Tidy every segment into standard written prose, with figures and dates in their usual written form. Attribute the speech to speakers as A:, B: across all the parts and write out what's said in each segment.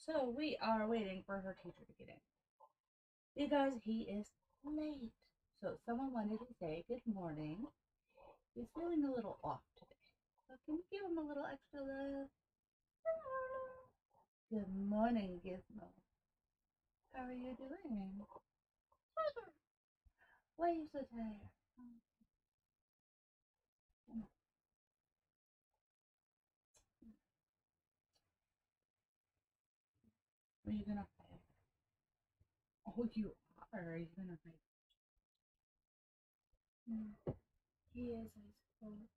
A: So we are waiting for her teacher to get in because he is late. So someone wanted to say good morning. He's feeling a little off today. So can you give him a little extra love? Good morning, Gizmo. How are you doing? Why are you so tired? Are you gonna fight? Oh, you are. Are you gonna fight? He is, I suppose.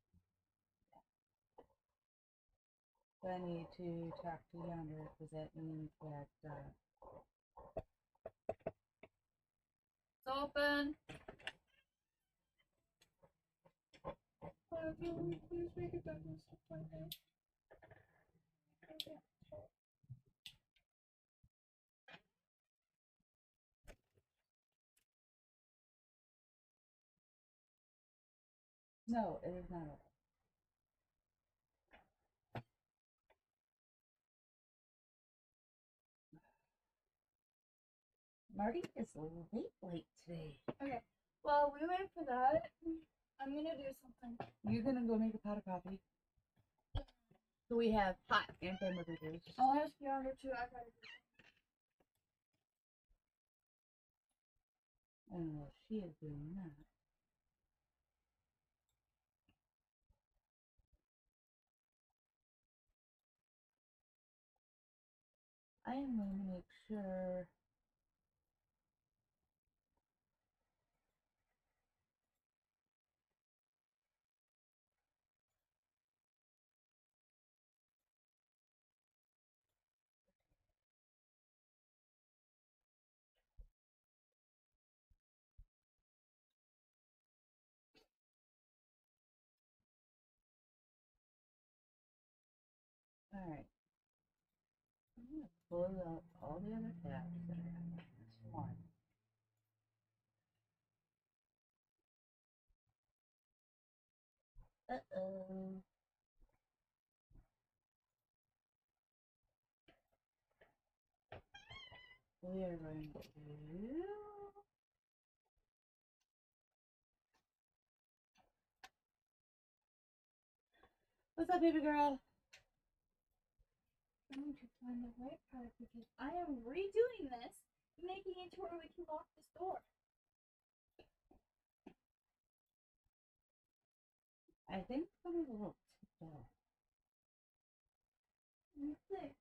A: So I need to talk to Yonder because that means that it's open. Can we please make it back and stuff like that? Okay. No, it is not open. Marty is late today.
B: Okay. Well, we wait for that. I'm gonna do something.
A: You're gonna go make a pot of coffee. So we have hot and family burgers.
B: I'll ask Yonder too. I gotta do
A: I don't know if she is doing that. I am going to make sure. Alright. I'm going to close out all the other tabs that are on this one. Uh-oh. We are going to... What's up, baby girl?
B: I'm going to find the right part because I am redoing this, making it to where we can lock this door.
A: I think something's a little tipped off.
B: Let me see.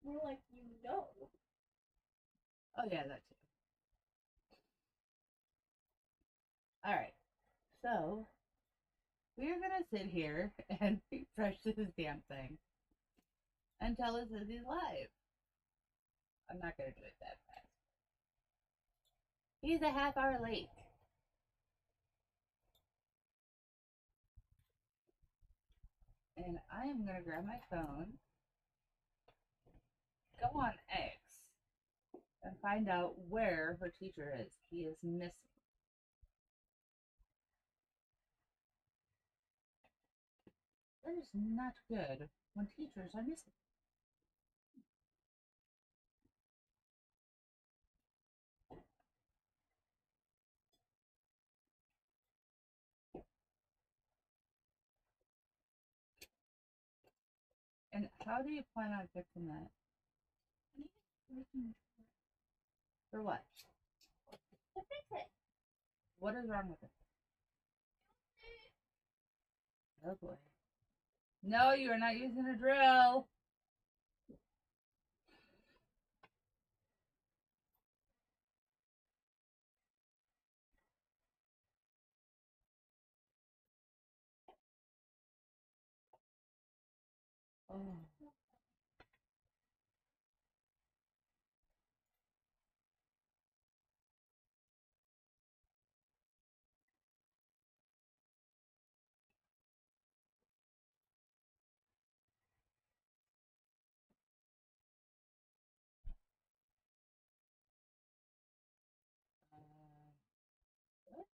B: More like you know.
A: Oh yeah, that too. Alright. So, we're gonna sit here and refresh this damn thing until it says he's live. I'm not gonna do it that fast. He's a half hour late. And I am gonna grab my phone, go on X, and find out where her teacher is. He is missing. That is not good when teachers are missing. And how do you plan on fixing that? For what?
B: To fix it.
A: What is wrong with it? Oh boy. No, you are not using a drill. Oh. What?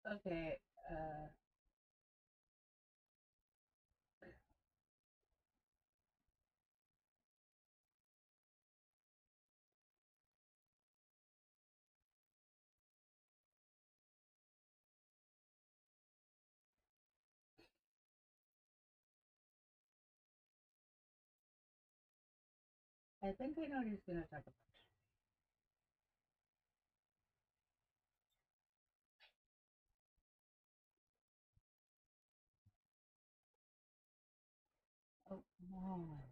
A: Okay, I think I know what he's gonna talk about. Oh, come on.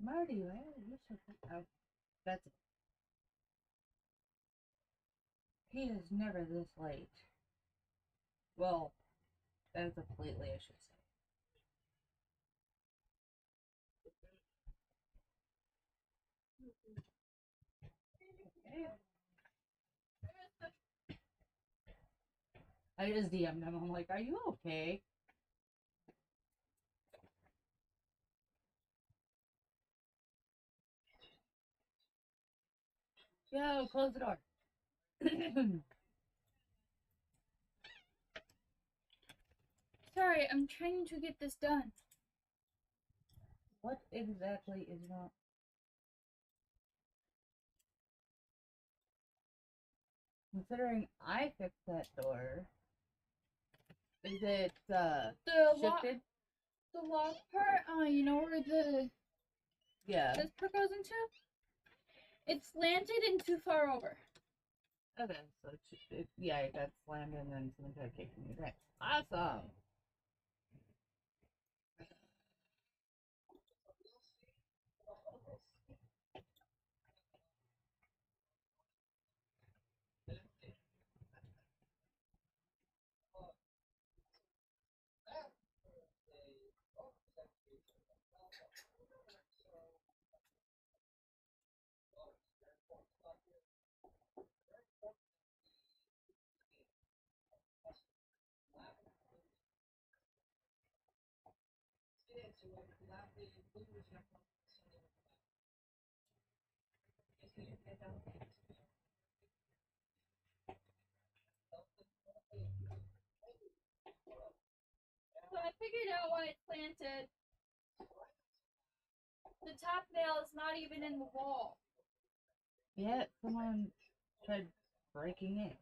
A: Marty, why are you so... Oh, that's... He is never this late. Well, that's completely, I should say. Okay. I just DM'd him. I'm like, are you okay? Yo, close the door.
B: Sorry, I'm trying to get this done.
A: What exactly is wrong? Considering I fixed that door, is it shifted?
B: The lock part, you know where
A: Yeah.
B: this part goes into? It's slanted and too far over.
A: Okay, so yeah, it got slammed and then someone tried kicking me. Right. Awesome.
B: So I figured out why it's planted. The top nail is not even in the wall.
A: Yeah, someone tried breaking in.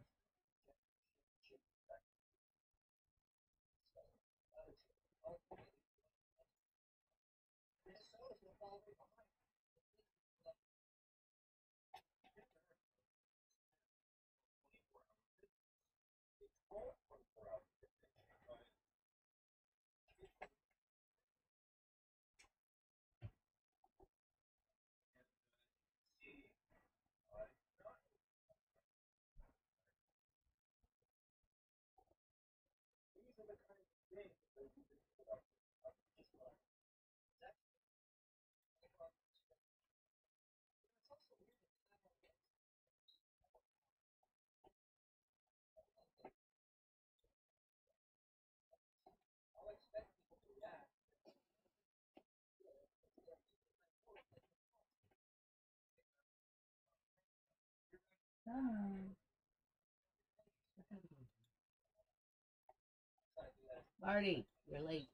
A: Marty, you're late.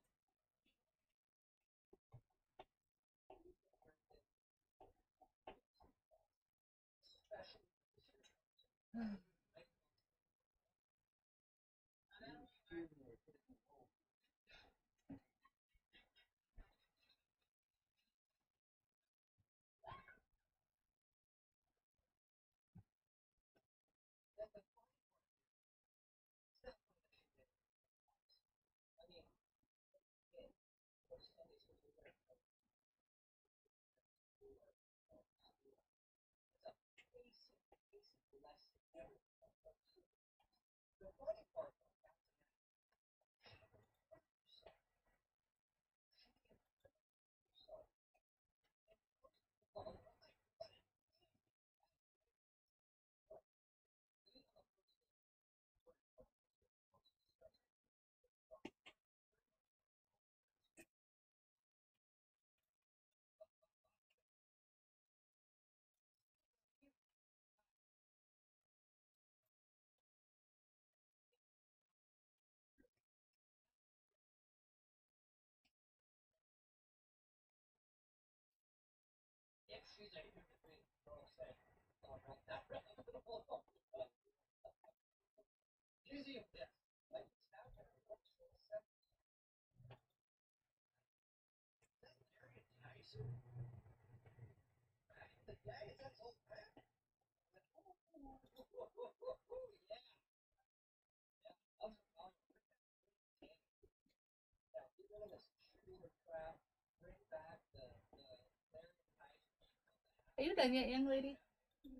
A: Are you done yet, young lady?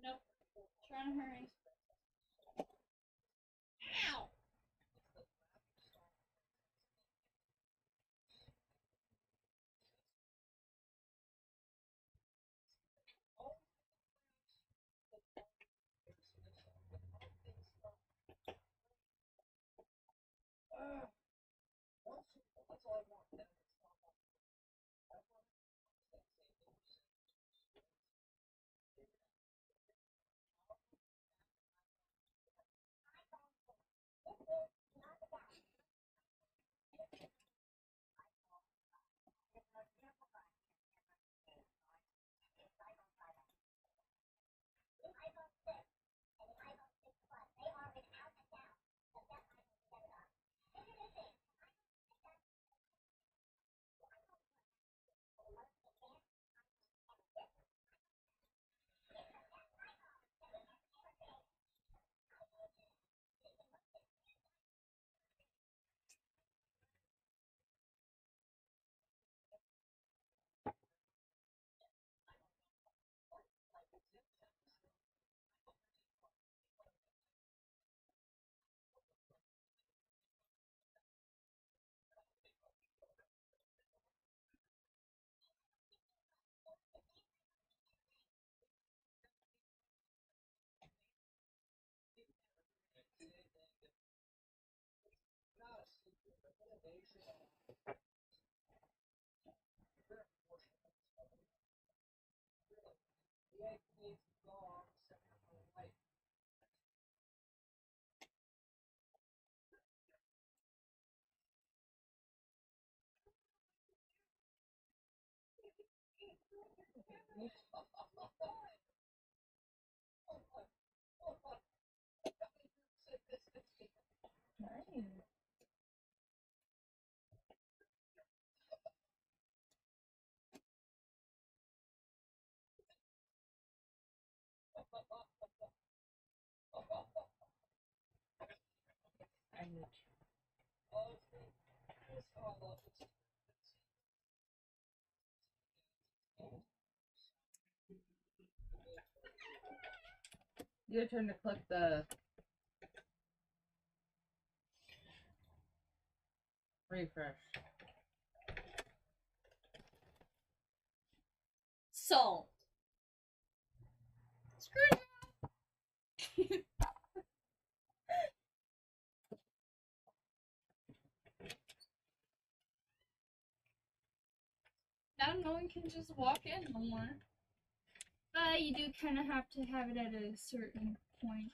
B: Nope. Trying to hurry. Ow!
A: Nice. I need your turn to click the refresh.
B: Solved. Screw it. Now no one can just walk in no more. But you do kind of have to have it at a certain point.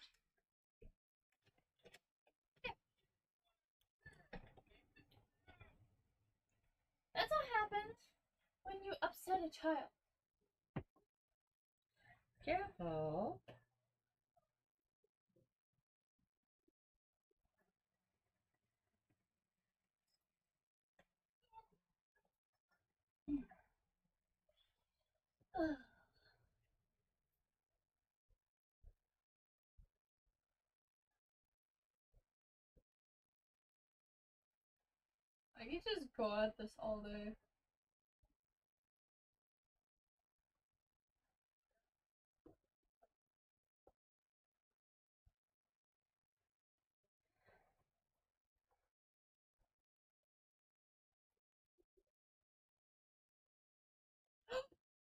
B: Yeah. That's what happens when you upset a child.
A: Careful.
B: I could just go at this all day.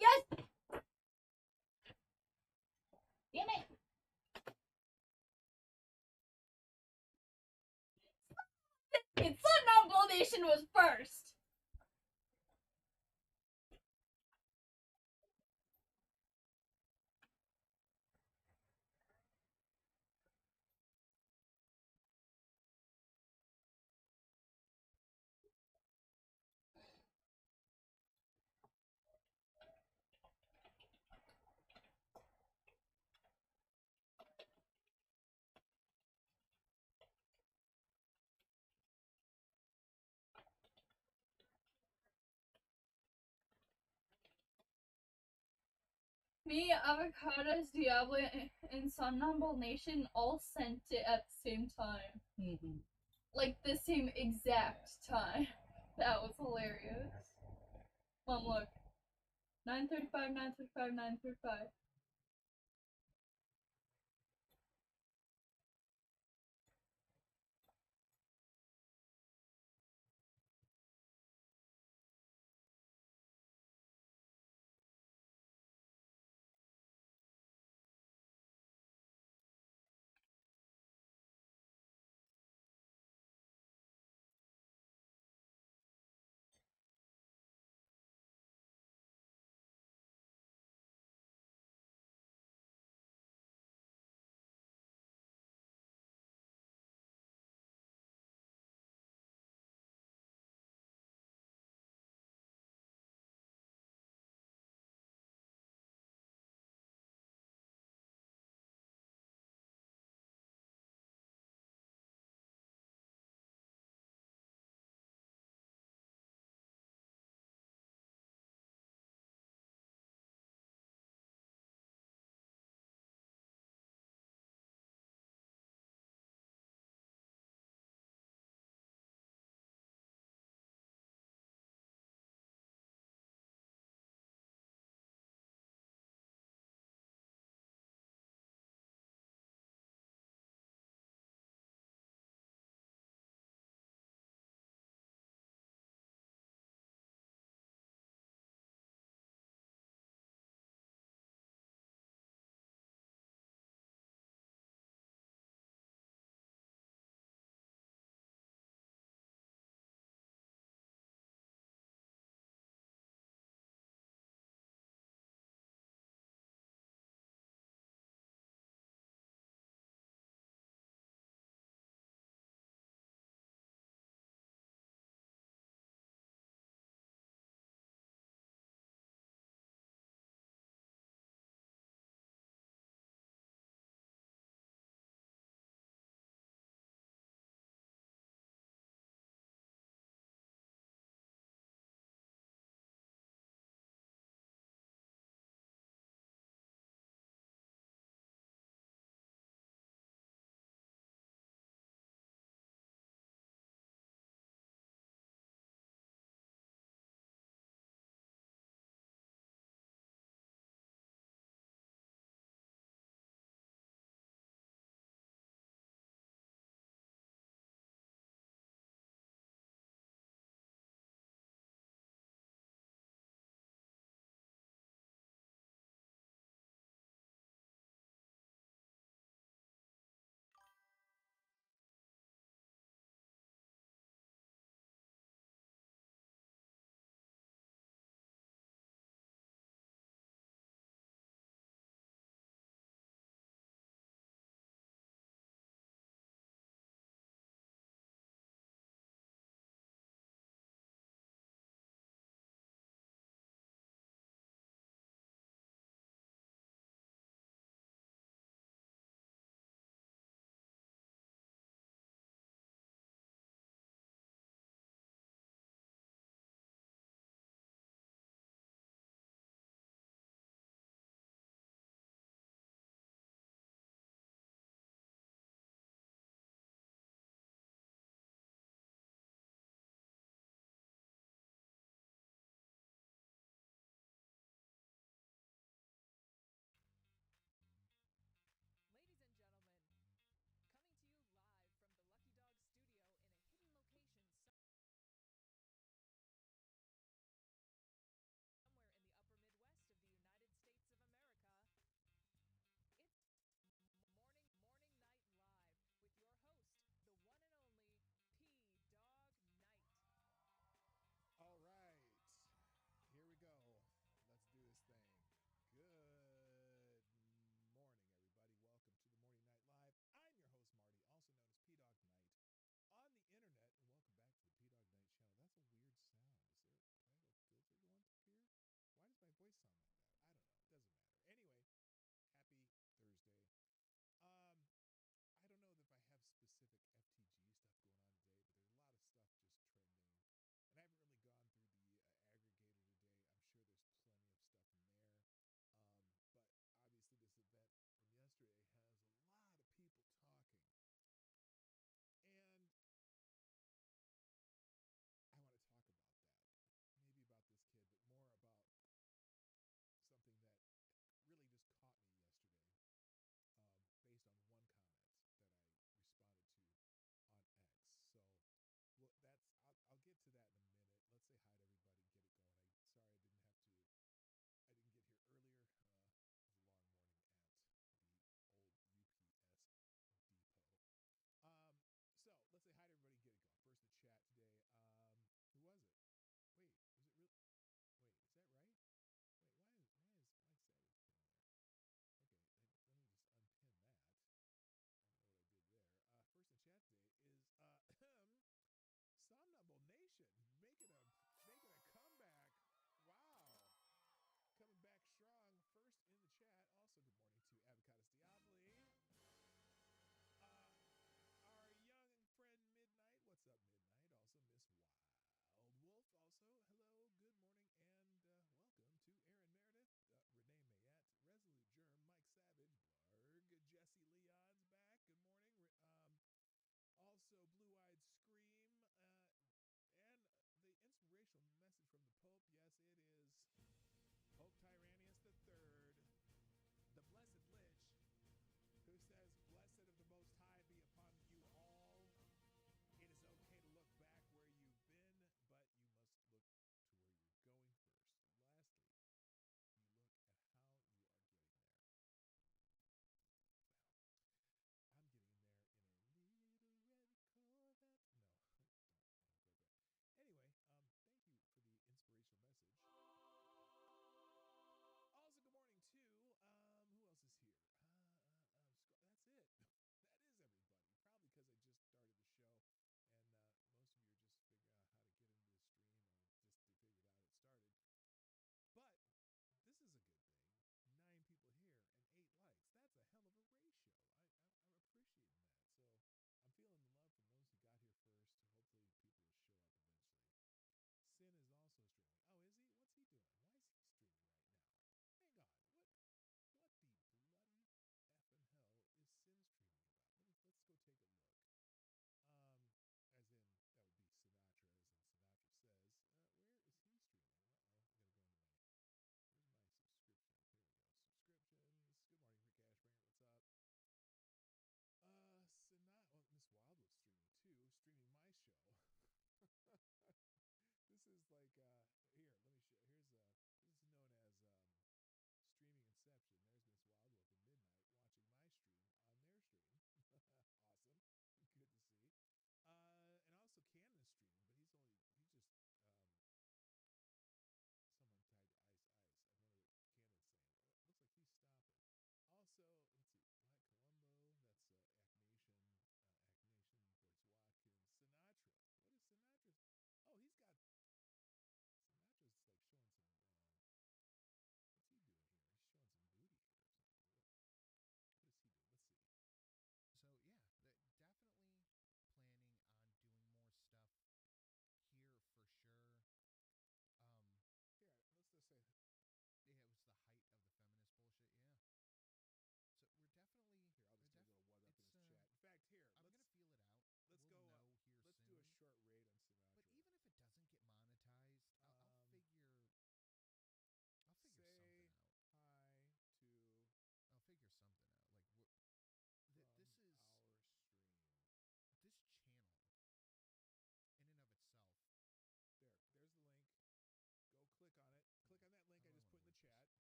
B: Yes! Damn it! It said Mount Nation was first! Me, Avocados, Diablo, and Somnambule Nation all sent it at the same time.
A: Mm-hmm.
B: Like the same exact time. That was hilarious. Mom, look. 9:35, 9:35, 9:35.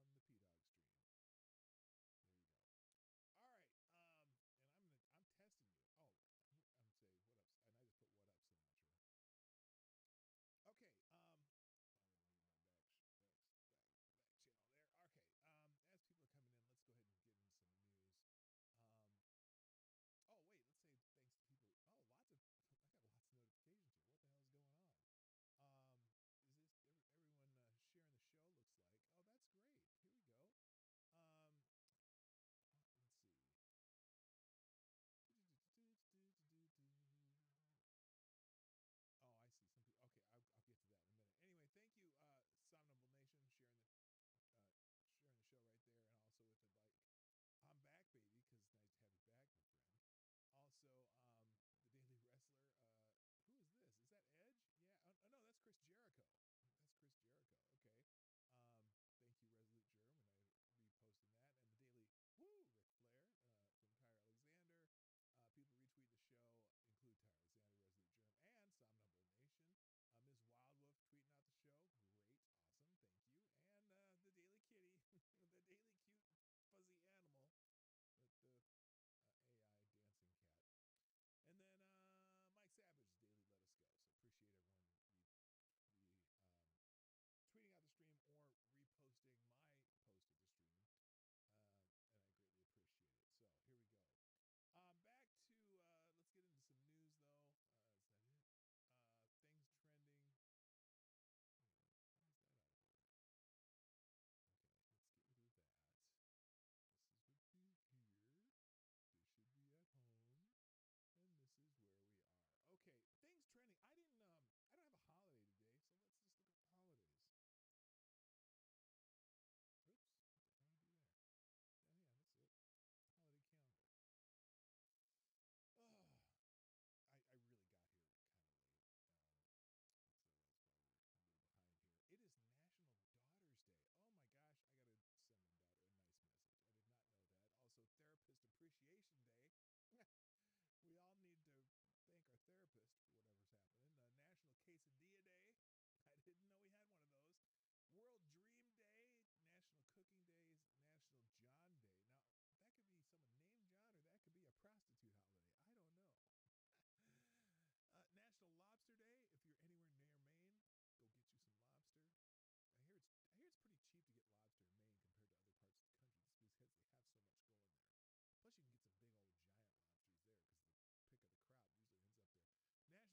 C: from the P-Dawg stream. There you go. All right. And I'm testing you. Oh, I'm saying what up, and I just put what up cilantro. Okay. Oh, let me get my back channel there. Okay. As people are coming in, let's go ahead and get into some news. Oh wait, let's say thanks to people. Oh, I got lots of notifications here. What the hell is going on? Is this everyone sharing the show? Looks like. Oh, that's great. Here we go. Let's see. Oh, I see. Some people. Okay, I'll get to that in a minute. Anyway, thank you, Somnambul Nation, sharing the show right there, and also if you'd like, I'm back, baby, because it's nice to have you back, my friend. Also, the Daily Wrestler. Who is this? Is that Edge? Yeah. Oh no, that's Chris Jericho. That's Chris Jericho. Okay. Thank you, Resolute Germ, and I reposting that. And the Daily Woo Ric Flair from Tyre Alexander. People retweet the show include Tyre Alexander, Resolute Germ, and Somnambul Nation. Ms. Wildwolf tweeting out the show. Great. Awesome. Thank you. And the Daily Kitty, the Daily Cute Fuzzy Animal with the AI dancing cat. And then Mike Savage, Daily Let Us Go. So appreciate everyone tweeting out the stream or reposting my post of the stream. And I greatly appreciate it. So here we go. Back to, let's get into some news though. Is that it? Things trending. Oh, why is that out of order? Okay, let's get rid of that. This is would be here. This should be at home. And this is where we are. Okay, things trending. I don't have a holiday today, so let's just look at the holidays. Oops, what did I do there? Oh yeah, that's it. Holiday calendar. Oh, I really got here kind of late. So that's why we're a little behind here. It is National Daughter's Day. Oh my gosh, I gotta send my daughter a nice message. I did not know that. Also, Therapist Appreciation Day. We all need to thank our therapist for whatever's happening. National Quesadilla Day. I didn't know we had one of those. World Dream Day, National Cooking Days, National John Day. Now, that could be someone named John, or that could be a prostitute holiday. I don't know. National Lobster Day. If you're anywhere near Maine, go get you some lobster. I hear it's pretty cheap to get lobster in Maine compared to other parts of the country, just because they have so much going there. Plus, you can get some big old giant lobsters there because the pick of the crop usually ends up there.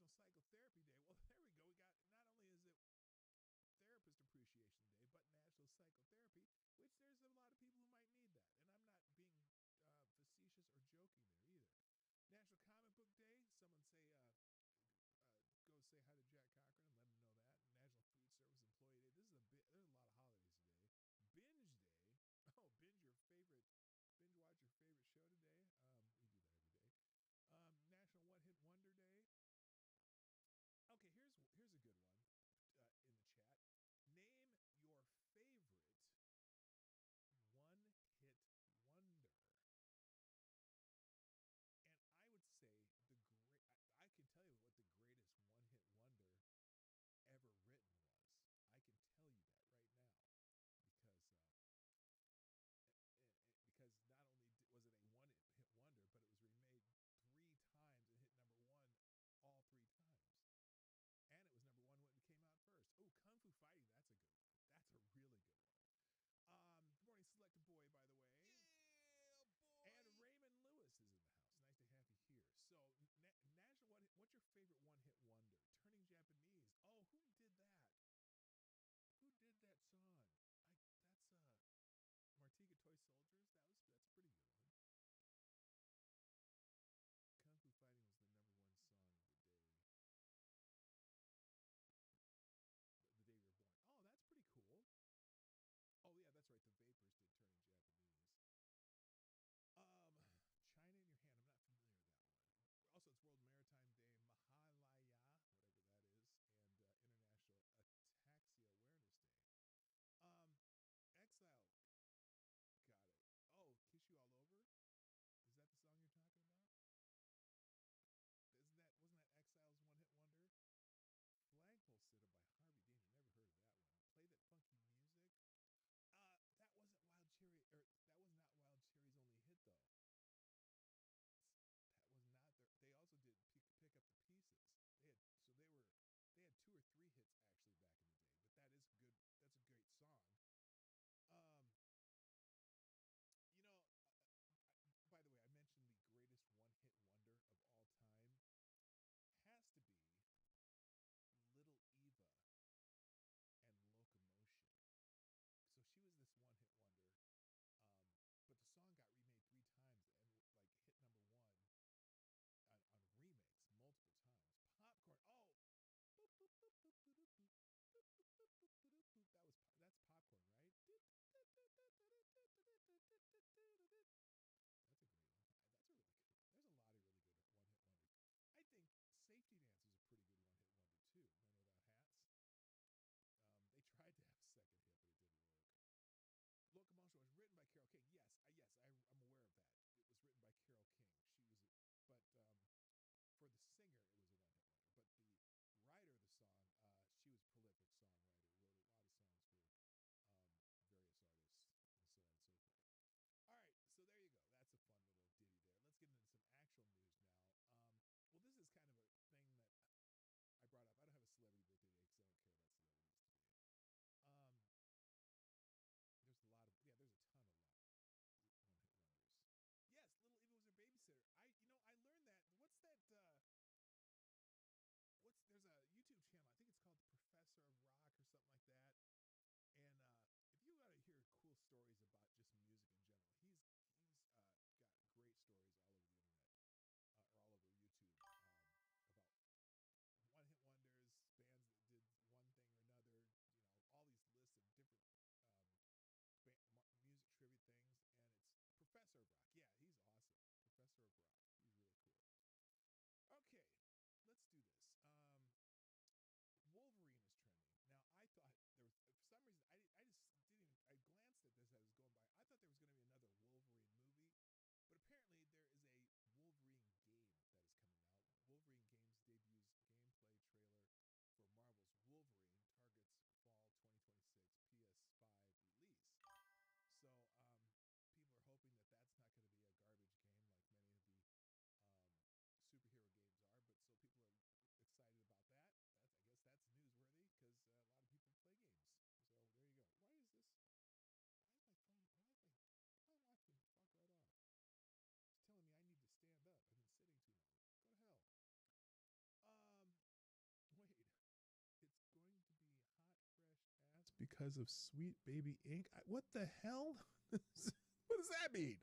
C: because of Sweet Baby Ink. What the hell? What does that mean?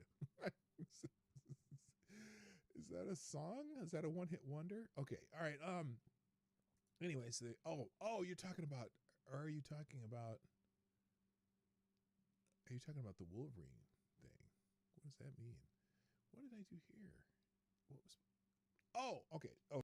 C: Is that a song? Is that a one-hit wonder? Okay, all right. Anyways, you're talking about. Are you talking about? Are you talking about the Wolverine thing? What does that mean? What did I do here? What was? Oh, okay. Oh.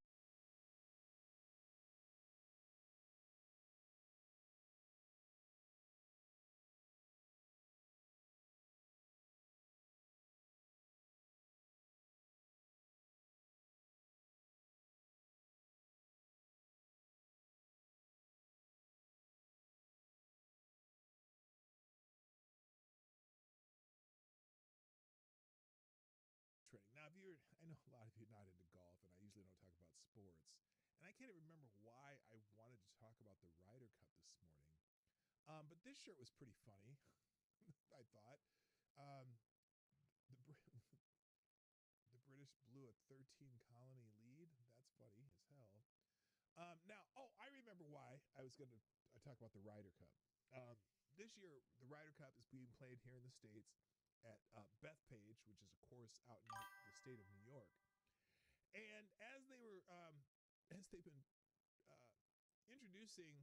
C: Training. Now, if you're, I know a lot of you are not into golf, and I usually don't talk about sports, and I can't even remember why I wanted to talk about the Ryder Cup this morning. But this shirt was pretty funny. I thought the the British blew a 13 colony lead. That's funny as hell. Now, I remember why I was going to talk about the Ryder Cup. This year, the Ryder Cup is being played here in the States at Bethpage, which is a course out in the state of New York. And as they've been introducing, they're introducing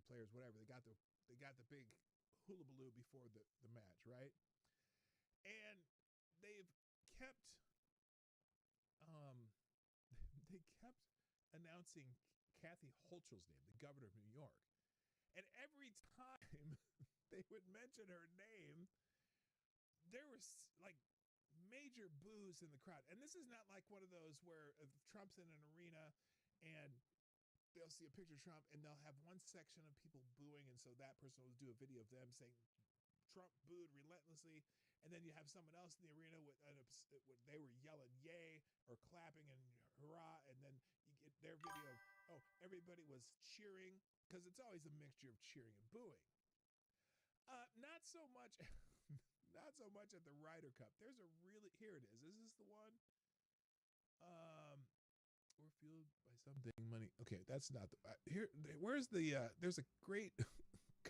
C: players, whatever. They got the big hullabaloo before the match, right? And they've kept announcing Kathy Hochul's name, the governor of New York. And every time they would mention her name, there was like major boos in the crowd. And this is not like one of those where Trump's in an arena and they'll see a picture of Trump and they'll have one section of people booing, and so that person will do a video of them saying Trump booed relentlessly, and then you have someone else in the arena they were yelling yay or clapping and hurrah, and then you get their video of everybody was cheering, because it's always a mixture of cheering and booing. Not so much not so much at the Ryder Cup. Here it is. Is this the one? We're fueled by something money. Okay, that's not the where's the there's a great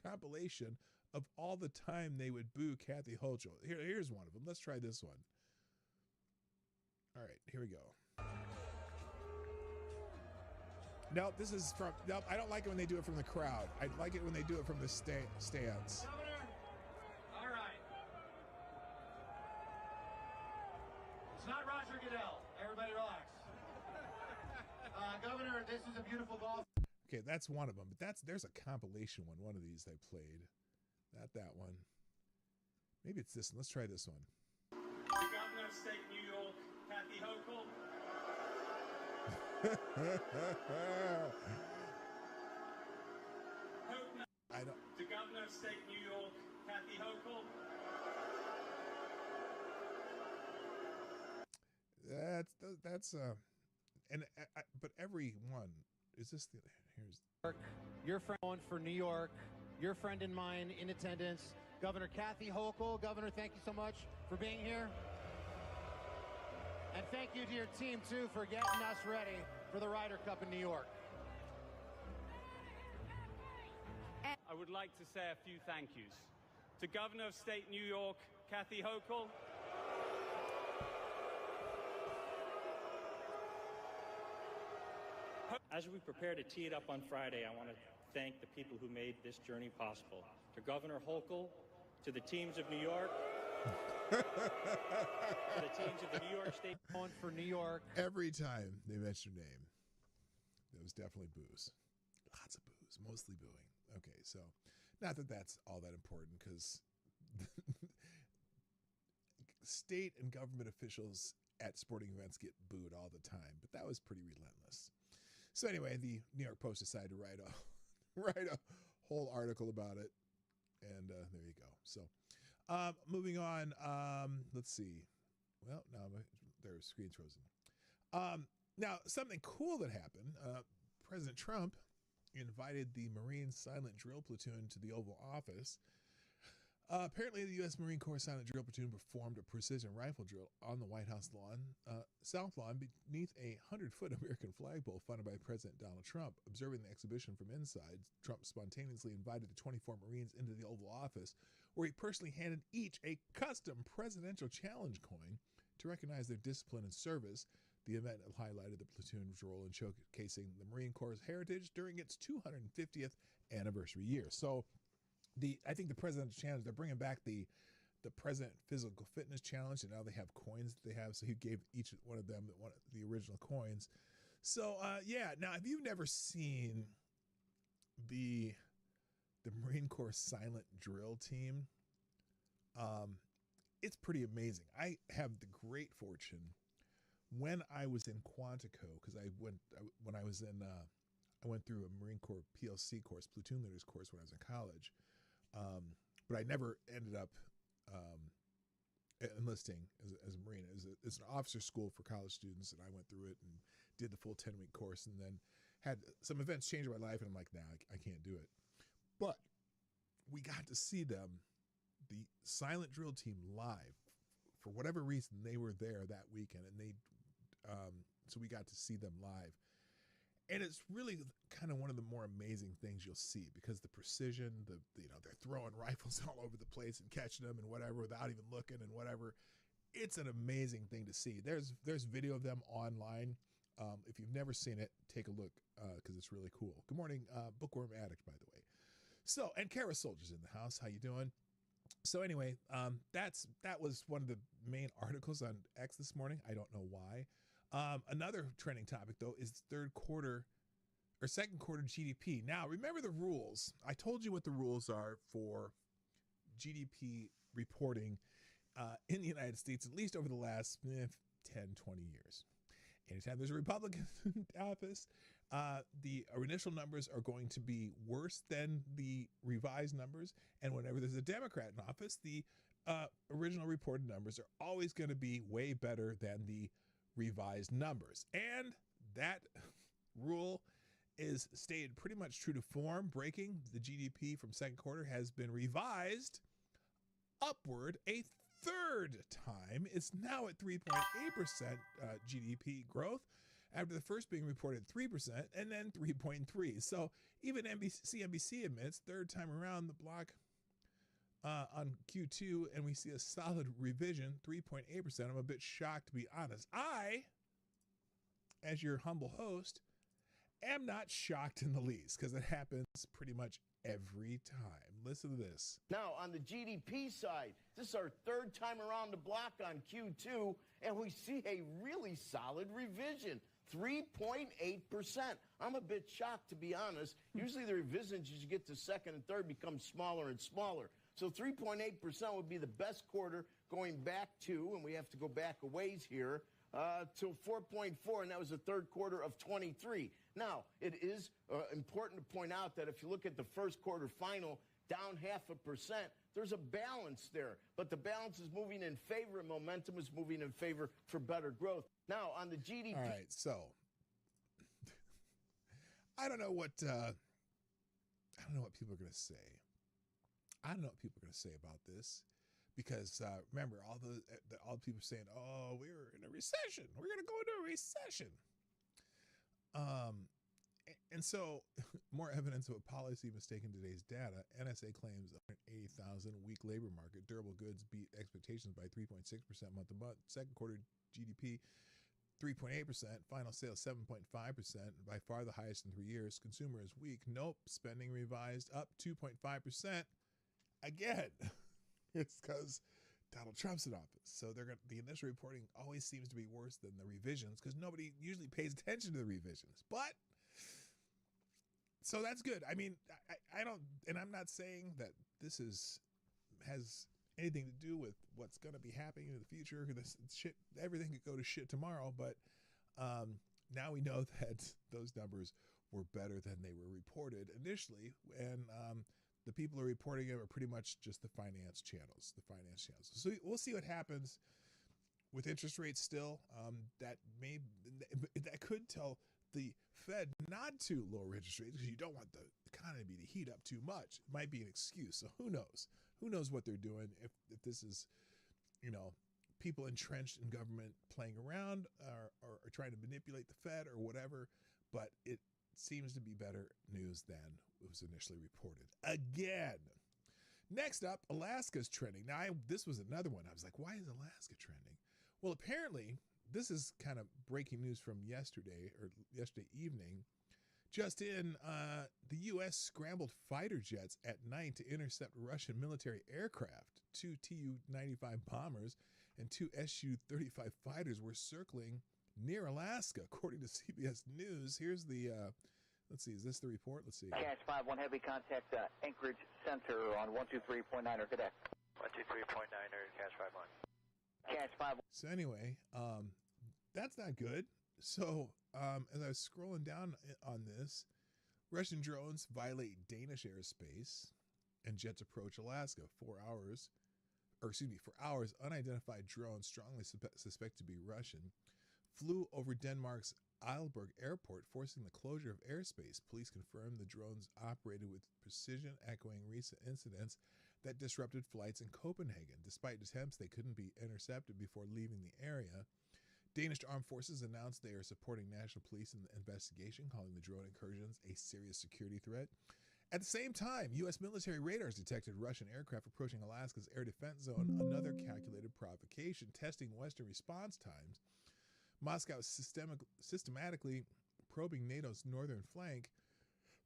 C: compilation of all the time they would boo Kathy Hochul. Here's one of them. Let's try this one. All right, here we go. Nope, this is from. Nope, I don't like it when they do it from the crowd. I like it when they do it from the stands.
D: Governor, all right. It's not Roger Goodell. Everybody relax. Governor, this is a beautiful golf.
C: Okay, that's one of them. But there's a compilation one of these they played. Not that one. Maybe it's this one. Let's try this one.
D: The governor of state New York, Kathy Hochul.
C: I don't.
D: The governor of state New York, Kathy Hochul.
C: But every one is this the here's
E: your friend for New York, your friend and mine in attendance, Governor Kathy Hochul. Governor, thank you so much for being here. And thank you to your team, too, for getting us ready for the Ryder Cup in New York.
D: I would like to say a few thank yous. To Governor of State New York, Kathy Hochul.
F: As we prepare to tee it up on Friday, I want to thank the people who made this journey possible. To Governor Hochul, to the teams of New York, to the teams of the New York State.
E: Going for New York.
C: Every time they mentioned your name, there was definitely boos. Lots of boos, mostly booing. Okay, so not that that's all that important, because state and government officials at sporting events get booed all the time, but that was pretty relentless. So anyway, the New York Post decided to write a whole article about it, and there you go. So moving on, let's see. Well, now their screen's frozen. Now, something cool that happened, President Trump invited the Marine Silent Drill Platoon to the Oval Office Apparently, the U.S. Marine Corps Silent Drill Platoon performed a precision rifle drill on the White House lawn, South Lawn, beneath a 100-foot American flagpole funded by President Donald Trump. Observing the exhibition from inside, Trump spontaneously invited the 24 Marines into the Oval Office, where he personally handed each a custom presidential challenge coin to recognize their discipline and service. The event highlighted the platoon's role in showcasing the Marine Corps' heritage during its 250th anniversary year. So, I think the presidential challenge, they're bringing back the president physical fitness challenge, and now they have coins that they have. So he gave each one of them one of the original coins. So yeah, now if you've never seen the Marine Corps silent drill team, it's pretty amazing. I have the great fortune when I was in Quantico, because I went through a Marine Corps PLC course, platoon leaders course, when I was in college. But I never ended up enlisting as a Marine. It's an officer school for college students, and I went through it and did the full 10-week course, and then had some events change my life, and I'm like, nah, I can't do it. But we got to see them, the silent drill team, live. For whatever reason, they were there that weekend, and so we got to see them live. And it's really kind of one of the more amazing things you'll see, because the precision, they're throwing rifles all over the place and catching them and whatever without even looking and whatever. It's an amazing thing to see. There's video of them online. If you've never seen it, take a look, because it's really cool. Good morning, Bookworm Addict, by the way. So, and Kara Soldier's in the house. How you doing? So anyway, that was one of the main articles on X this morning. I don't know why. Another trending topic, though, is second quarter GDP. Now, remember the rules. I told you what the rules are for GDP reporting in the United States, at least over the last 10, 20 years. Anytime there's a Republican in office, the initial numbers are going to be worse than the revised numbers. And whenever there's a Democrat in office, the original reported numbers are always going to be way better than the revised numbers. And that rule is stayed pretty much true to form. Breaking, the GDP from second quarter has been revised upward a third time. It's now at 3.8% GDP growth, after the first being reported 3% and then 3.3%. So even CNBC admits, third time around the block on Q2, and we see a solid revision, 3.8%. I'm a bit shocked, to be honest. I, as your humble host, am not shocked in the least, because it happens pretty much every time. Listen to this.
G: Now, on the GDP side, this is our third time around the block on Q2, and we see a really solid revision, 3.8%. I'm a bit shocked, to be honest. Usually the revisions, as you get to second and third, become smaller and smaller. So 3.8% would be the best quarter going back to, and we have to go back a ways here, to 4.4, and that was the third quarter of 23. Now, it is important to point out that if you look at the first quarter final, down 0.5%, there's a balance there. But the balance is moving in favor, and momentum is moving in favor for better growth. Now, on the GDP...
C: All right, so I don't know what people are going to say. I don't know what people are going to say about this, because remember, all the people saying, "Oh, we're in a recession. We're going to go into a recession." And so, more evidence of a policy mistake in today's data. NSA claims 180,000 weak labor market. Durable goods beat expectations by 3.6% month to month. Second quarter GDP 3.8%. Final sales 7.5%. By far the highest in 3 years. Consumer is weak. Nope. Spending revised up 2.5%. Again, it's because Donald Trump's in office. So the initial reporting always seems to be worse than the revisions, because nobody usually pays attention to the revisions. But so that's good. I mean, I don't, and I'm not saying that this has anything to do with what's going to be happening in the future. This shit, everything could go to shit tomorrow. But now we know that those numbers were better than they were reported initially, and the people who are reporting it are pretty much just the finance channels. So we'll see what happens with interest rates still. That could tell the Fed not to lower interest rates, because you don't want the economy to heat up too much. It might be an excuse. So who knows? who knows what they're doing? If this is, you know, people entrenched in government playing around or trying to manipulate the Fed or whatever, but it seems to be better news than was initially reported. Again. Next up, Alaska's trending. Now, this was another one. I was like, why is Alaska trending? Well, apparently, this is kind of breaking news from yesterday evening. Just in, the U.S. scrambled fighter jets at night to intercept Russian military aircraft. 2 Tu-95 bombers and 2 Su-35 fighters were circling near Alaska, according to CBS News. Here's the, let's see, is this the report? Let's see.
H: Cache 5-1 heavy contact Anchorage Center on 123.9er. Cadet.
I: 123.9er, Cache 5-1.
H: Cache 5.
C: So anyway, that's not good. So as I was scrolling down on this, Russian drones violate Danish airspace and jets approach Alaska. For hours, unidentified drones strongly suspected to be Russian flew over Denmark's Aalborg Airport, forcing the closure of airspace. Police confirmed the drones operated with precision, echoing recent incidents that disrupted flights in Copenhagen. Despite attempts, they couldn't be intercepted before leaving the area. Danish armed forces announced they are supporting national police in the investigation, calling the drone incursions a serious security threat. At the same time, U.S. military radars detected Russian aircraft approaching Alaska's air defense zone, another calculated provocation, testing Western response times. Moscow is systematically probing NATO's northern flank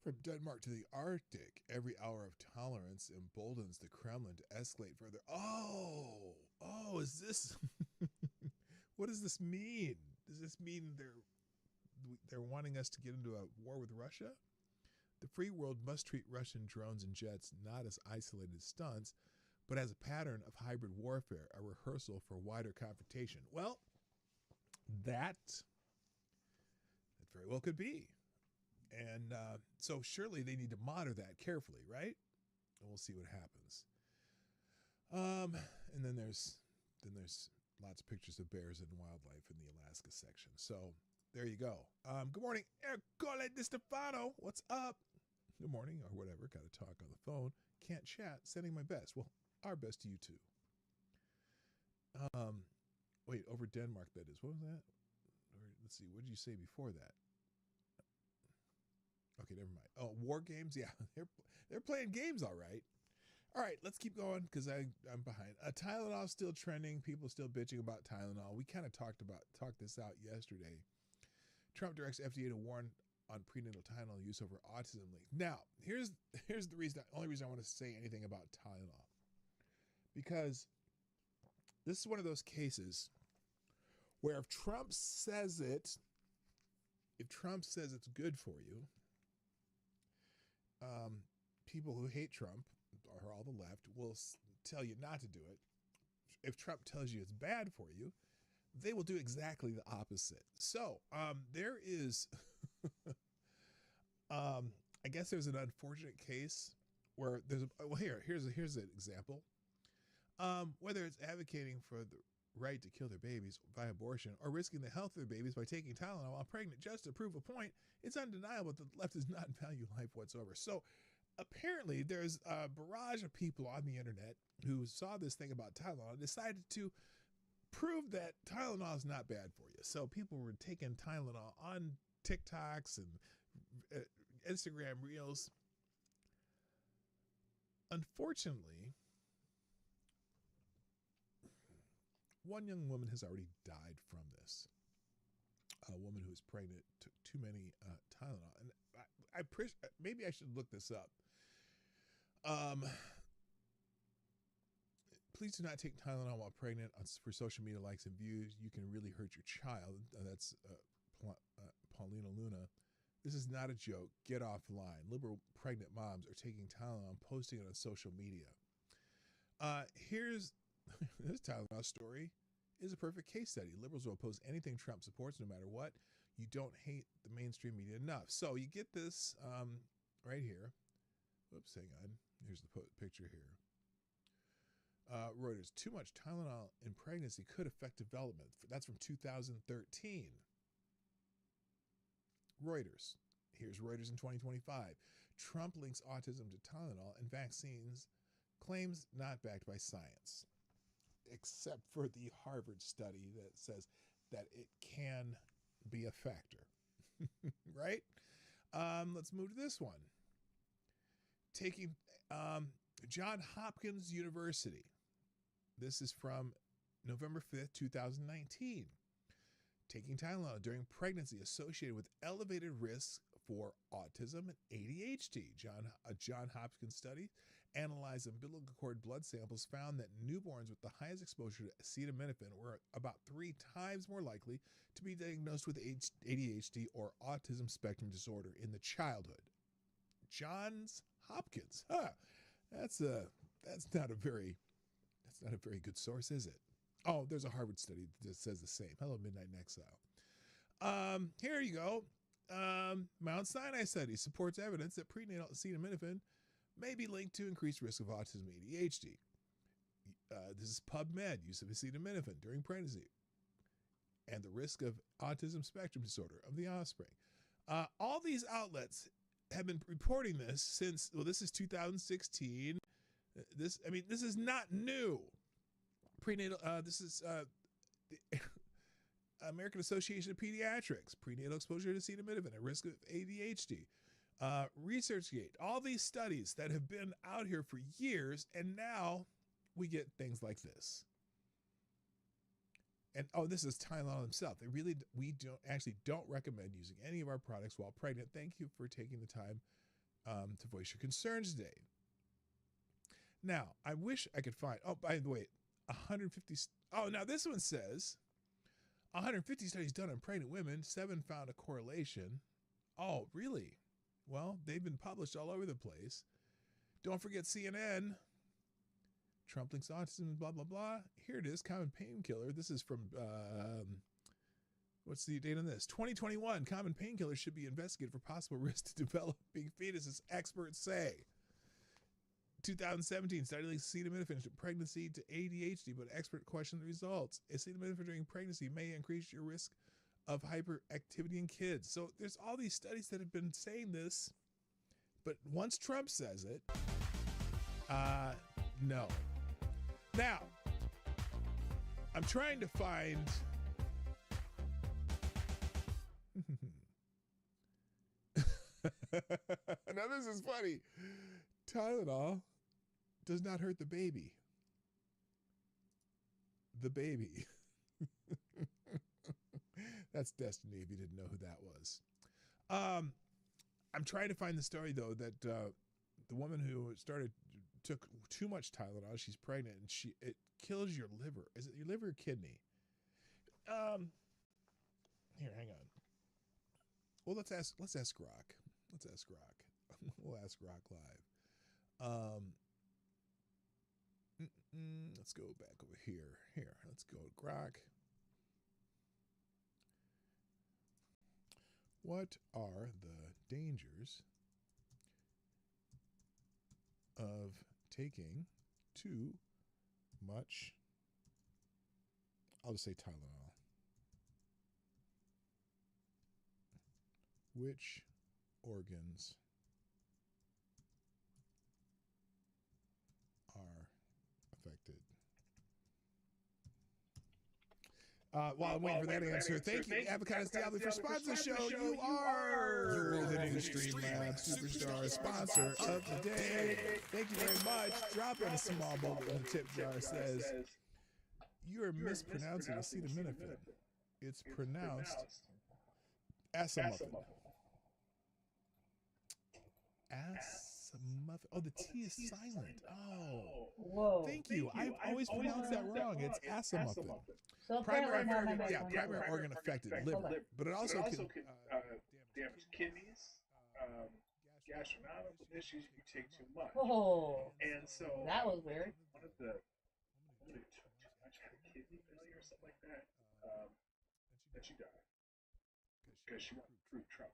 C: from Denmark to the Arctic. Every hour of tolerance emboldens the Kremlin to escalate further. Oh, is this... What does this mean? Does this mean they're wanting us to get into a war with Russia? The free world must treat Russian drones and jets not as isolated stunts, but as a pattern of hybrid warfare, a rehearsal for wider confrontation. Well, that very well could be. And so surely they need to monitor that carefully, right? And we'll see what happens. And then there's lots of pictures of bears and wildlife in the Alaska section. So there you go. Good morning, Ercole Di Stefano. What's up? Good morning, or whatever. Got to talk on the phone. Can't chat. Sending my best. Well, our best to you too. Wait, over Denmark, that is. What was that? Or, let's see. What did you say before that? Okay, never mind. Oh, war games. Yeah, they're playing games, all right. All right, let's keep going because I'm behind. Tylenol still trending. People still bitching about Tylenol. We kind of talked this out yesterday. Trump directs FDA to warn on prenatal Tylenol use over autism link. Now, here's the reason. Only reason I want to say anything about Tylenol, because this is one of those cases where if Trump says it's good for you, people who hate Trump, or all the left, will tell you not to do it. If Trump tells you it's bad for you, they will do exactly the opposite. So there is, I guess there's an unfortunate case where here's an example. Whether it's advocating for the right to kill their babies by abortion or risking the health of their babies by taking Tylenol while pregnant just to prove a point, it's undeniable that the left does not value life whatsoever. So apparently there's a barrage of people on the internet who saw this thing about Tylenol and decided to prove that Tylenol is not bad for you. So people were taking Tylenol on TikToks and Instagram Reels. Unfortunately, one young woman has already died from this. A woman who was pregnant took too many Tylenol. And maybe I should look this up. Please do not take Tylenol while pregnant for social media likes and views. You can really hurt your child. That's Paulina Luna. This is not a joke. Get offline. Liberal pregnant moms are taking Tylenol and posting it on social media. Here's this Tylenol story is a perfect case study. Liberals will oppose anything Trump supports no matter what. You don't hate the mainstream media enough. So you get this right here. Whoops, hang on. Here's the picture here. Reuters, too much Tylenol in pregnancy could affect development. That's from 2013. Reuters. Here's Reuters in 2025. Trump links autism to Tylenol and vaccines, Claims not backed by science, except for the Harvard study that says that it can be a factor. Right? Let's move to this one. Taking Johns Hopkins University. This is from November 5th, 2019. Taking Tylenol during pregnancy associated with elevated risks for autism and ADHD. A Johns Hopkins study analyzed umbilical cord blood samples found that newborns with the highest exposure to acetaminophen were about 3 times more likely to be diagnosed with ADHD or autism spectrum disorder in the childhood. Johns Hopkins. That's not a very good source, is it? Oh, there's a Harvard study that says the same. Hello, Midnight in Exile. Here you go. Mount Sinai study supports evidence that prenatal acetaminophen may be linked to increased risk of autism and ADHD. This is PubMed, use of acetaminophen during pregnancy, and the risk of autism spectrum disorder of the offspring. All these outlets have been reporting this since, well, this is 2016. This is not new. Prenatal, this is the American Association of Pediatrics, prenatal exposure to acetaminophen at risk of ADHD. ResearchGate, all these studies that have been out here for years, and now we get things like this. And this is Tylenol himself. We don't recommend using any of our products while pregnant. Thank you for taking the time to voice your concerns today. Now, I wish I could find, by the way, 150, now this one says 150 studies done on pregnant women, 7 found a correlation. Oh, really? Well, they've been published all over the place. Don't forget CNN. Trump links autism, blah, blah, blah. Here it is, common painkiller. This is from, what's the date on this? 2021, common painkillers should be investigated for possible risk to developing fetuses, experts say. 2017, study links acetaminophen to pregnancy to ADHD, but expert question the results. Acetaminophen during pregnancy may increase your risk of hyperactivity in kids. So there's all these studies that have been saying this, but once Trump says it, no. Now, I'm trying to find now this is funny. Tylenol does not hurt the baby. The baby. That's Destiny, if you didn't know who that was. I'm trying to find the story, though, that the woman who took too much Tylenol, she's pregnant, and it kills your liver. Is it your liver or kidney? Here, hang on. Well, let's ask Grok. We'll ask Grok live. Let's go back over here. Here, let's go to Grok. What are the dangers of taking too much? I'll just say Tylenol. Which organs are affected? While I'm waiting for that answer, thank you, Avocados Diablo, for sponsoring the show. You are the new Streamlabs Superstar sponsor of the day. Thank you very much. Dropping a small bubble in the tip jar says, you are mispronouncing acetaminophen. It's pronounced asamuffin. Asamuffin. Oh, the T is silent. Oh.
A: Whoa.
C: Thank you. I've always pronounced that wrong. It's asamuffin.
A: So
C: Primary
A: primary
C: organ affected, liver. But it also can
J: damage kidneys, gastronomical issues. You take too much.
A: Oh.
J: And so
A: that was weird.
J: One of the too much had kidney failure or something like that. That she died because she wanted to prove Trump.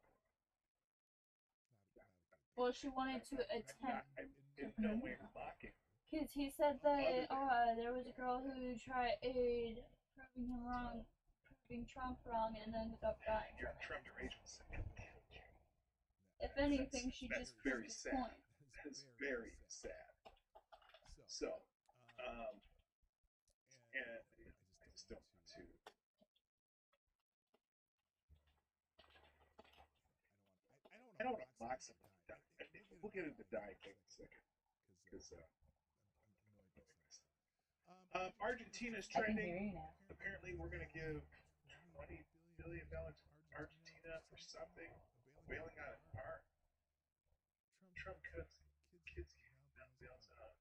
B: Well, she wanted to attempt.
J: In no way mocking.
B: Because he said that there was a girl who tried proving him wrong, proving Trump wrong, and ended up dying.
J: Your Trump agent killed you.
B: If anything, she
J: that's
B: just
J: very
B: proved his
J: sad.
B: point.
J: That is very sad. So, and I just don't want to. I don't want to mock something. We'll get into dying thing in a second. Because, Argentina's
A: I can
J: trending.
A: hear you now.
J: Apparently, we're going to give $20 billion to Argentina for something. Bailing out a car. Trump cuts kids now bails out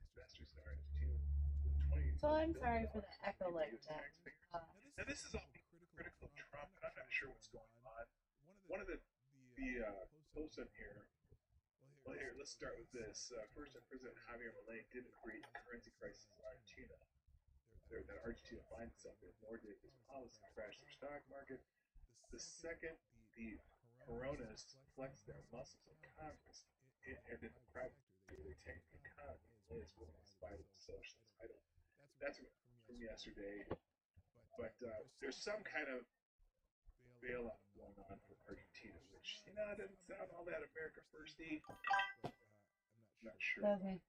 J: investors in Argentina.
A: So I'm sorry for the echo like that.
J: Now this is all critical of Trump, and I'm not sure what's going on. One of the posts on here. Well, here, let's start with this. First, President Javier Milei didn't agree to the currency crisis in Argentina. That Argentina finds itself in, nor did his policy crash their stock market. The second, the Coronists flex their muscles in Congress and in the private sector, they tank the economy. Milei is willing to spite the socialists. That's from yesterday. But there's some kind of bailout going on for Argentina, which, doesn't sound all that America firsty. I'm not sure.
A: That was me.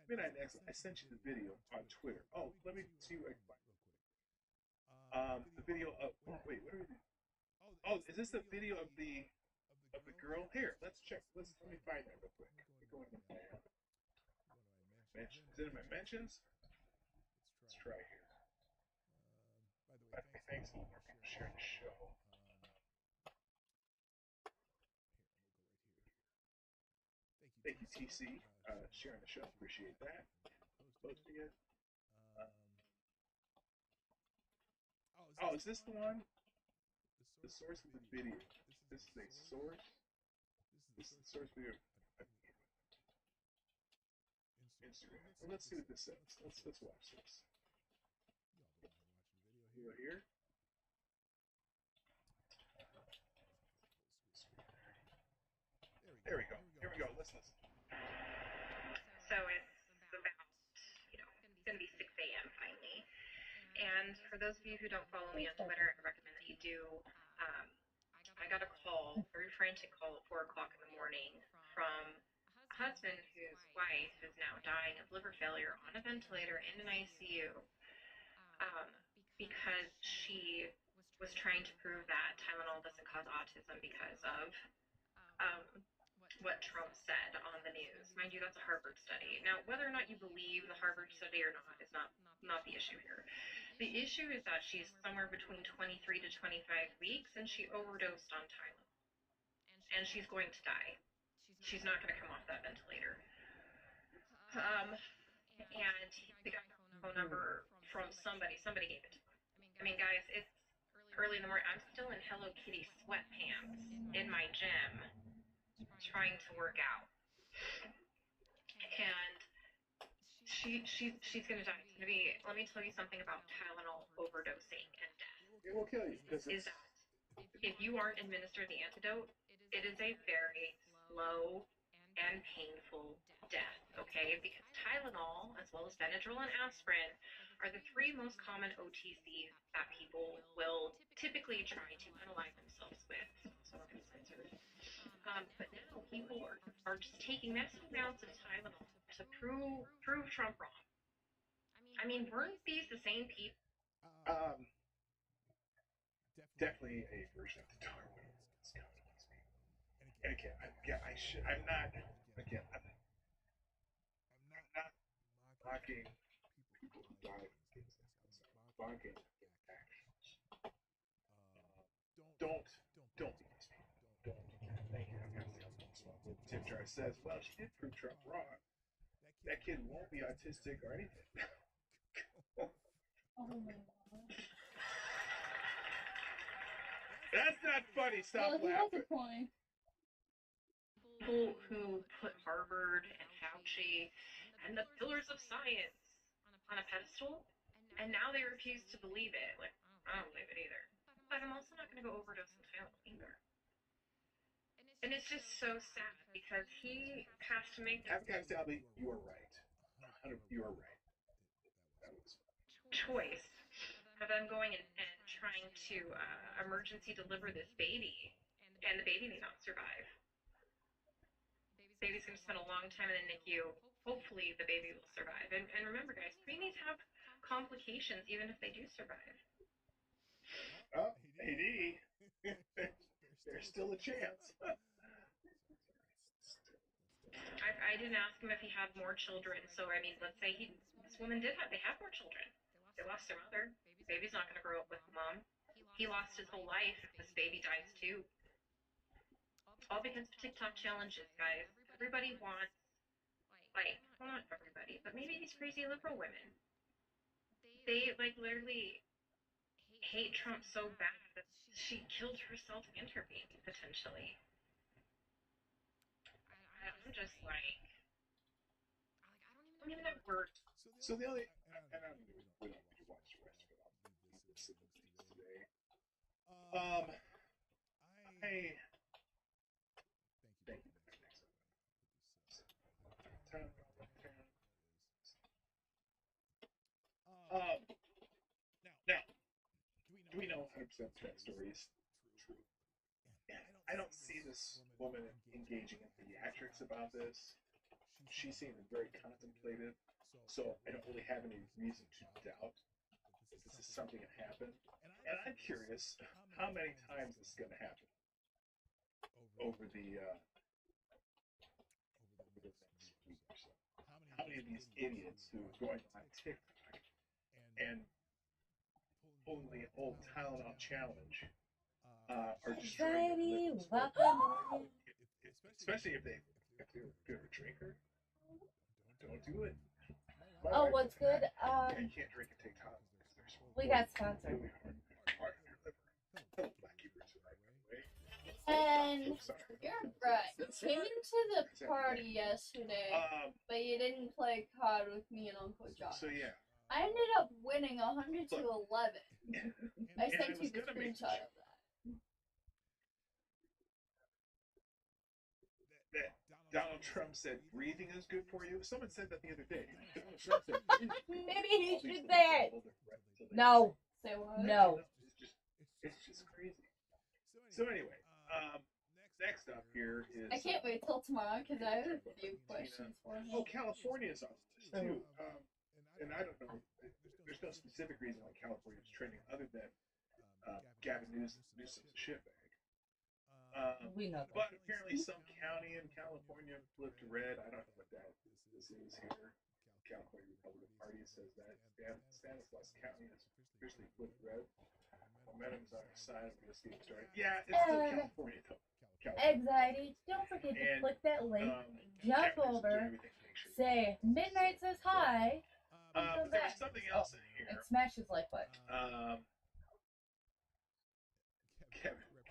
J: Midnight Next, I sent you the video on Twitter. Oh, let me see what I can find. The video of, wait, what are we doing? Oh, is this the video of the girl? Here, let's check. Let me find that real quick. Let me go into my mentions. Is it in my mentions? Let's try here. By the way, thanks for sharing the show. Thank you, TC, sharing the show. Appreciate that. Posting it. Oh, is this the one? The source of the video. This is a source. This is the source video of Instagram. Well, let's see what this says. Let's watch this. Video here. There we go. Here we go. Let's listen.
K: So it's about, it's going to be 6 a.m. finally. And for those of you who don't follow me on Twitter, I recommend that you do. I got a call, a very frantic call at 4 o'clock in the morning from a husband whose wife is now dying of liver failure on a ventilator in an ICU because she was trying to prove that Tylenol doesn't cause autism because of what Trump said on the news. Mind you, that's a Harvard study. Now, whether or not you believe the Harvard study or not is not the issue here. The issue is that she's somewhere between 23 to 25 weeks, and she overdosed on Tylenol. And she's going to die. She's not going to come off that ventilator. And they got a phone number from somebody. Somebody gave it to him. I mean, guys, it's early in the morning. I'm still in Hello Kitty sweatpants in my gym trying to work out. And she's gonna die. It's gonna be. Let me tell you something about Tylenol overdosing and death.
J: It will kill you.
K: Is that if you aren't administered the antidote, it is a very slow and painful death. Okay, because Tylenol, as well as Benadryl and aspirin, are the 3 most common OTCs that people will typically try to unalive themselves with. So I'm censored. But now people are just taking massive amounts of Tylenol to prove Trump wrong. I mean, weren't these the same people?
J: Definitely a version of the Darwin discount against me. And again, I'm not mocking people who die from things. I'm mocking actions. Don't be these people. Don't. Thank you. Tim Jar says, well, she did prove Trump wrong. That kid won't be autistic or anything.
B: Oh my god.
J: That's not funny. Stop
B: Well, he has
J: laughing.
B: a point.
K: People who put Harvard and Fauci and the pillars of science on a pedestal, and now they refuse to believe it. Like, I don't believe it either. But I'm also not going to go overdose on Tylenol either. And it's just so sad because he has to make
J: I've got to tell me, you are right. You are right. That was
K: choice of them going and trying to emergency deliver this baby, and the baby may not survive. baby's going to spend a long time in the NICU. Hopefully, the baby will survive. And remember, guys, preemies have complications even if they do survive.
J: Oh, AD, there's still a chance.
K: I didn't ask him if he had more children. So, I mean, let's say this woman they have more children. They lost their mother. The baby's not going to grow up with the mom. He lost his whole life if this baby dies too. All because of TikTok challenges, guys. Everybody wants, well, not everybody, but maybe these crazy liberal women. They, literally hate Trump so bad that she killed herself and her baby, potentially. I'm just like, I don't even have words.
J: So the only, and I don't even, we don't need to watch the rest of it. I'll leave this in the feed today. Thank you. Now, do we know 100% that story is true? I don't see this woman engaging in theatrics about this. She seemed very contemplative, so I don't really have any reason to doubt that this is something that happened. And I'm curious how many times this is going to happen over the next week or so. How many of these idiots who are going on TikTok and pulling the old Tylenol challenge are destroying their lives. Especially if they're a drinker. Don't do it.
A: Oh, what's good?
J: You can't drink and take Tylenol.
A: We got sponsored.
B: And you're right. Came into the party yesterday, but you didn't play COD with me and Uncle Josh.
J: So yeah.
B: I ended up winning 100 to 11. I sent you the screenshot of that.
J: That Donald Trump said breathing is good for you. Someone said that the other day. Donald Trump said
A: maybe he should say it. No.
B: Say what?
A: No.
J: It's just crazy. So anyway, next up here is.
B: I can't wait till tomorrow because I have a few questions for him.
J: Oh, California is on this too. And I don't know. There's no specific reason why California is trending other than Gavin Newsom's a shitbag.
A: We know that.
J: But apparently some county in California flipped red. I don't know what this is here. California Republican Party says that Stanislaus County has officially flipped red. Momentum's on our side. I'm going to see it started. Yeah, it's still California though.
A: Anxiety. Don't forget to click that link. Jump over. Say midnight says hi.
J: There's something else in here.
A: And smash his like button.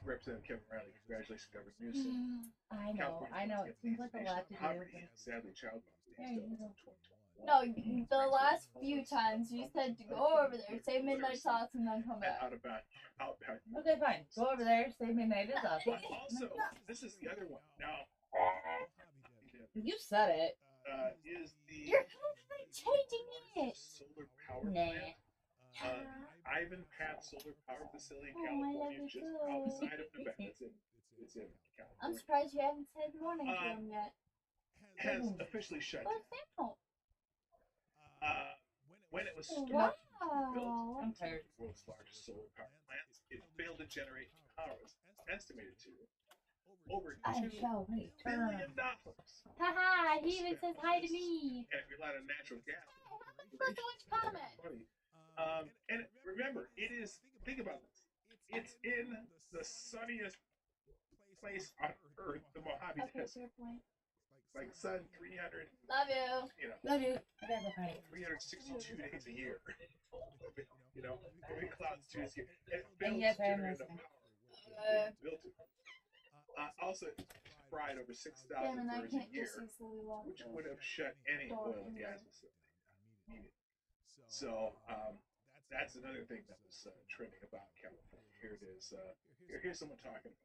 J: Representative Kevin Riley, congratulations, Governor Newsom.
A: I know. It seems like a lot to do.
J: Poverty and sadly child abuse.
B: No, the last few times you said to go over there, say midnight sauce, and then come back.
A: Okay, fine. Go over there, say midnight is up.
J: But also, this is the other one. Now,
A: you said it.
J: Is the
B: You're constantly changing it.
J: Solar power plant. Ivan Path Solar Power Facility in California, just outside of Nevada. It's in California.
B: I'm surprised you haven't said morning to him yet.
J: Has officially shut down. When it was built,
A: I'm tired.
J: The world's largest solar power plants, it failed to generate power. It was estimated to over $2 billion.
B: Haha, he even says hi to me.
J: And it relied on natural gas.
B: That's so much comment.
J: And remember, think about this. It's in the sunniest place on Earth, the Mojave Desert. Like sun 300.
B: Love you.
A: Love you. I gotta go party.
J: 362 days a year. Big clouds too.
A: And yes, I am listening.
J: Also, fried over 6,000 birds a year, which would have shut any oil and gas facility. So that's another thing that was trending about California. Here it is. Here's someone talking about.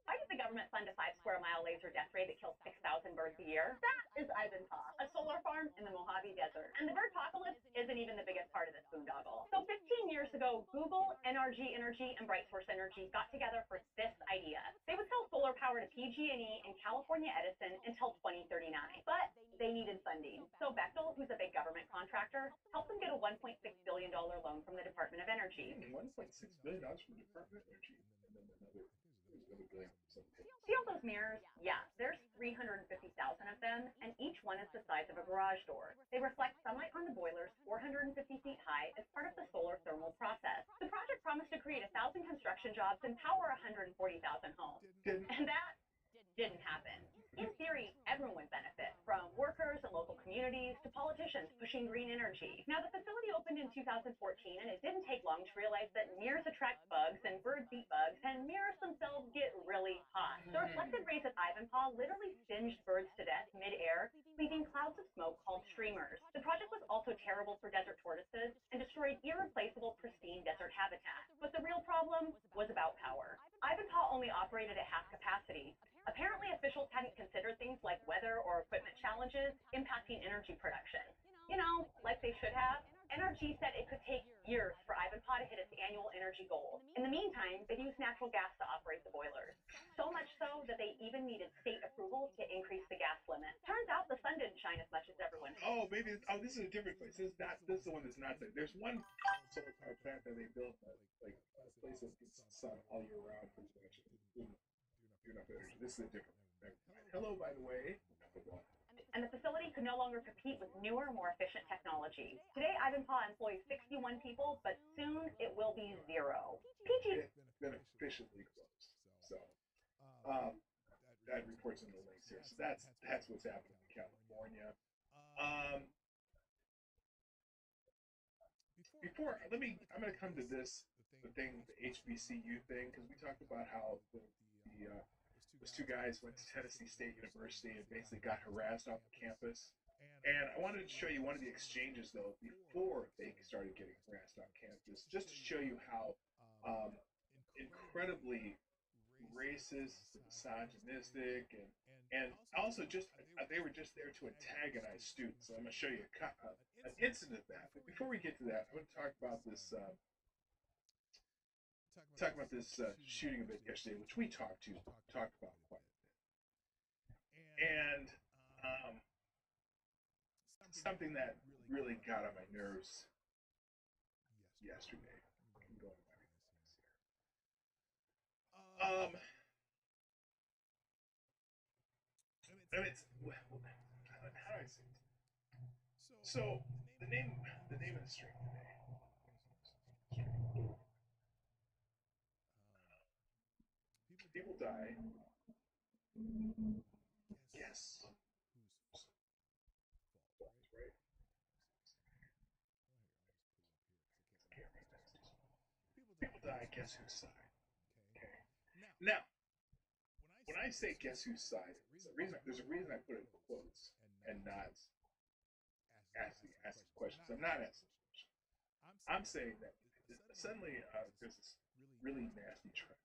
L: Why do the government fund a 5-square-mile laser death ray that kills 6,000 birds a year? That is Ivanpah, a solar farm in the Mojave Desert. And the birdpocalypse isn't even the biggest part of this boondoggle. So 15 years ago, Google, NRG Energy, and BrightSource Energy got together for this idea. They would sell solar power to PG&E and California Edison until 2039. But they needed funding. So Bechtel, who's a big government contractor, helped them get a $1.6 billion loan from the Department of Energy.
J: $1.6 billion from the Department of Energy. And then another billion.
L: See all those mirrors? Yeah, there's 350,000 of them, and each one is the size of a garage door. They reflect sunlight on the boilers 450 feet high as part of the solar thermal process. The project promised to create 1,000 construction jobs and power 140,000 homes. And that didn't happen. In theory, everyone would benefit, from workers and local communities to politicians pushing green energy. Now, the facility opened in 2014, and it didn't take long to realize that mirrors attract bugs and birds eat bugs, and mirrors themselves get really hot. The reflected rays of Ivanpah literally singed birds to death mid-air, leaving clouds of smoke called streamers. The project was also terrible for desert tortoises and destroyed irreplaceable pristine desert habitat. But the real problem was about power. Ivanpah only operated at half capacity. Apparently, officials hadn't considered things like weather or equipment challenges impacting energy production. You know, like they should have. NRG said it could take years for Ivanpah to hit its annual energy goal. In the meantime, they'd use natural gas to operate the boilers. So much so that they even needed state approval to increase the gas limit. Turns out the sun didn't shine as much as everyone
J: Oh,
L: thought.
J: maybe. This is a different place. This is the one that's not there. There's one solar power plant that they built, like a place that gets sun all year round, pretty much. Enough energy. This is a different one. Hello, by the way.
L: And the facility could no longer compete with newer, more efficient technology. Today, Ivanpah employs 61 people, but soon it will be 0. PG
J: It's been officially closed. So that reports in the links here. So that's what's happening in California. I'm going to come to the HBCU thing, because we talked about how those two guys went to Tennessee State University and basically got harassed off the campus. And I wanted to show you one of the exchanges, though, before they started getting harassed on campus, just to show you how incredibly racist, misogynistic, and also just they were just there to antagonize students. So I'm going to show you an incident of that. But before we get to that, I'm going to talk about this shooting event yesterday, which we talked about quite a bit, and something that really got on my nerves yesterday. I'm going to my things here. How do I say it? So the name of the string today. People die. Guess whose fault, right? People die. Guess whose side? Okay. Now, when I say guess whose side, there's a reason I put it in quotes and not asking questions. I'm not asking questions. I'm saying that suddenly there's this really nasty trend.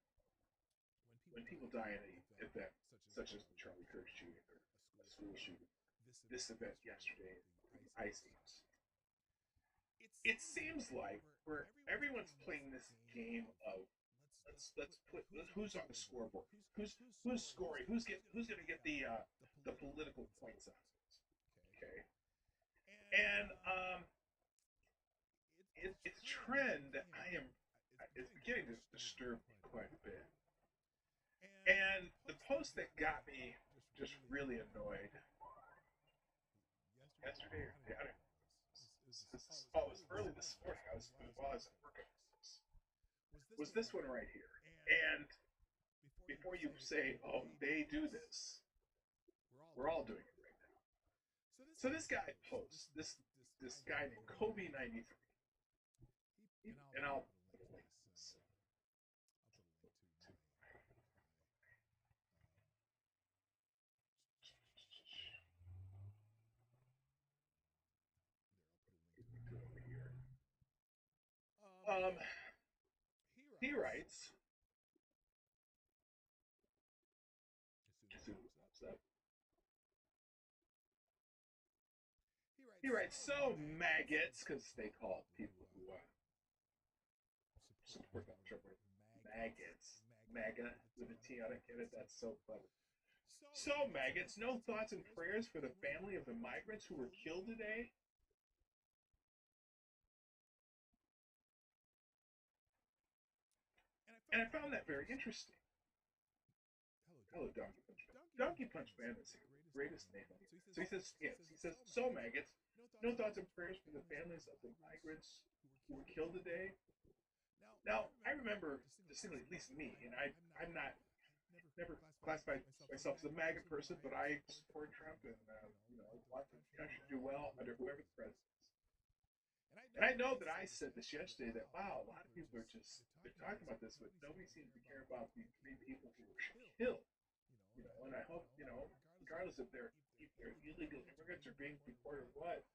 J: When people die in an event such as the Charlie Kirk shooting or a school shooting, this event yesterday, the ice games, it seems like where everyone's playing this game of let's put who's on the scoreboard, who's scoring, who's going to get the political points on this, okay? And it's a trend that it's beginning to disturb me quite a bit. And the post that got me just really annoyed yesterday, it was early this morning. While I was at work on this, was this one right here. And before you say, "Oh, they do this," we're all doing it right now. So this guy posts this guy named Kobe93, and I'll put a link to this. He writes, He writes, so maggots, because they call people who support Donald Trump maggots. MAGA with a T on it. Get it? That's so clever. So maggots, no thoughts and prayers for the family of the migrants who were killed today? And I found that very interesting. Hello, Donkey Punch Man. Donkey Punch Man is the greatest name on earth. So he says, yes, he says, so maggots, no thoughts and prayers for the families of the migrants who were killed today. Now, I remember distinctly, at least me, and I'm not, never classified myself as a MAGA person, but I support Trump and, want the country to do well under whoever the president is. And I know that I said this yesterday that, wow, a lot of people are they're talking about this, but nobody seems to care about the 3 people who were killed. And I hope, regardless if they're illegal immigrants or being deported or what,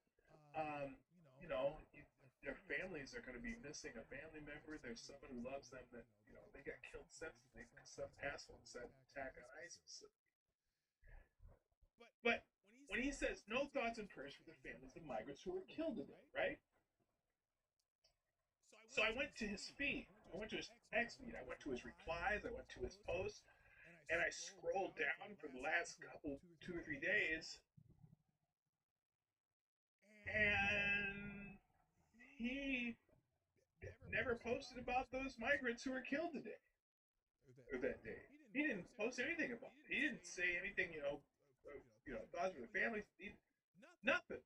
J: their families are going to be missing a family member. There's someone who loves them that, they got killed senselessly because some asshole decided to attack on ISIS. But when he says no thoughts and prayers for the families of migrants who were killed today, right? So I went to his feed. I went to his X feed. I went to his replies. I went to his posts. And I scrolled down for the last 2 or 3 days. And he never posted about those migrants who were killed today. Or that day. He didn't post anything about it. He didn't say anything, thoughts for the families. Nothing.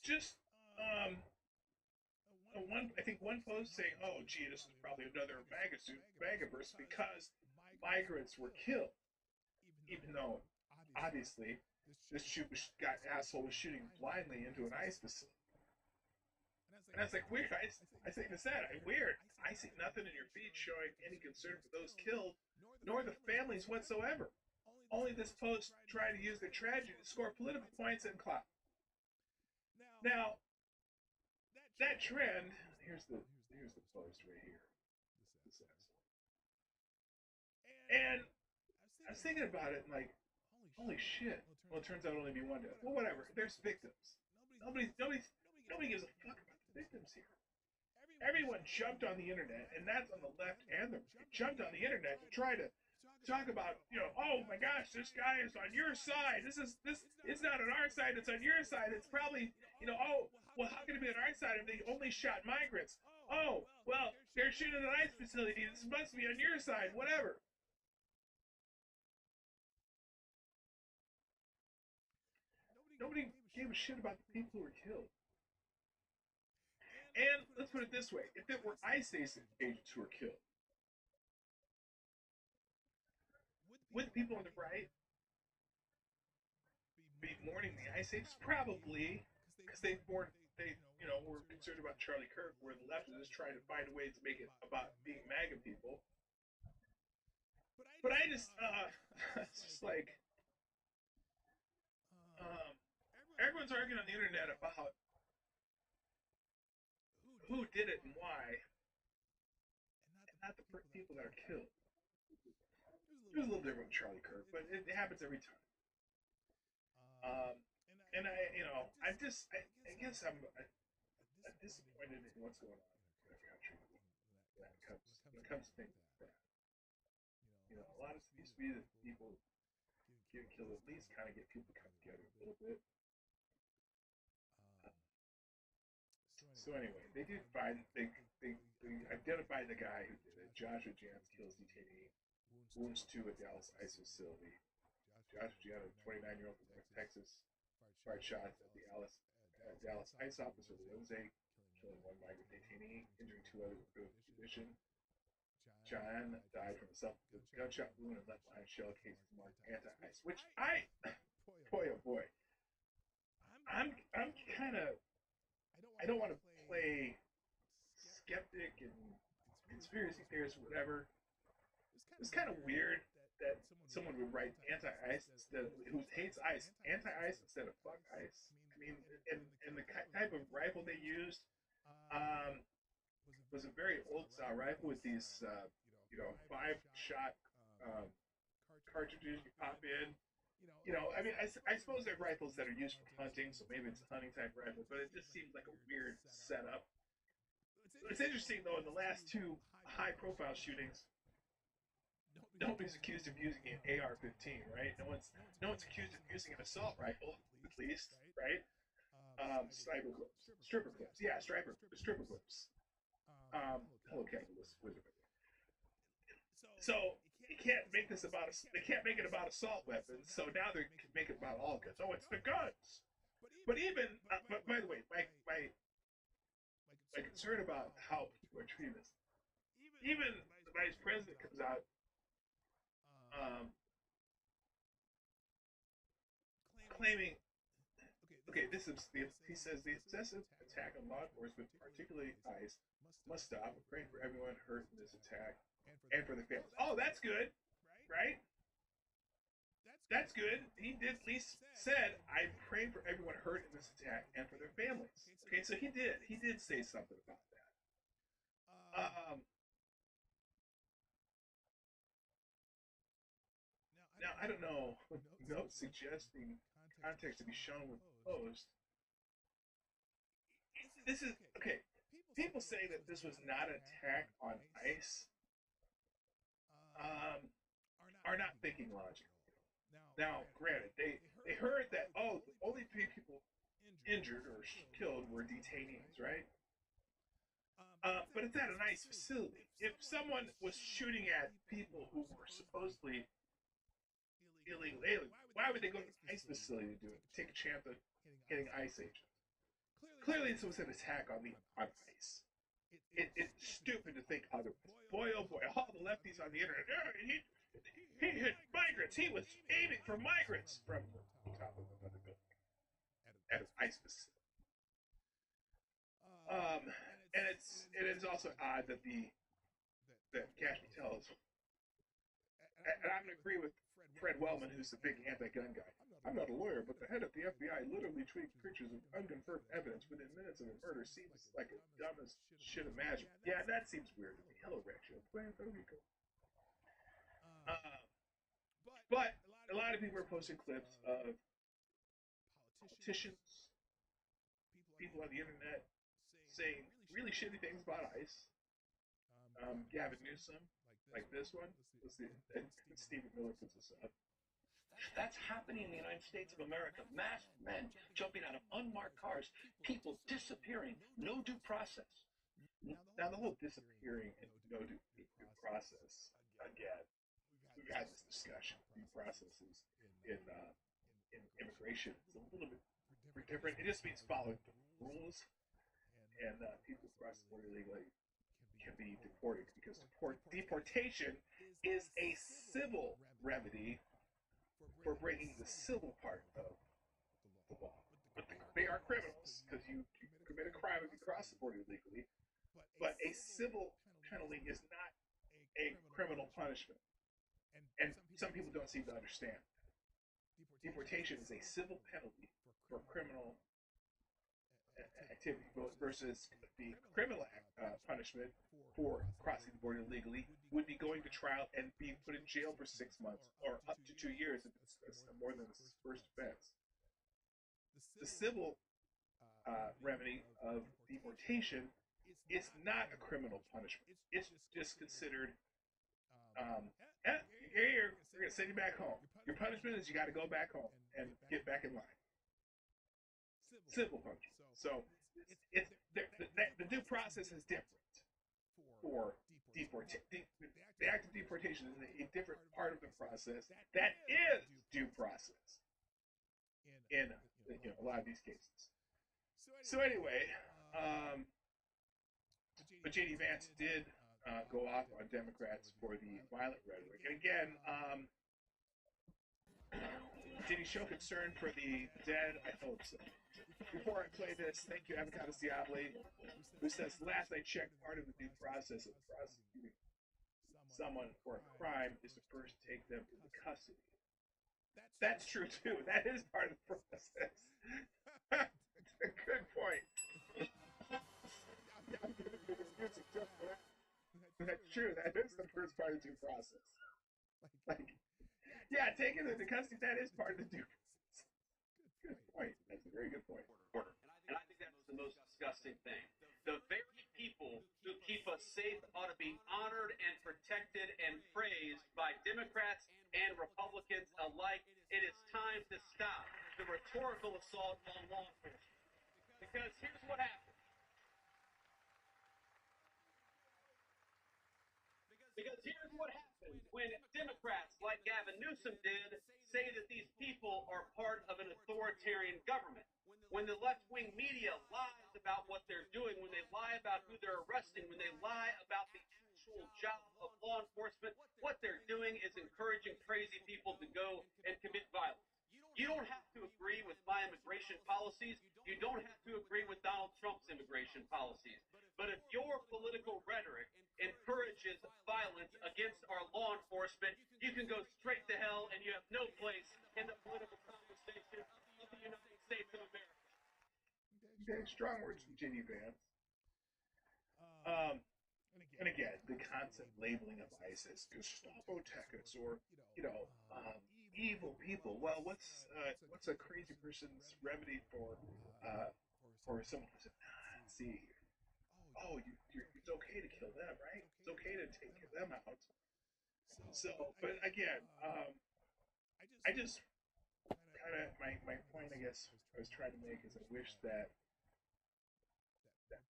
J: Just, I think one post saying, "Oh, gee, this is probably another MAGA verse because migrants were killed," even though obviously this asshole was shooting blindly into an ICE facility. And I was like, weird. I say this that weird. I see nothing in your feed showing any concern for those killed, nor the families whatsoever. Only this post tried to use the tragedy to score political points and clout. Now, that trend. Here's the post right here. This asshole. And I was thinking about it and like, holy shit. Well, it turns out only be one death. Well, whatever. There's victims. Nobody gives a fuck about the victims here. Everyone jumped on the internet, and that's on the left and the right, jumped on the internet to try to talk about, oh my gosh, this guy is on your side. This it's not on our side, it's on your side. It's probably, oh, well, how can it be on our side if they only shot migrants? Oh, well, they're shooting at an ICE facility. This must be on your side, whatever. Nobody gave a shit about the people who were killed. And let's put it this way, if it were ICE agents who were killed, would people on the right be mourning the ICE agents? Probably, because they were concerned about Charlie Kirk, where the left is just trying to find a way to make it about being MAGA people. But I just, it's just like, everyone's arguing on the internet about who did it and why, and not the people that are killed. It was a little different with Charlie Kirk, but it happens every time. And I guess I'm disappointed in what's going on in the country when it comes to things like that. A lot of it used to be that people getting killed at least kind of get people to come together a little bit. So anyway, they did find, they identified the guy who did it. Joshua Jans kills detainee, wounds 2 at Dallas ICE facility. Joshua Jans, a 29-year-old from Texas, fired shots at the Dallas ICE officer Wednesday, killing 1 migrant detainee, injuring 2 others in good condition. John died from a gunshot wound and left behind shell cases marked anti-ICE, which boy oh boy, I'm kind of, I don't want to play skeptic and conspiracy theorist or whatever. It's kind of weird that someone would write anti-ICE instead of, who hates ICE, anti-ICE instead of fuck ICE. I mean, and the type of rifle they used was a very old style rifle with these 5-shot cartridges you pop in, I mean, I suppose they're rifles that are used for hunting, so maybe it's a hunting type rifle, but it just seems like a weird setup. It's interesting though. In the last two high-profile shootings, nobody's accused of using an AR-15, right? No one's accused of using an assault rifle, at least, right? Sniper clips, stripper clips, yeah, stripper clips. Hello, Captain Wizard. So you can't make this about they can't make it about assault weapons. So now they can make it about all guns. Oh, it's the guns. But even, but by the way, my concern about how people are treating this, even the vice president comes out claiming, okay, he says the excessive attack on law enforcement, particularly ICE, must stop. We're praying for everyone hurt in this attack and for the families. Oh, that's good, right? That's good. He did at least said, I'm praying for everyone hurt in this attack and for their families. Okay, so he did say something about that. Now, I don't know, note suggesting context to be shown with post. This is, okay, people say that this was not an attack on ICE, are not thinking logically. Now, granted, they heard that, oh, the only 3 people injured or killed were detainees, right? But it's at an ICE facility. If someone was shooting at people who were supposedly illegal aliens, why would they go to the ICE facility to do it? Take a chance of getting ICE agents? Clearly, this was an attack on ICE. It's stupid to think otherwise. Boy, oh boy, all the lefties on the internet, he hit migrants. He was aiming for migrants from the top of another building at an ICE facility. And it's also odd that Cash Patel is, and I'm gonna agree with Fred Wellman, who's the big anti-gun guy. I'm not a lawyer, but the head of the FBI literally tweeted pictures of unconfirmed evidence within minutes of a murder seems like the dumbest shit imaginable. Yeah, that seems weird to me. Hello, Rachel. Puerto Rico. But a lot of people are posting clips of politicians, people on the internet saying really shitty things about ICE. Gavin Newsom, like this one. Stephen Miller puts this up.
M: That's happening in the United States of America. Masked men jumping out of unmarked cars, people disappearing, no due process.
J: Now the whole disappearing and no due process, again, we've had this discussion. Due processes in immigration is a little bit different. It just means following the rules, and people cross the border illegally can be deported, because deportation is a civil remedy for breaking the civil part of the law. But they are criminals, because you commit a crime if you cross the border illegally. But a civil penalty is not a criminal punishment. And some people don't seem to understand. Deportation is a civil penalty for criminal activity versus the criminal punishment for crossing the border illegally would be going to trial and being put in jail for 6 months or up to 2 years if it's more than the first offense. The civil remedy of deportation is not a criminal punishment. It's just considered, we're going to send you back home. Your punishment is you got to go back home and get back in line. Civil punishment. So the due process is different for deportation. The act of deportation is a different part of the process that is due process in a lot of these cases. So anyway, but J.D. Vance did go off on Democrats for the violent rhetoric. And again, did he show concern for the dead? I hope so. Before I play this, thank you, Avocados Diabli, who says, last I checked, part of the due process of prosecuting someone for a crime is to first take them into custody. That's true, too. That is part of the process. Good point. That's true. That is the first part of due process. Like, Yeah, taking into custody, that is part of the due process. Good point. That's a very good point.
N: Order. And I think that's the most disgusting thing. The very people who keep us safe ought to be honored and protected and praised by Democrats and Republicans alike. It is time to stop the rhetorical assault on law enforcement. Because here's what happens. Because here's what happens when Democrats like Gavin Newsom did say that these people are part of an authoritarian government. When the left-wing media lies about what they're doing, when they lie about who they're arresting, when they lie about the actual job of law enforcement, what they're doing is encouraging crazy people to go and commit violence. You don't have to agree with my immigration policies. You don't have to agree with Donald Trump's immigration policies. But if your political rhetoric encourages violence against our law enforcement, you can go straight to hell and you have no place in the political conversation of the United States of America.
J: Okay, strong words from J.D. Vance. And again, the constant labeling of ISIS, Gestapo technics, or evil people. Well, what's a crazy person's remedy for someone who's a Nazi? Oh, it's okay to kill them, right? It's okay to take them out. So, but again, I just kind of my point, I guess, I was trying to make is I wish that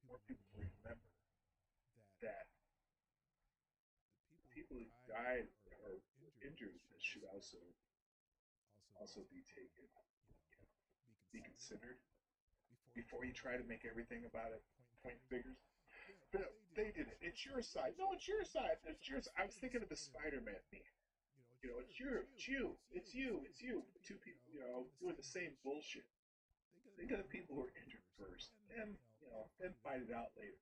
J: more people remember that people who died or injured should also be taken, be considered before you try to make everything about it point figures. But they did it. It's your side. No, it's your side. It's yours. I was thinking of the Spider-Man meme. It's you. Two people, doing the same bullshit. Think of the people who are injured first, then fight it out later.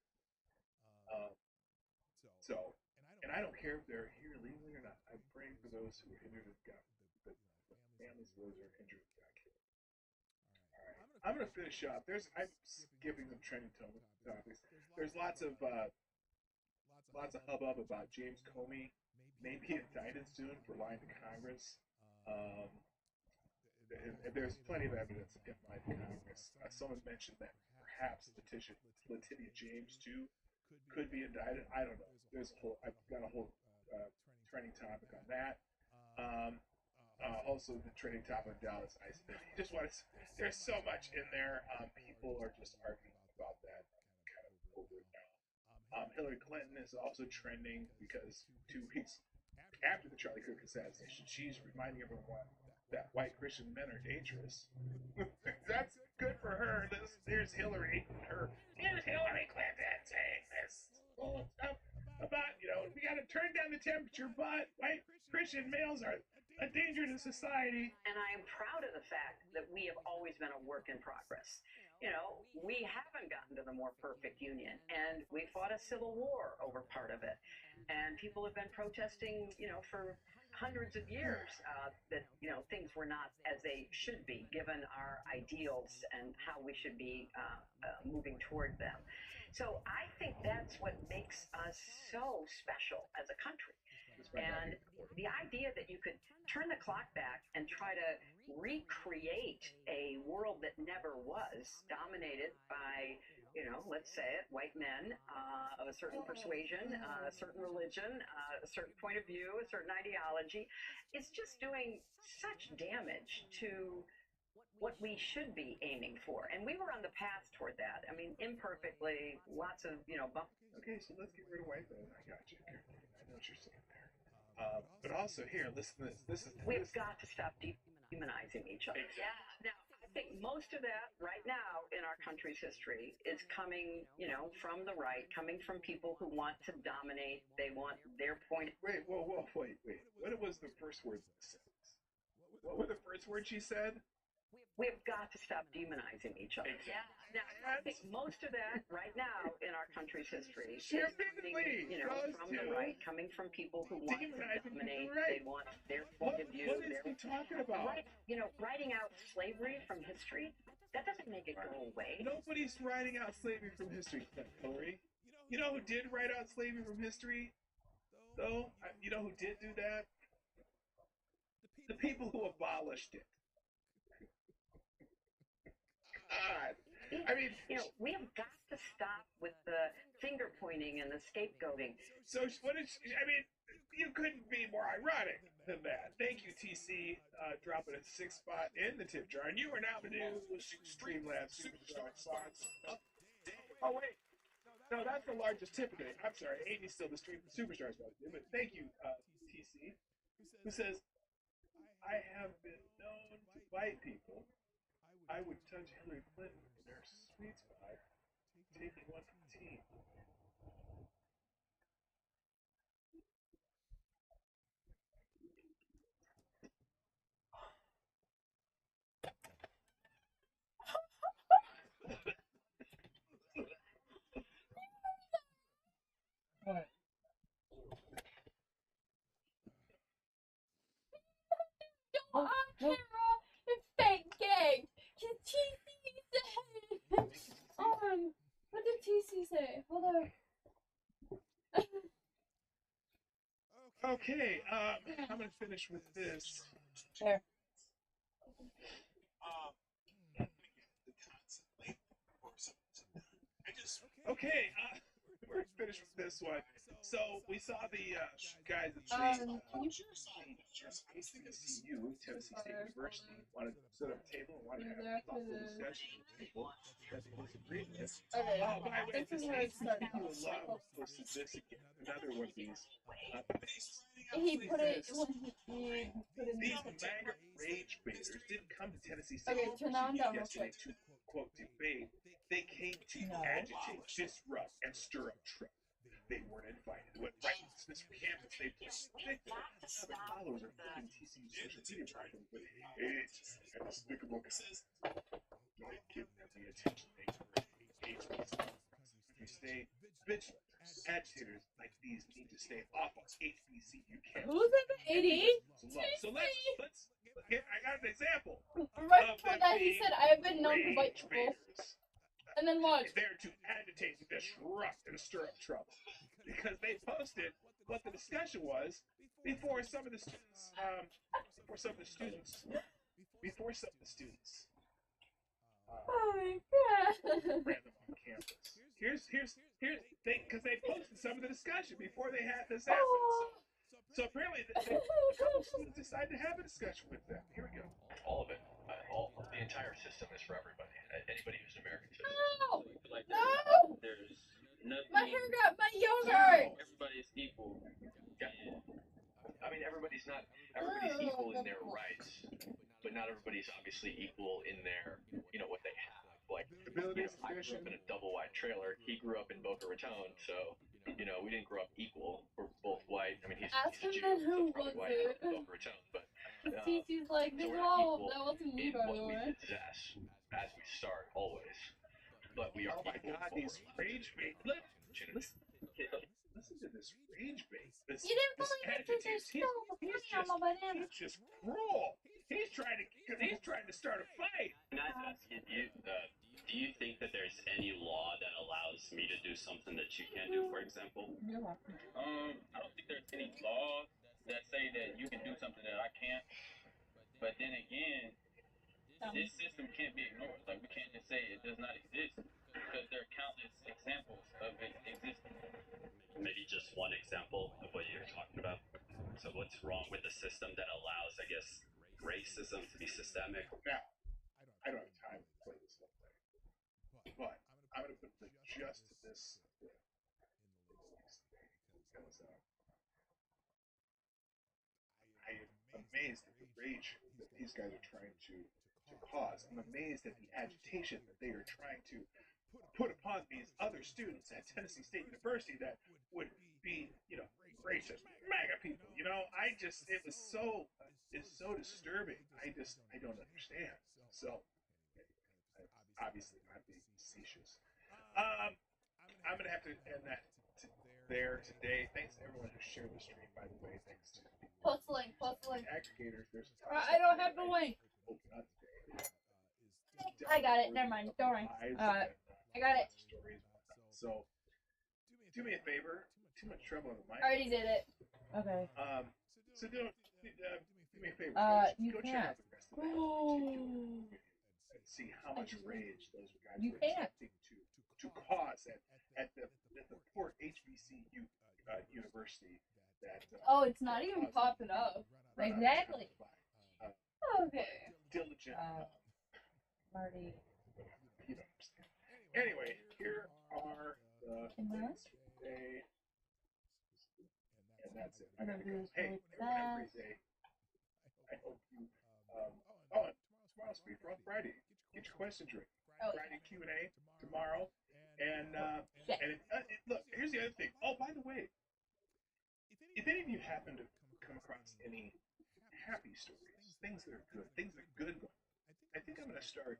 J: And I don't care if they're here legally or not. I'm praying for those who are injured and got the families of those who are injured and got killed. All right, I'm gonna finish up. I'm skipping some trending topics. There's lots of hubbub about James Comey may be indicted soon for lying to Congress. And there's plenty of evidence of him lying to Congress. Someone mentioned that perhaps Letitia James too could be indicted. I don't know. I've got a whole trending topic on that. Also, the trending topic on Dallas ICE. There's so much in there. People are just arguing about that kind of over it now. Hillary Clinton is also trending because 2 weeks after the Charlie Kirk assassination, she's reminding everyone that white Christian men are dangerous. That's good for her. Here's Hillary Clinton saying this stuff about, we got to turn down the temperature, but white Christian males are a danger to society.
L: And I am proud of the fact that we have always been a work in progress. We haven't gotten to the more perfect union, and we fought a civil war over part of it. And people have been protesting, for hundreds of years that, things were not as they should be, given our ideals and how we should be moving toward them. So I think that's what makes us so special as a country. And the idea that you could turn the clock back and try to recreate a world that never was, dominated by, let's say it, white men of a certain persuasion, a certain religion, a certain point of view, a certain ideology, it's just doing such damage to what we should be aiming for. And we were on the path toward that. I mean, imperfectly, lots of, bump.
J: Okay, so let's get rid of white men. I got you. I know what you're saying there. But also here, listen to this.
L: We've got to stop demonizing each other.
N: Exactly.
L: Yeah. Now, I think most of that right now in our country's history is coming, from the right, coming from people who want to dominate. They want their point.
J: Wait. What was the first words in the sentence? What were the first words she said?
L: We've got to stop demonizing each other.
N: Exactly.
L: Yeah. Now, I think most of that right now in our country's history is
J: coming,
L: from the right, coming from people who want to dominate. They want their point of view.
J: What is he talking about?
L: Writing out slavery from history, that doesn't make it go away.
J: Nobody's writing out slavery from history, Hillary. You know who did write out slavery from history, though? You know who did do that? the people who abolished it. God. I mean,
L: we have got to stop with the finger pointing and the scapegoating.
J: So what is? I mean, you couldn't be more ironic than that. Thank you, TC, dropping a 6th spot in the tip jar, and you are now the new Streamlabs Superstar spots. Oh wait, no, that's the largest tip of the day. I'm sorry, 80 is still the Superstar spot. But thank you, TC, who says, I have been known to bite people. I would touch Hillary Clinton in her sweet spot, taking one for the team.
A: What?
B: On camera, it's fake gay. TC said. What did TC say? Hold on.
J: Okay, I'm gonna finish with this.
A: There.
J: Okay, we're finished with this one. So we saw the guys at the TCU, Tennessee State University, wanted to set up a table and wanted to have a thoughtful discussion with people that they disagreed with.
B: Okay,
J: Oh, by the way,
B: this is where it started.
J: Posted this again, another one of these.
B: He put it when he put it in
J: These
B: the
J: MAGA rage baiters didn't come to Tennessee State
B: Okay, turn that one down real
J: yesterday
B: quick.
J: to quote debate. They came to agitate, disrupt, and stir up trouble. They weren't invited. They went right into this campus. They predicted other followers are finding TCU social media platform, but it's a despicable says don't give them the attention they deserve. You stay vigilant. Agitators like these need to stay off of HBCU campus.
B: Who's at the 80?
J: So let's I got an example.
B: Right before that, he said, I have been known to bite people. And then watch.
J: There to agitate, disrupt, and stir up trouble. Because they posted what the discussion was before some of the students,
B: Oh my god.
J: ran them on campus. Here's because they posted some of the discussion before they had this happen. So apparently, a couple students decided to have a discussion with them. Here we go.
O: All of it. The entire system is for everybody. Anybody who's an American citizen.
B: No!
O: Like
B: No!
O: There's nothing.
B: My hair got my yogurt!
O: Everybody's equal. I mean, everybody's equal in their rights, but not everybody's obviously equal in their, what they have. Like, I grew up in a double wide trailer. He grew up in Boca Raton, so, we didn't grow up equal. We're both white. I mean, he's a Jew, so probably white in Boca Raton, but
B: TC's like,
O: so
B: that wasn't me, by the
O: what we
B: way.
O: possess as we start, always. But we are
J: Oh my
O: equal
J: God,
O: forward.
J: these rage bait. Listen to this rage bait.
B: You didn't believe it because there's still honey on my banana.
J: He's just cruel. He's trying to start a fight.
P: Can I ask you, do you think that there's any law that allows me to do something that you can't do, for example?
Q: I don't think there's any law that say that you can do something that I can't. But then again, this system can't be ignored. Like, we can't just say it does not exist because there are countless examples of it existing.
P: Maybe just one example of what you're talking about. So what's wrong with the system that allows, I guess, racism to be systemic?
J: Now, I don't have time to play this whole thing, but I'm going to put the just this because I am amazed at the rage that these guys are trying to cause. I'm amazed at the agitation that they are trying to put upon these other students at Tennessee State University that would be, racist, MAGA people. It's so disturbing. I don't understand. So, obviously not being facetious. I'm gonna have to end that there today. Thanks to everyone who shared the stream, by the way. Thanks to
B: Post the link.
J: aggregators. There's
B: I don't have the link. I got it. Never mind. Don't worry. I got it.
J: So, do me a favor. Too much trouble on the mic.
B: I already did it.
A: Okay.
J: So don't do me a favor.
A: You
J: go check
A: can't.
J: out the rest of that particular video and see how much rage those guys
A: You
J: were
A: can't.
J: attempting to cause at the poor HBCU university. That
B: Oh, it's not even popping up.
A: Exactly.
B: Okay.
J: Diligent.
A: Marty.
J: You don't understand. Anyway, here are the things for today. And that's it. I gotta go. Hey, everyone have a great day. I hope you. And tomorrow's free for all Friday. Get your questions ready. Friday Q&A tomorrow. And look, here's the other thing. Oh, by the way, if any of you happen to come across any happy stories, things that are good ones, I think I'm going to start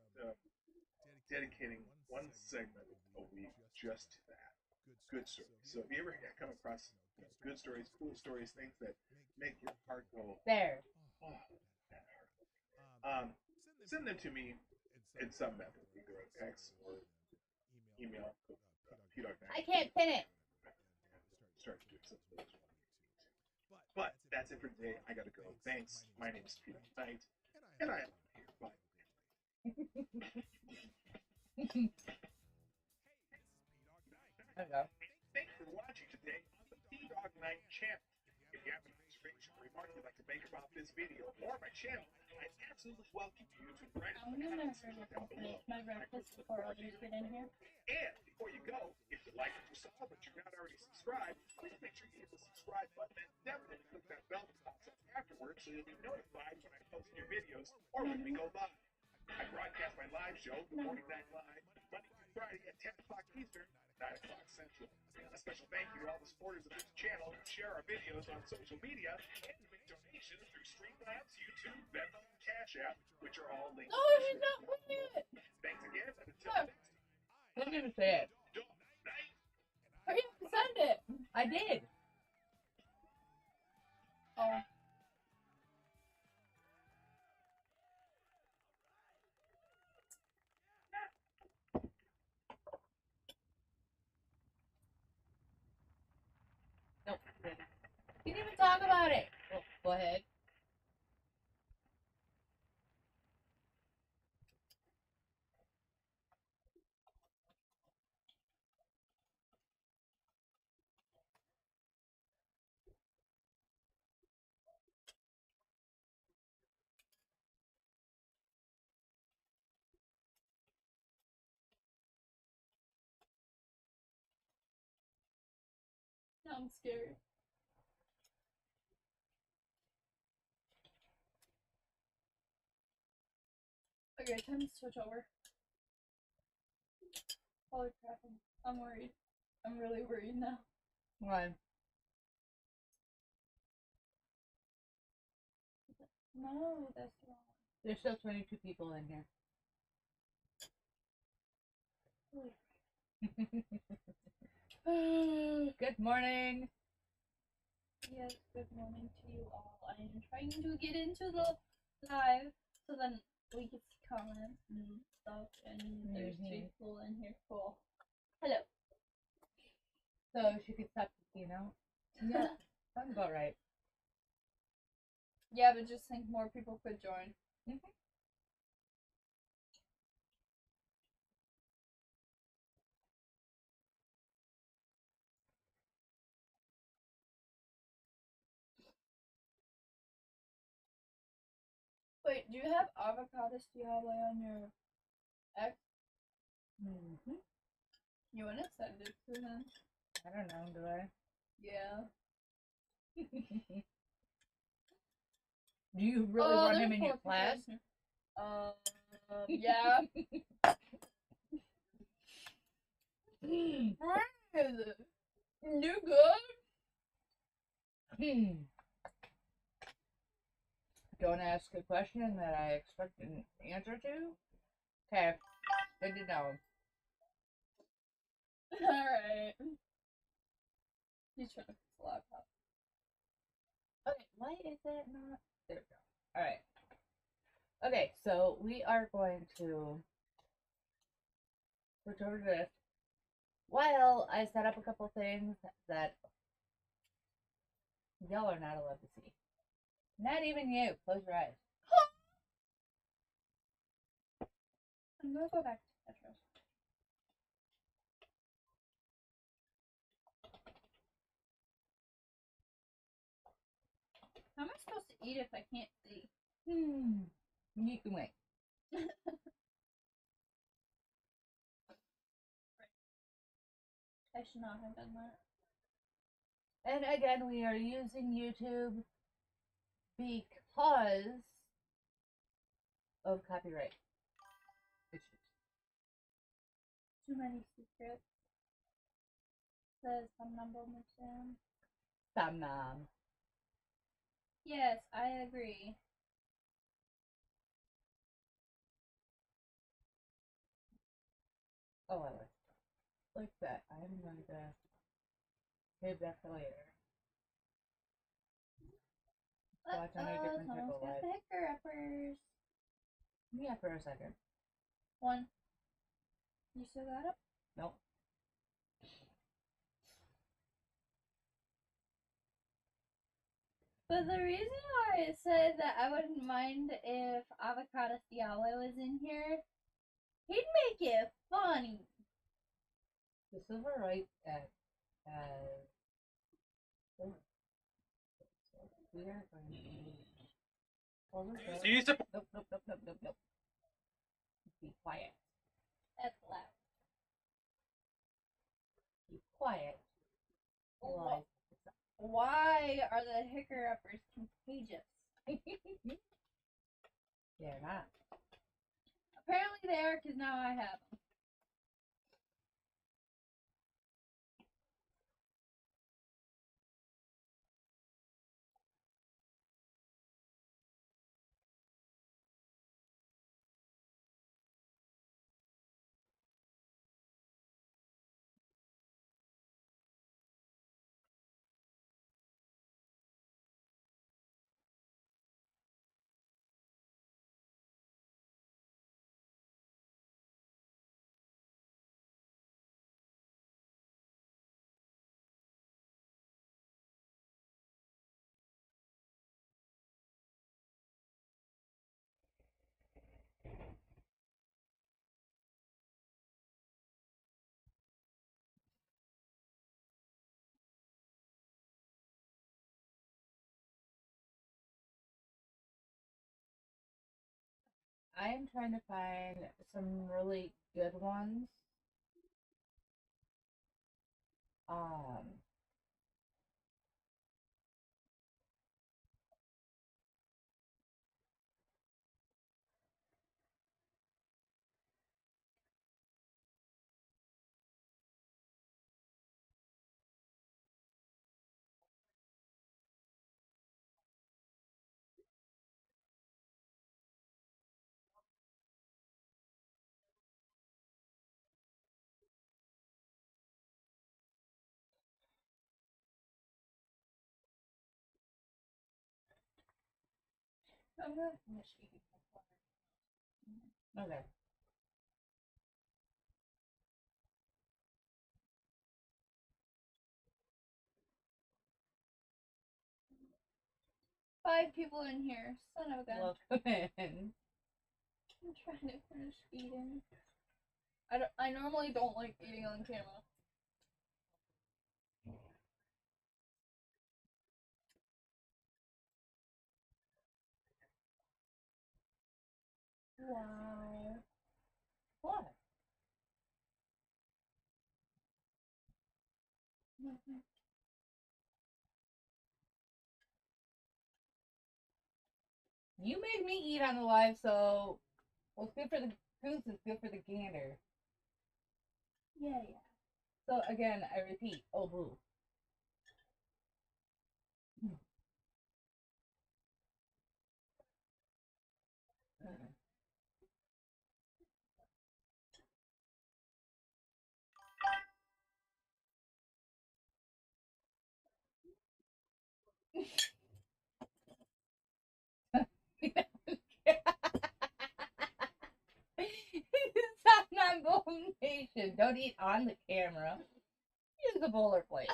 J: dedicating one segment a week just to that. Good stories. So if you ever come across good stories, cool stories, things that make your heart go
A: there.
J: Oh, that hurt. Send them to me in some method, either a text or email.
A: I can't pin it.
J: Start doing something. But that's it for today. I gotta go. Thanks. My name is Peter Knight, and I am here. Bye.
A: Hello.
J: Thanks for watching today on the Dawg Night channel. If you have any observation or remark you'd like to make about this video or my channel, I absolutely welcome you to write it in the comments section down below.
B: My breakfast before others get in here.
J: And before you go, if you like what you saw but you're not already subscribed, please make sure you hit the subscribe button and definitely click that bell that pops up afterwards so you'll be notified when I post new videos or when we go live. I broadcast my live show, The Morning Night Live, Monday through Friday at 10 o'clock Eastern, 9 o'clock Central. A special thank you to all the supporters of this channel who share our videos on social media and who make donations through Streamlabs, YouTube, Venmo, and Cash App, which are all linked.
B: Oh, she's not putting it.
J: Thanks again, and until next time.
A: I didn't even say it.
B: Hurry up and send it.
A: I did.
B: Oh.
A: Nope. You didn't even talk about it. Well, go ahead.
B: Now I'm scared. Okay, time to switch over. Holy crap, I'm worried. I'm really worried now.
A: Why?
B: No, that's wrong.
A: There's still 22 people in here. Good morning.
B: Yes, good morning to you all. I am trying to get into the live so then we can see comments and stuff, and there's people in here. Cool. Hello.
A: So she could stop, you know? Yeah, sounds about right.
B: Yeah, but just think more people could join. Wait, do you have avocados diablo on your X? You want to send it to him?
A: I don't know, do I?
B: Yeah.
A: Do you really want him in your class?
B: Yeah. Where is it? You good?
A: Don't ask a question that I expect an answer to? Okay, good to know.
B: Alright. He's trying to fix the laptop.
A: Okay, why is that not? There we go. Alright. Okay, so we are going to switch over to this while I set up a couple things that y'all are not allowed to see. Not even you. Close your eyes.
B: I'm gonna go back to Tetris. How am I supposed to eat if I can't see?
A: You can wait.
B: I should not have done that.
A: And again, we are using YouTube because of copyright issues.
B: Too many secrets. Says some number missing.
A: Some.
B: Yes, I agree.
A: Oh, I like that. I'm going to save that for later. Watch on a different type of life.
B: The hicker uppers.
A: Yeah, for a second.
B: One. You still got it?
A: Nope.
B: But the reason why I said that I wouldn't mind if Avocado Diallo was in here, he'd make it funny.
A: The silver right at we are going to
N: Do you support?
A: Nope. Be quiet.
B: That's loud.
A: Be quiet.
B: Well, why are the hicker uppers contagious?
A: They're not.
B: Apparently they are, because now I have them.
A: I am trying to find some really good ones.
B: I'm gonna finish eating my water.
A: Okay.
B: Five people in here. Son of a gun.
A: Welcome in.
B: I'm trying to finish eating. I normally don't like eating on camera. Wow.
A: What?
B: Nothing.
A: You made me eat on the live, so what's good for the goose is good for the gander.
B: Yeah.
A: So again, I repeat, oh boo. Stop non-abomination. Don't eat on the camera. Use the bowler plate.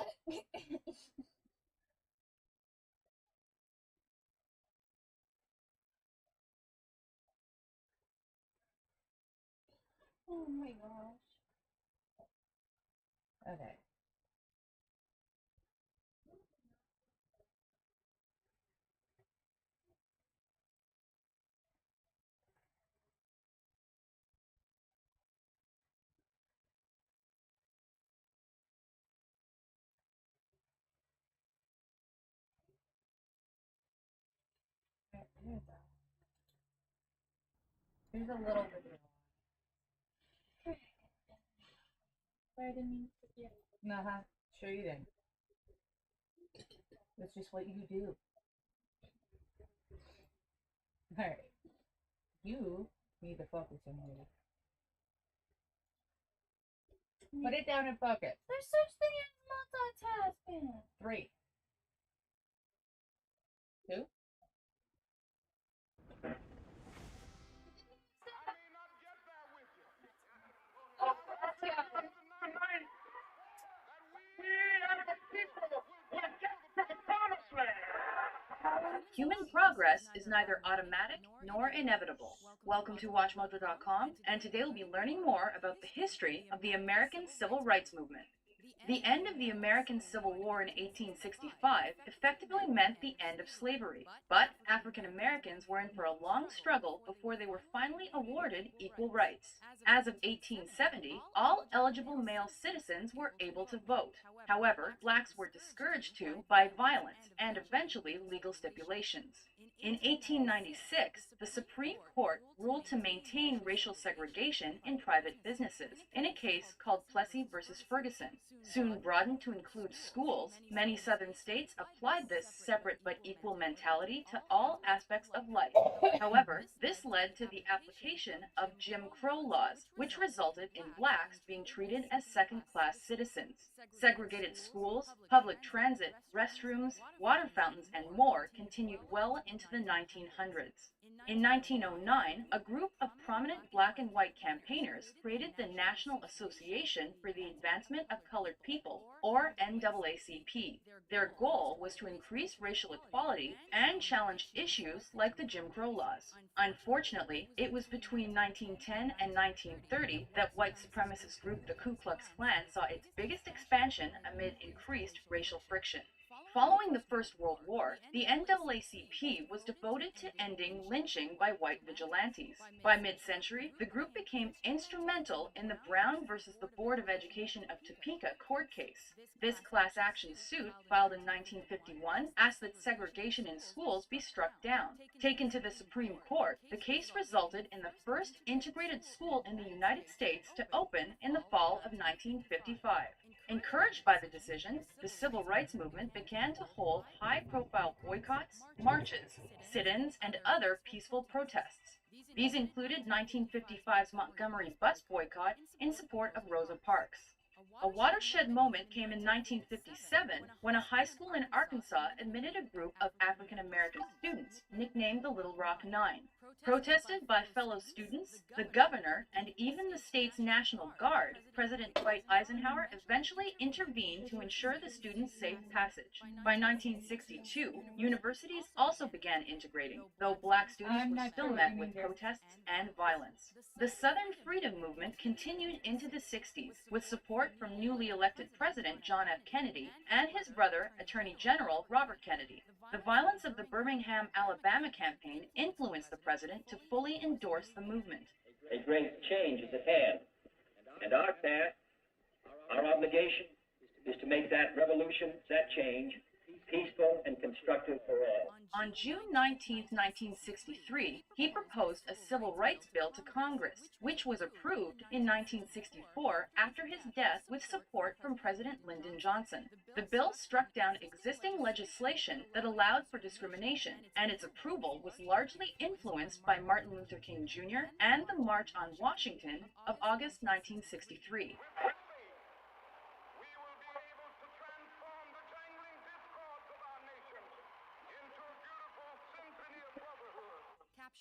B: Oh my gosh.
A: Okay. Here's a little bit.
B: I didn't mean to forget.
A: Uh-huh. Sure you didn't. That's just what you do. Alright. You need to focus on here. Put it down and focus.
B: There's such thing as multitasking.
A: 3. 2.
L: Human progress is neither automatic nor inevitable. Welcome to WatchMojo.com, and today we'll be learning more about the history of the American Civil Rights Movement. The end of the American Civil War in 1865 effectively meant the end of slavery, but African Americans were in for a long struggle before they were finally awarded equal rights. As of 1870, all eligible male citizens were able to vote. However, blacks were discouraged to by violence and eventually legal stipulations. In 1896, the Supreme Court ruled to maintain racial segregation in private businesses in a case called Plessy versus Ferguson. Soon broadened to include schools, many southern states applied this separate but equal mentality to all aspects of life. However, this led to the application of Jim Crow laws, which resulted in blacks being treated as second-class citizens. Segregated schools, public transit, restrooms, water fountains, and more continued well into the 1900s. In 1909, a group of prominent black and white campaigners created the National Association for the Advancement of Colored People, or NAACP. Their goal was to increase racial equality and challenge issues like the Jim Crow laws. Unfortunately, it was between 1910 and 1930 that white supremacist group the Ku Klux Klan saw its biggest expansion amid increased racial friction. Following the First World War, the NAACP was devoted to ending lynching by white vigilantes. By mid-century, the group became instrumental in the Brown versus the Board of Education of Topeka court case. This class action suit, filed in 1951, asked that segregation in schools be struck down. Taken to the Supreme Court, the case resulted in the first integrated school in the United States to open in the fall of 1955. Encouraged by the decision, the civil rights movement began to hold high-profile boycotts, marches, sit-ins, and other peaceful protests. These included 1955's Montgomery bus boycott in support of Rosa Parks. A watershed moment came in 1957 when a high school in Arkansas admitted a group of African American students, nicknamed the Little Rock Nine. Protested by fellow students, the governor, and even the state's National Guard, President Dwight Eisenhower eventually intervened to ensure the students' safe passage. By 1962, universities also began integrating, though black students were still met with protests and violence. The Southern Freedom Movement continued into the 60s, with support from newly elected President John F. Kennedy and his brother, Attorney General Robert Kennedy. The violence of the Birmingham, Alabama campaign influenced the president to fully endorse the movement.
R: A great change is at hand, and our task, our obligation, is to make that revolution, that change, peaceful and constructive for all.
L: On June 19, 1963, he proposed a civil rights bill to Congress, which was approved in 1964 after his death with support from President Lyndon Johnson. The bill struck down existing legislation that allowed for discrimination, and its approval was largely influenced by Martin Luther King Jr. and the March on Washington of August 1963.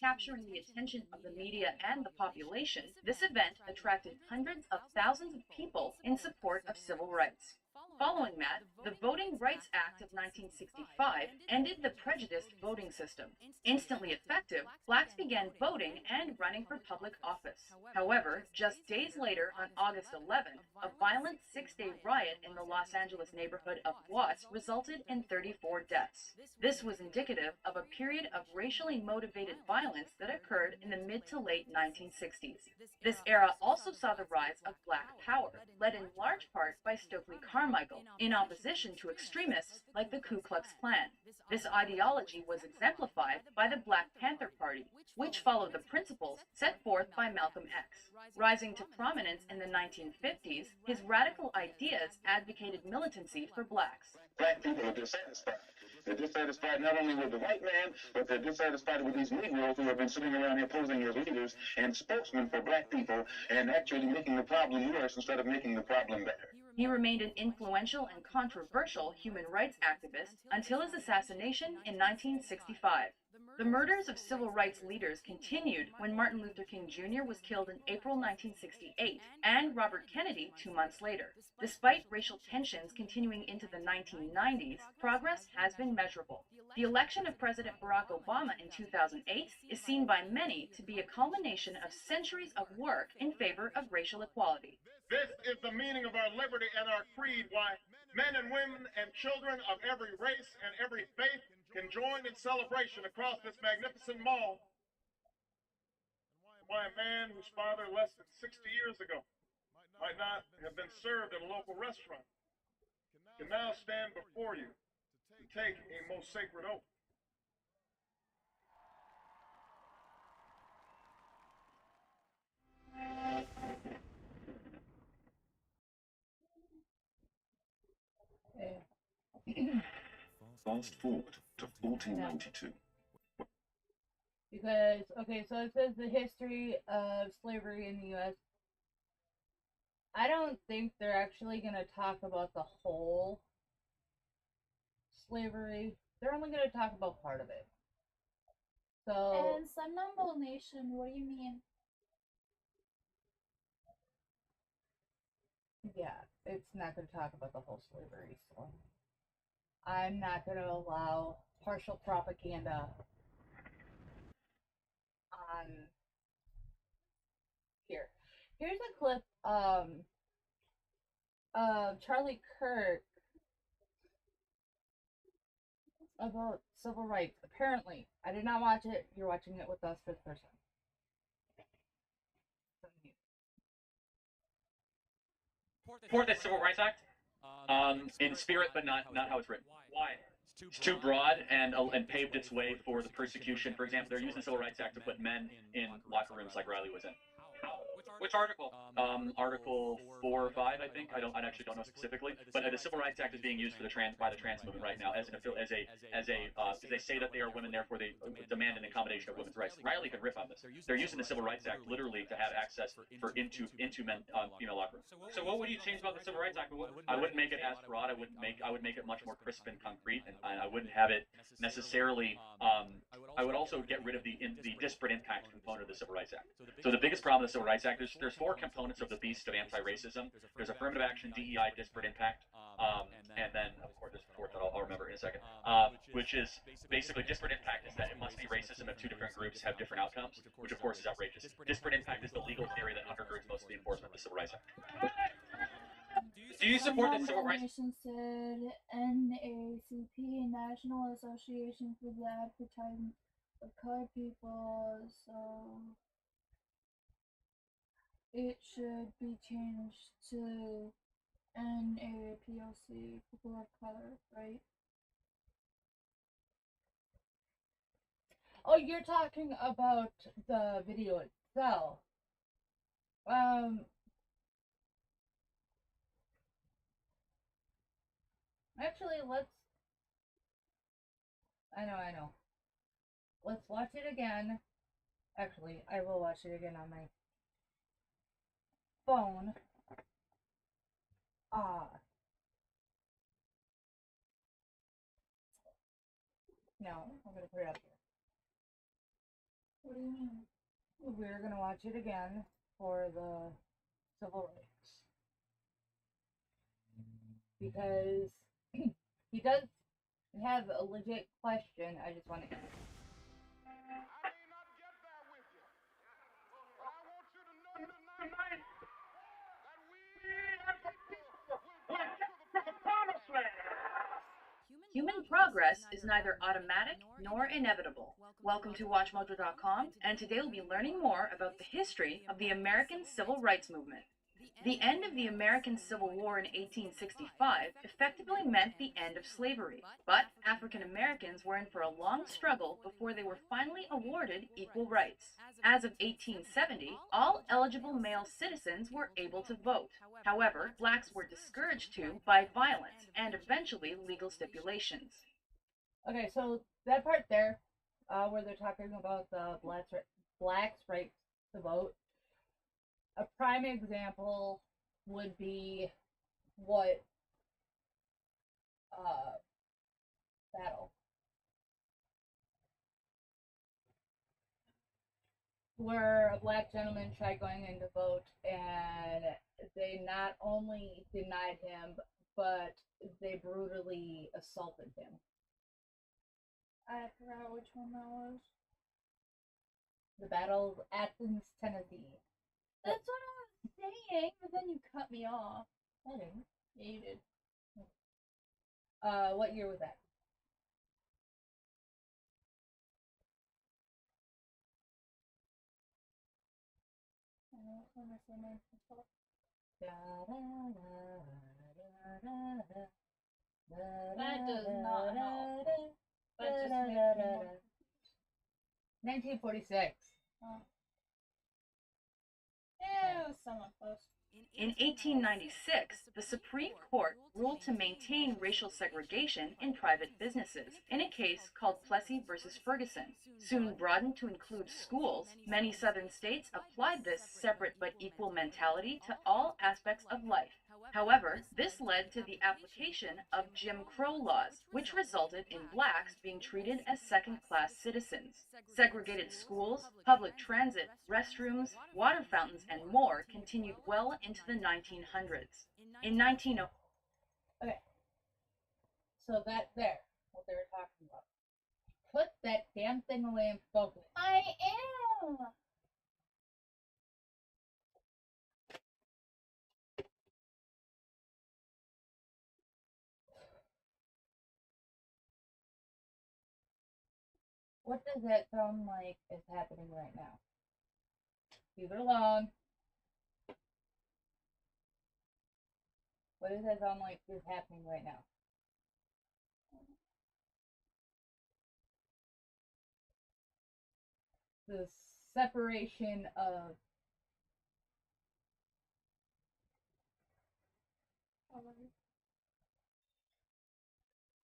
L: Capturing the attention of the media and the population, this event attracted hundreds of thousands of people in support of civil rights. Following that, the Voting Rights Act of 1965 ended the prejudiced voting system. Instantly effective, blacks began voting and running for public office. However, just days later, on August 11th, a violent six-day riot in the Los Angeles neighborhood of Watts resulted in 34 deaths. This was indicative of a period of racially motivated violence that occurred in the mid to late 1960s. This era also saw the rise of Black Power, led in large part by Stokely Carmichael, in opposition to extremists like the Ku Klux Klan. This ideology was exemplified by the Black Panther Party, which followed the principles set forth by Malcolm X. Rising to prominence in the 1950s, his radical ideas advocated militancy for blacks.
S: Black people are dissatisfied. They're dissatisfied not only with the white man, but they're dissatisfied with these Negroes who have been sitting around here posing as leaders and spokesmen for black people and actually making the problem worse instead of making the problem better.
L: He remained an influential and controversial human rights activist until his assassination in 1965. The murders of civil rights leaders continued when Martin Luther King Jr. was killed in April 1968 and Robert Kennedy 2 months later. Despite racial tensions continuing into the 1990s, progress has been measurable. The election of President Barack Obama in 2008 is seen by many to be a culmination of centuries of work in favor of racial equality.
S: This is the meaning of our liberty and our creed, why men and women and children of every race and every faith can join in celebration across this magnificent mall. Why a man whose father less than 60 years ago might not have been served at a local restaurant can now stand before you and take a most sacred oath.
J: Fast forward to 1492.
A: Because, okay, so it says the history of slavery in the U.S. I don't think they're actually going to talk about the whole slavery. They're only going to talk about part of it. So,
B: And Somnambule Nation, what do you mean?
A: yeah, it's not going to talk about the whole slavery, so I'm not going to allow partial propaganda on here. Here's a clip of Charlie Kirk about civil rights. Apparently, I did not watch it. You're watching it with us for the first time.
T: Support the Civil Rights Act in spirit, but not how it's written. Why? It's too broad and paved its way for the persecution. For example, they're using the Civil Rights Act to put men in locker rooms like Riley was in. Which article? Article 4 or 5, I think. I actually don't know specifically. But the Civil Rights Act is being used for by the trans movement right now as they say that they are women, therefore they demand an accommodation of women's rights. Riley can riff on this. They're using the Civil Rights Act literally to have access into men female locker rooms. So what would you change about the Civil Rights Act? I wouldn't make it as broad. I would make it much more crisp and concrete, and I wouldn't have it necessarily. I would also get rid of the disparate impact component of the Civil Rights Act. So the biggest problem with the Civil Rights Act, there's 4 components of the beast of anti-racism. There's affirmative action, DEI, disparate impact, and then of course there's the 4th that I'll remember in a second, which is basically disparate impact is that it must be racism if 2 different groups have different outcomes, which of course is outrageous. Disparate impact is the legal theory that undergirds most of the enforcement of the Civil Rights Act. Do you support the Civil Rights?
B: Nation said NAACP, National Association for the Advertisement of Colored People, so it should be changed to NAPOC, People of Color, right?
A: Oh, you're talking about the video itself. Actually, I know. Let's watch it again. Actually, I will watch it again on my phone. No, I'm gonna put it up here.
B: What do you mean?
A: We're gonna watch it again for the civil rights. because he does have a legit question. I just want to.
L: Human progress is neither automatic nor inevitable. Welcome to WatchMojo.com, and today we'll be learning more about the history of the American Civil Rights Movement. The end of the American Civil War in 1865 effectively meant the end of slavery, but African Americans were in for a long struggle before they were finally awarded equal rights. As of 1870, all eligible male citizens were able to vote. However, blacks were discouraged to by violence and eventually legal stipulations.
A: Okay, so that part there, where they're talking about the blacks' right to vote, a prime example would be what battle, where a black gentleman tried going in to vote, and they not only denied him, but they brutally assaulted him.
B: I forgot which one that was.
A: The Battle of Athens, Tennessee.
B: That's what I was saying, but then you cut me off.
A: I didn't.
B: Yeah, you did.
A: What year was that?
B: That does not help. That just makes me more...
A: 1946.
B: Oh. Yeah, it was somewhat close.
L: In 1896, the Supreme Court ruled to maintain racial segregation in private businesses in a case called Plessy versus Ferguson. Soon broadened to include schools, many southern states applied this separate but equal mentality to all aspects of life. However, this led to the application of Jim Crow laws, which resulted in blacks being treated as second-class citizens. Segregated schools, public transit, restrooms, water fountains, and more continued well into the 1900s. In 19...
A: Okay. So that there, what they were talking about. Put that damn thing away and focus.
B: I am!
A: What does that sound like is happening right now? Leave it alone. What does that sound like is happening right now? The separation of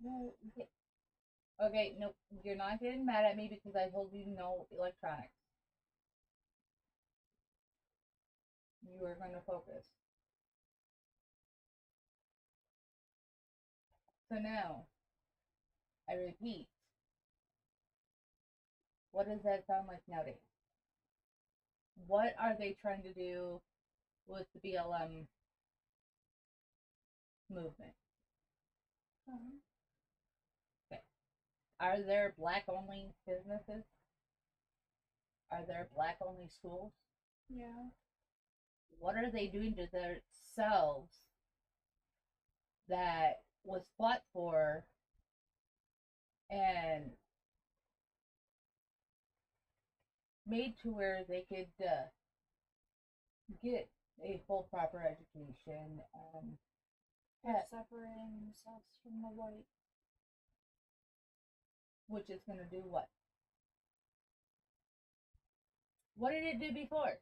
A: no, okay, nope, you're not getting mad at me because I told you no electronics. You are going to focus. So now, I repeat, what does that sound like nowadays? What are they trying to do with the BLM movement? Okay. Are there black-only businesses? Are there black-only schools?
B: Yeah.
A: What are they doing to themselves that was fought for and made to where they could get a full proper education?
B: They're separating themselves from the white.
A: Which is going to do what? What did it do before?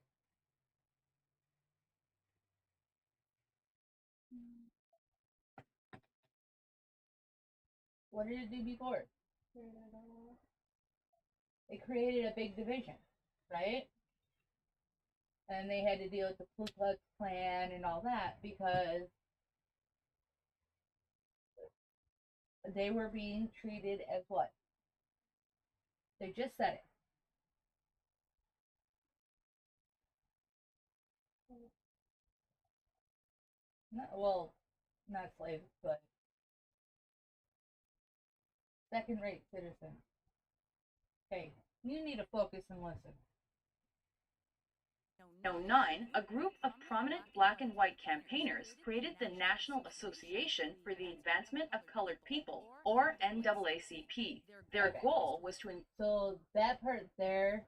A: What did it do before? It created a big division, right? And they had to deal with the Ku Klux Klan and all that because they were being treated as what? They just said it. No, well, not slaves, but second-rate citizens. Hey, you need to focus and listen.
L: 1909, a group of prominent black and white campaigners created the National Association for the Advancement of Colored People, or NAACP. Their goal was to...
A: So that part there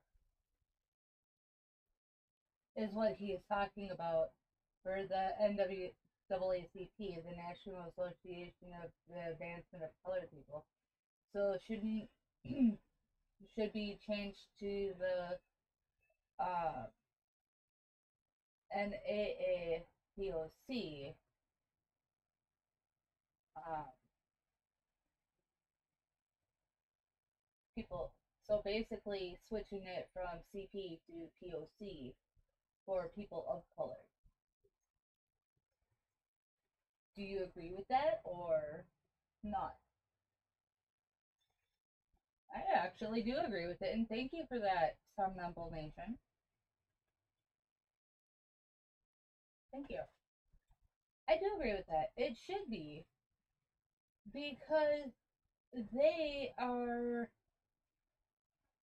A: is what he is talking about for the NAACP, the National Association of the Advancement of Colored People. So it should be changed to the NAAPOC. People. So basically switching it from CP to POC for people of color. Do you agree with that or not? I actually do agree with it, and thank you for that, Somnambul Nation. Thank you. I do agree with that. It should be. Because they are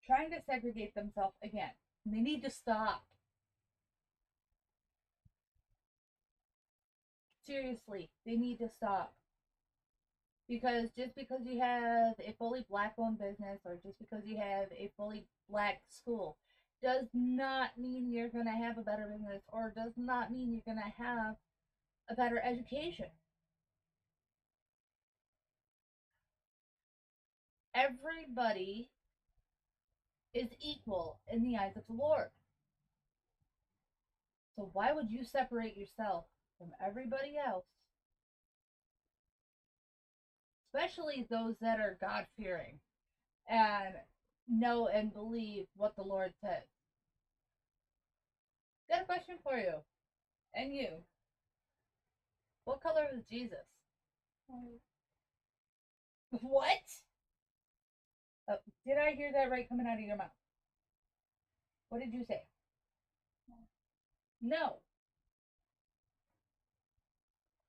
A: trying to segregate themselves again. They need to stop. Seriously, they need to stop. Because just because you have a fully black-owned business or just because you have a fully black school does not mean you're going to have a better business or does not mean you're going to have a better education. Everybody is equal in the eyes of the Lord. So why would you separate yourself from everybody else? Especially those that are God-fearing and know and believe what the Lord says. Got a question for you. And you. What color was Jesus? What? Did I hear that right coming out of your mouth? What did you say? No.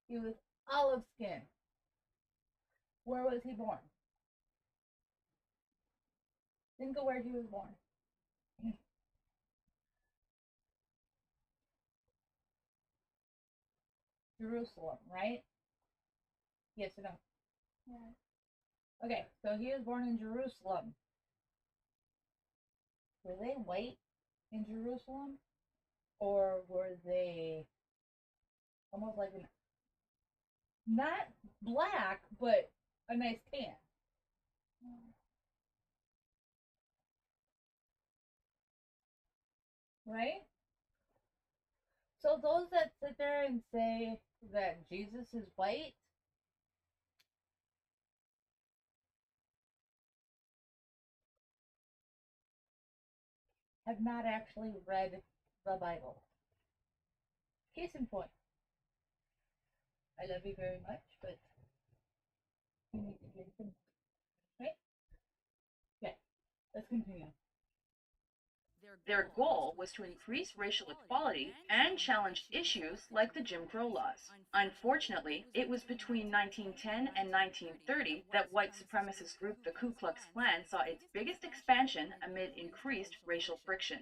A: He was olive skin. Where was he born? Think of where he was born. Jerusalem, right? Yes or no? Yeah. Okay, so he was born in Jerusalem. Were they white in Jerusalem? Or were they almost like not black, but a nice tan? Right? So those that sit there and say that Jesus is white, have not actually read the Bible. Case in point. I love you very much, but you need to drink some. Right? Okay, let's continue.
L: Their goal was to increase racial equality and challenge issues like the Jim Crow laws. Unfortunately, it was between 1910 and 1930 that white supremacist group the Ku Klux Klan saw its biggest expansion amid increased racial friction.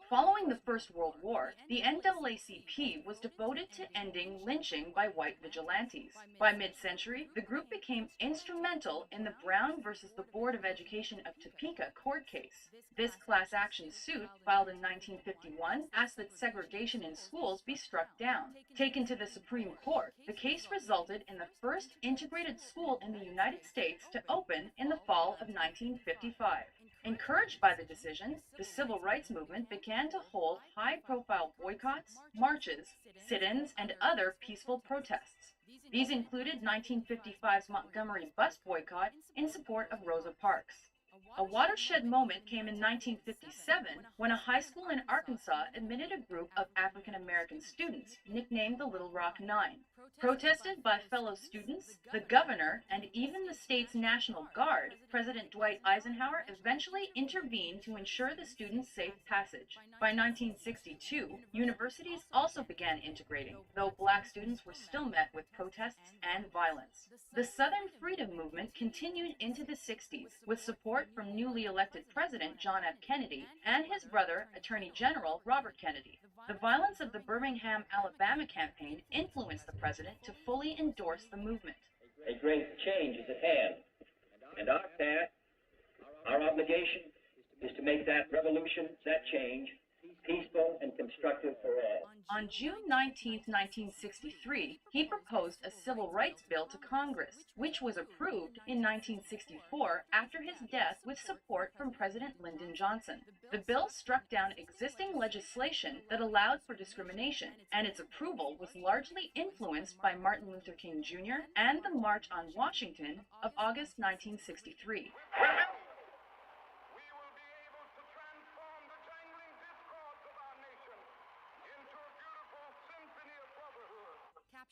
L: Following the First World War, the NAACP was devoted to ending lynching by white vigilantes. By mid-century, the group became instrumental in the Brown versus the Board of Education of Topeka court case. This class action suit, filed in 1951, asked that segregation in schools be struck down. Taken to the Supreme Court, the case resulted in the first integrated school in the United States to open in the fall of 1955. Encouraged by the decision, the civil rights movement began to hold high-profile boycotts, marches, sit-ins, and other peaceful protests. These included 1955's Montgomery bus boycott in support of Rosa Parks.
U: A watershed moment came in 1957 when a high school in Arkansas admitted a group of African American students, nicknamed the Little Rock Nine. Protested by fellow students, the governor, and even the state's National Guard, President Dwight Eisenhower eventually intervened to ensure the students' safe passage. By 1962, universities also began integrating, though black students were still met with protests and violence. The Southern Freedom Movement continued into the 60s, with support from newly elected President John F. Kennedy and his brother, Attorney General Robert Kennedy. The violence of the Birmingham, Alabama campaign influenced the president to fully endorse the movement.
R: A great change is at hand, and our task, our obligation, is to make that revolution, that change, peaceful and constructive for all.
U: On June 19, 1963, he proposed a civil rights bill to Congress, which was approved in 1964 after his death with support from President Lyndon Johnson. The bill struck down existing legislation that allowed for discrimination, and its approval was largely influenced by Martin Luther King Jr. and the March on Washington of August 1963.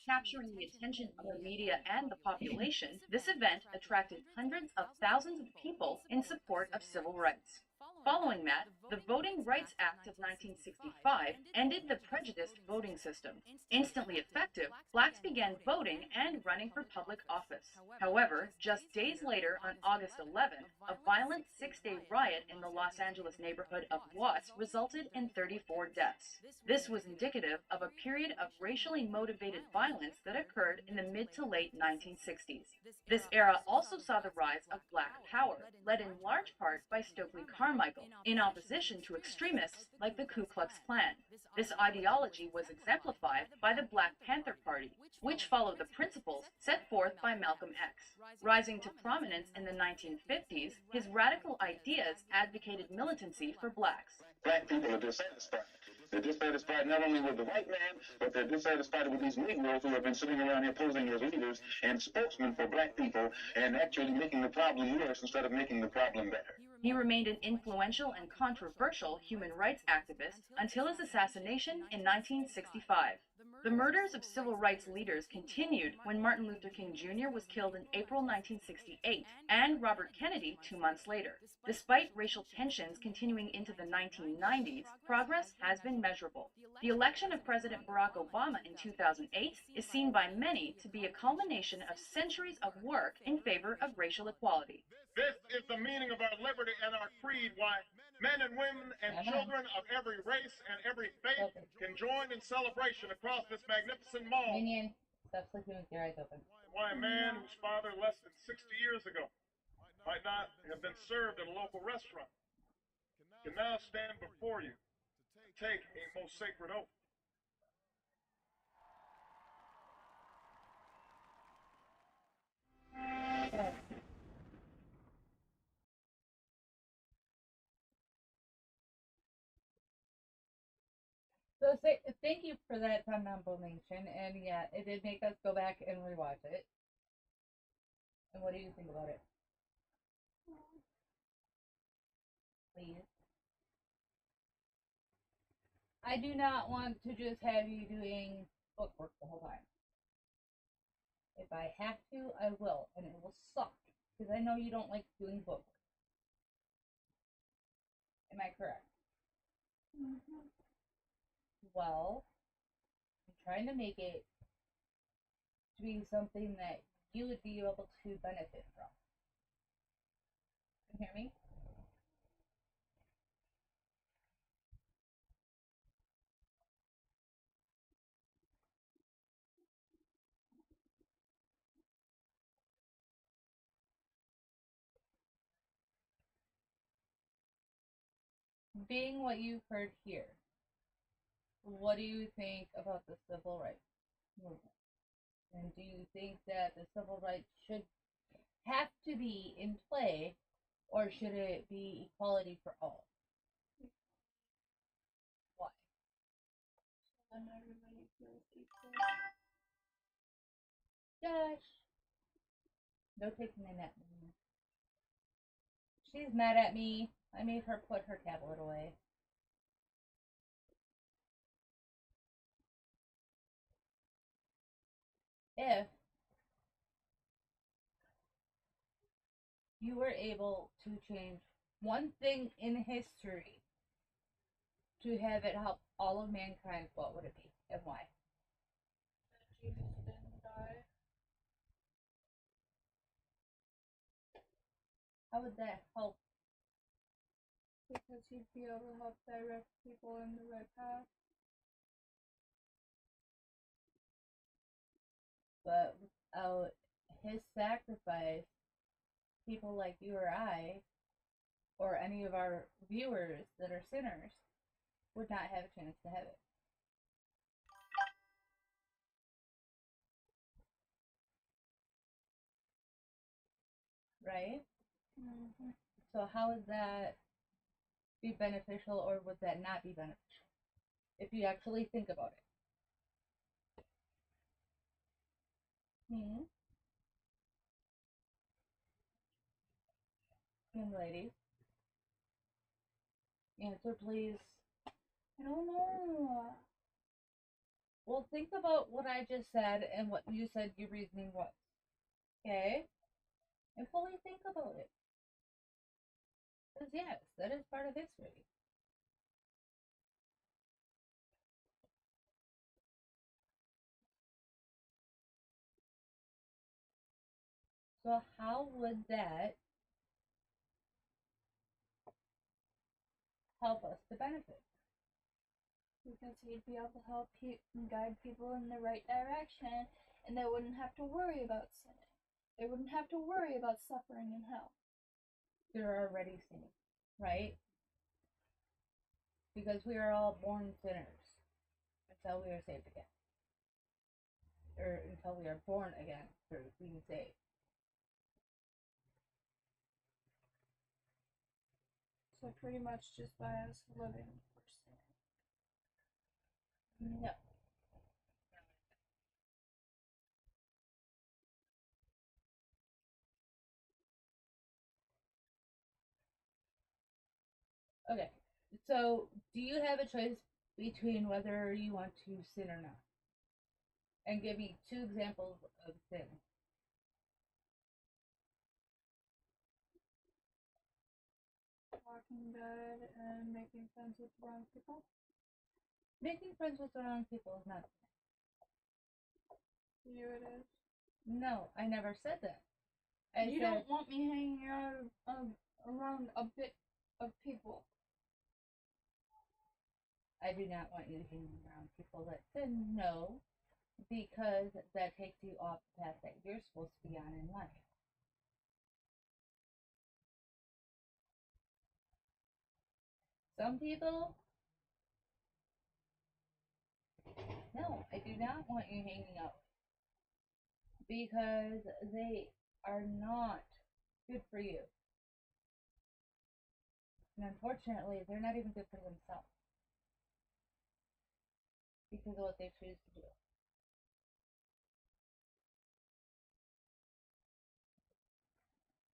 U: Capturing the attention of the media and the population, this event attracted hundreds of thousands of people in support of civil rights. Following that, the Voting Rights Act of 1965 ended the prejudiced voting system. Instantly effective, blacks began voting and running for public office. However, just days later, on August 11th, a violent six-day riot in the Los Angeles neighborhood of Watts resulted in 34 deaths. This was indicative of a period of racially motivated violence that occurred in the mid to late 1960s. This era also saw the rise of Black Power, led in large part by Stokely Carmichael, in opposition to extremists like the Ku Klux Klan. This ideology was exemplified by the Black Panther Party, which followed the principles set forth by Malcolm X. Rising to prominence in the 1950s, his radical ideas advocated militancy for blacks.
S: Black people are dissatisfied. They're dissatisfied not only with the white man, but they're dissatisfied with these Negroes who have been sitting around here posing as leaders and spokesmen for black people and actually making the problem worse instead of making the problem better.
U: He remained an influential and controversial human rights activist until his assassination in 1965. The murders of civil rights leaders continued when Martin Luther King Jr. was killed in April 1968 and Robert Kennedy 2 months later. Despite racial tensions continuing into the 1990s, progress has been measurable. The election of President Barack Obama in 2008 is seen by many to be a culmination of centuries of work in favor of racial equality.
S: This is the meaning of our liberty and our creed, why men and women and children of every race and every faith can join in celebration across this magnificent mall.
A: Minion, stop sleeping with your eyes open.
S: Why a man whose father less than 60 years ago might not have been served at a local restaurant can now stand before you to take a most sacred oath.
A: So thank you for that Nation, and yeah, it did make us go back and rewatch it. And what do you think about it? Please. I do not want to just have you doing book work the whole time. If I have to, I will, and it will suck, because I know you don't like doing book work. Am I correct?
B: Mm-hmm.
A: Well, I'm trying to make it to be something that you would be able to benefit from. Can you hear me? Being what you've heard here, what do you think about the civil rights movement? And do you think that the civil rights should have to be in play, or should it be equality for all? Why?
B: And everybody feels equal.
A: Josh. No taking a nap. She's mad at me. I made her put her tablet away. If you were able to change one thing in history to have it help all of mankind, what would it be and why?
B: Jesus didn't die.
A: How would that help?
B: Because he'd be able to help direct people in the right path.
A: But without his sacrifice, people like you or I, or any of our viewers that are sinners, would not have a chance to have it. Right?
B: Mm-hmm.
A: So how would that be beneficial, or would that not be beneficial? If you actually think about it. Young lady. Answer, please.
B: I don't know.
A: Well, think about what I just said and what you said your reasoning was. Okay? And fully think about it. Because yes, that is part of history. So how would that help us to benefit?
B: Because he'd be able to help guide people in the right direction, and they wouldn't have to worry about sinning. They wouldn't have to worry about suffering in hell.
A: They're already sinning, right? Because we are all born sinners until we are saved again. Or until we are born again through being saved.
B: So pretty much just by us living for sin.
A: No. Okay, so do you have a choice between whether you want to sin or not? And give me 2 examples of sin.
B: Walking dead and making friends with the wrong people.
A: Making friends with the wrong people is not sin.
B: For you it is.
A: No, I never said that.
B: You don't want me hanging out around a bit of people.
A: I do not want you hanging around people that sin. No, because that takes you off the path that you're supposed to be on in life. Some people, no, I do not want you hanging out because they are not good for you. And unfortunately, they're not even good for themselves because of what they choose to do.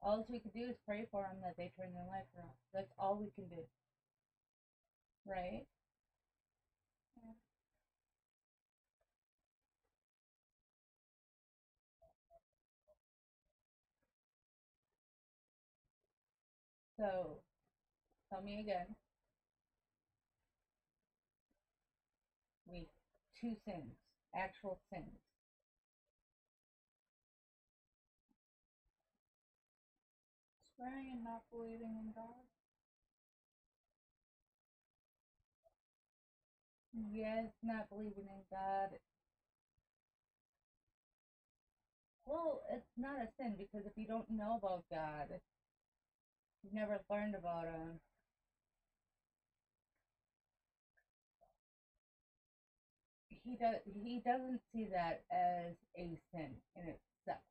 A: All we can do is pray for them that they turn their life around. That's all we can do. Right?
B: Yeah.
A: So, tell me again. We 2 sins, actual sins.
B: Swearing and not believing in God.
A: Yes, not believing in God. Well, it's not a sin because if you don't know about God, you've never learned about Him. He doesn't see that as a sin in itself.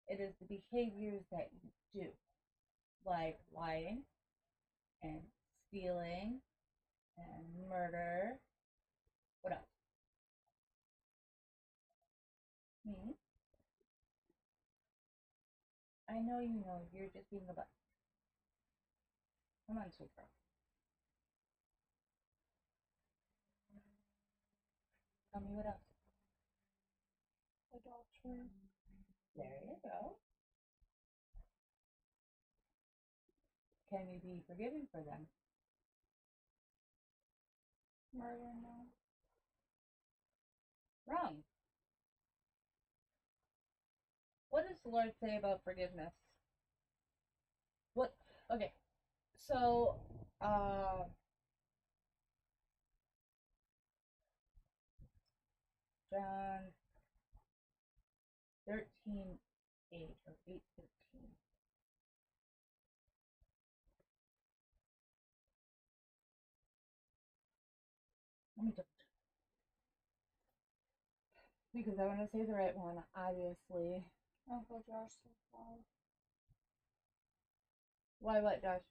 A: It is the behaviors that you do, like lying and stealing and murder. What else? Me? I know you know. You're just being a butt. Come on, sweet girl. Tell me what else.
B: Adultery.
A: There you go. Can you be forgiven for them?
B: Murder, no.
A: Wrong. What does the Lord say about forgiveness? What? Okay. So, John 13:8 or 8:13. Let me double check. Because I want to say the right one, obviously.
B: Uncle Josh said why.
A: Why what, Josh?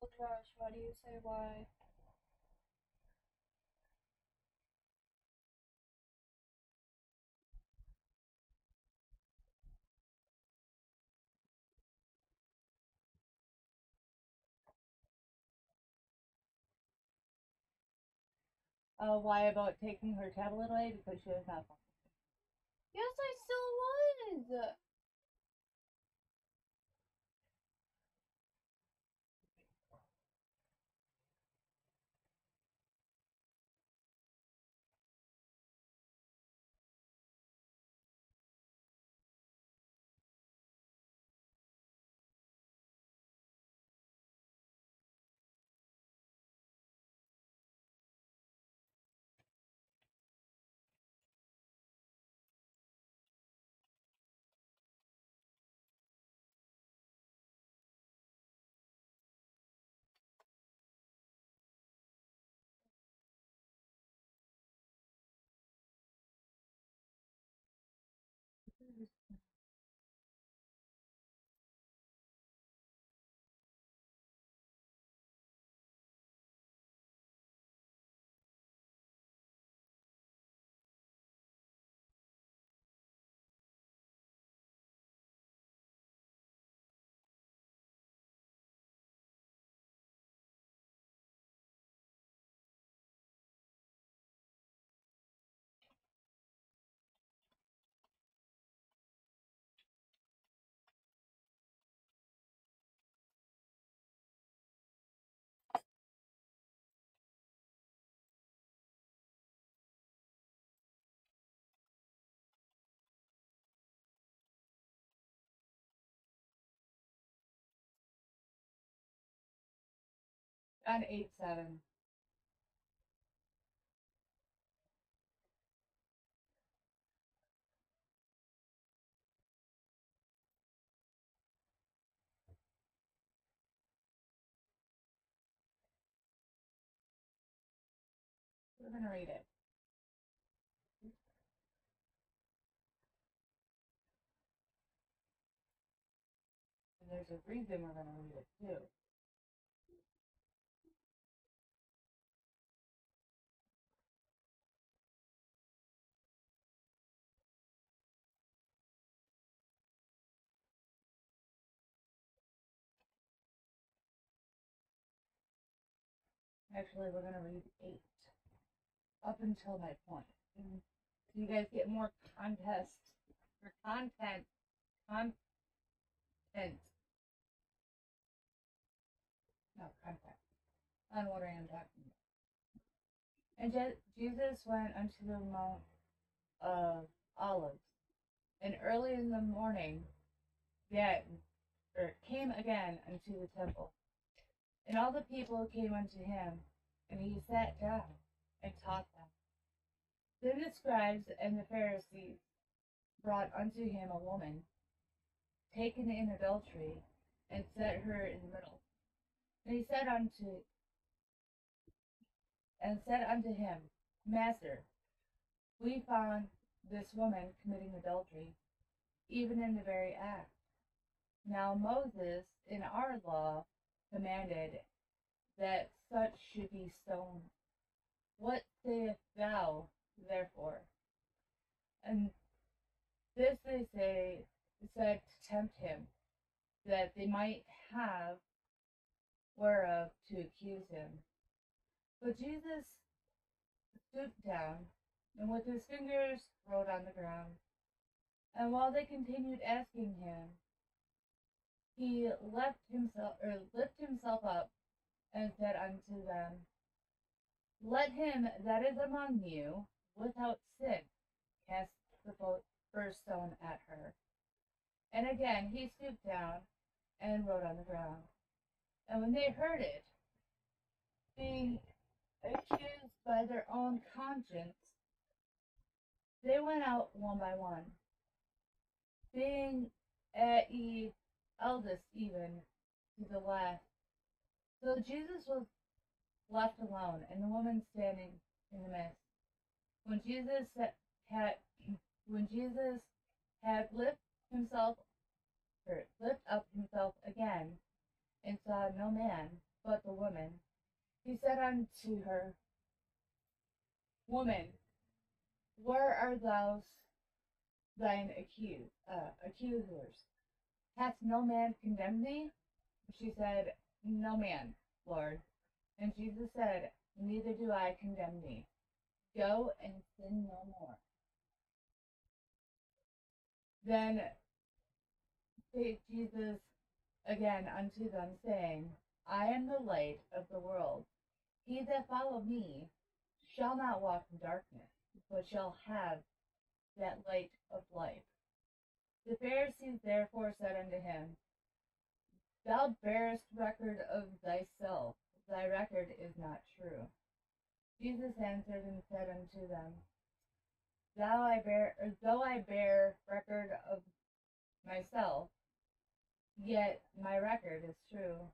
B: Uncle Josh, why do you say why?
A: Why about taking her tablet away? Because she does not.
B: Yes, I still was.
A: On 8:7. We're gonna read it. And there's a reason we're gonna read it too. Actually, we're gonna read 8 up until my point. So you guys get more content. No, content on what I am talking about. And Jesus went unto the Mount of Olives, and early in the morning, came again unto the temple. And all the people came unto him, and he sat down and taught them. Then the scribes and the Pharisees brought unto him a woman taken in adultery, and set her in the middle. And he said unto him, Master, we found this woman committing adultery, even in the very act. Now Moses in our law commanded that such should be stoned. What sayest thou, therefore? And this they said to tempt him, that they might have whereof to accuse him. But Jesus stooped down, and with his fingers wrote on the ground. And while they continued asking him, he lifted himself up, and said unto them, Let him that is among you without sin cast the first stone at her. And again he stooped down and wrote on the ground. And when they heard it, being accused by their own conscience, they went out one by one, being at ye eldest even to the last. So Jesus was left alone, and the woman standing in the midst. When Jesus had lift up himself again, and saw no man but the woman, he said unto her, Woman, where are thine accusers? Hath no man condemned thee? She said, No man, Lord. And Jesus said, Neither do I condemn thee. Go and sin no more. Then spake Jesus again unto them, saying, I am the light of the world. He that follow me shall not walk in darkness, but shall have that light of life. The Pharisees therefore said unto him, Thou bearest record of thyself, thy record is not true. Jesus answered and said unto them, Though I bear record of myself, yet my record is true.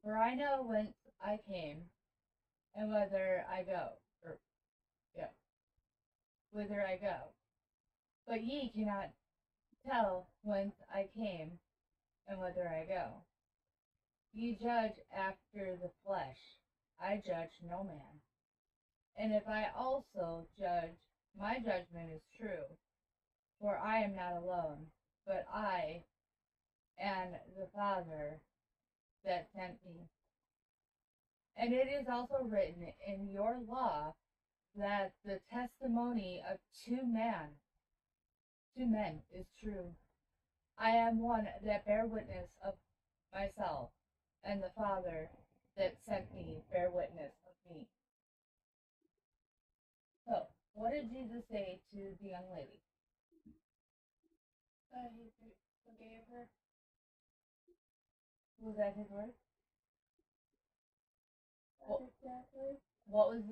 A: For I know whence I came, and whither I go. But ye cannot tell whence I came, and whither I go. Ye judge after the flesh. I judge no man. And if I also judge, my judgment is true. For I am not alone, but I and the Father that sent me. And it is also written in your law that the testimony of two men is true. I am one that bear witness of myself, and the Father that sent me bear witness of me. So, what did Jesus say to the young lady?
B: He forgave her.
A: Was that his word?
B: Exactly.
A: What was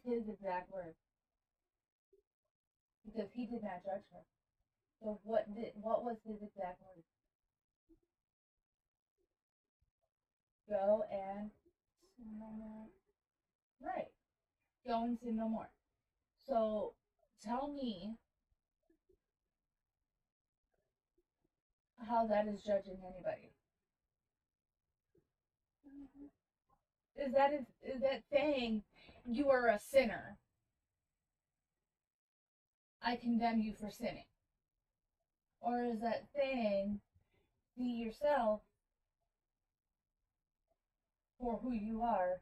A: his exact word? Because he did not judge her. So what was his exact word? Go and sin no more. Right. Go and sin no more. So tell me how that is judging anybody. Is that saying you are a sinner? I condemn you for sinning. Or is that saying see yourself for who you are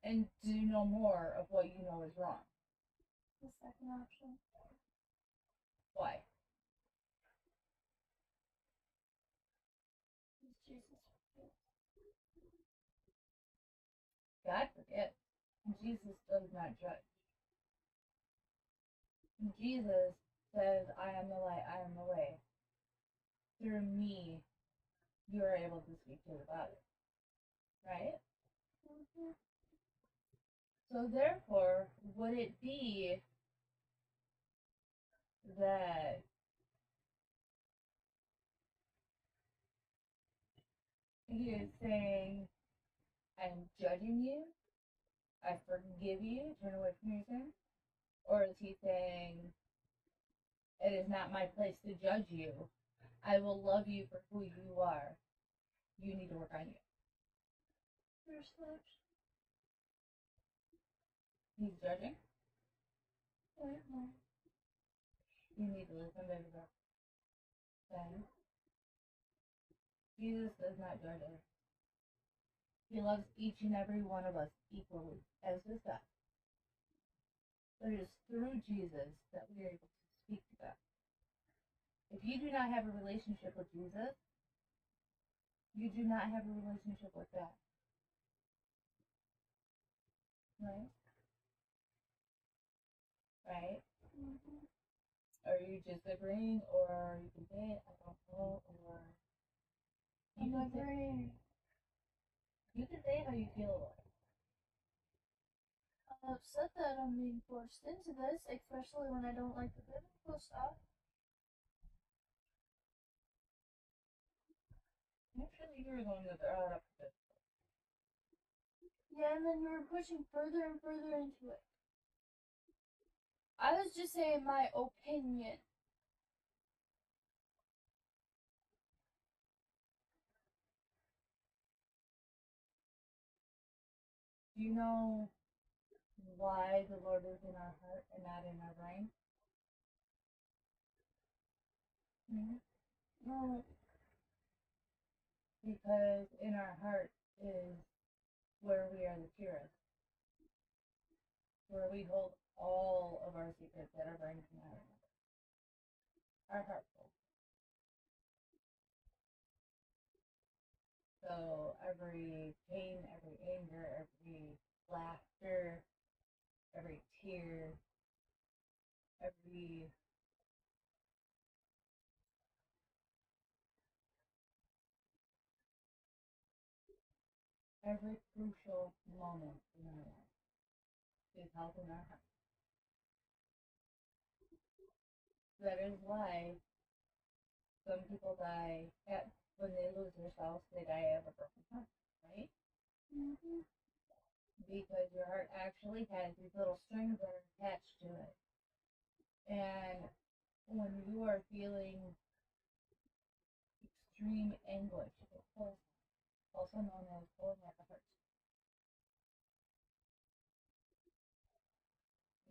A: and do no more of what you know is wrong?
B: The second option.
A: Why?
B: Jesus forgives.
A: God forgives. Jesus does not judge. Jesus says, I am the light, I am the way. Through me, you are able to speak to the Father. Right?
B: Mm-hmm.
A: So therefore, would it be that he is saying, I'm judging you, I forgive you, turn away from your sin? Or is he saying, it is not my place to judge you, I will love you for who you are, you need to work on you?
B: First option.
A: He's judging?
B: I don't know.
A: You need to listen, baby girl. Okay? Jesus does not judge us. He loves each and every one of us equally, as does God. But it is through Jesus that we are able to speak to God. If you do not have a relationship with Jesus, you do not have a relationship with God. Right? Right?
B: Mm-hmm.
A: Are you disagreeing, or you can say it, I don't know, or
B: I'm agreeing.
A: You can say how you feel about it.
B: I'm upset that I'm being forced into this, especially when I don't like the biblical stuff.
A: Actually, you were the one that brought up this.
B: Yeah, and then you were pushing further and further into it. I was just saying my opinion.
A: Do you know why the Lord is in our heart and not in our brain?
B: Mm-hmm. No.
A: Because in our heart is where we are the purest, where we hold all of our secrets that our brain cannot remember. Our heart full. So every pain, every anger, every laughter, every tear, every crucial moment in our life is held in our heart. That is why some people die when they lose their spouse, they die of a broken heart, right?
B: Mm-hmm.
A: Because your heart actually has these little strings that are attached to it. And when you are feeling extreme anguish, it pulls, also known as pulling at the heart.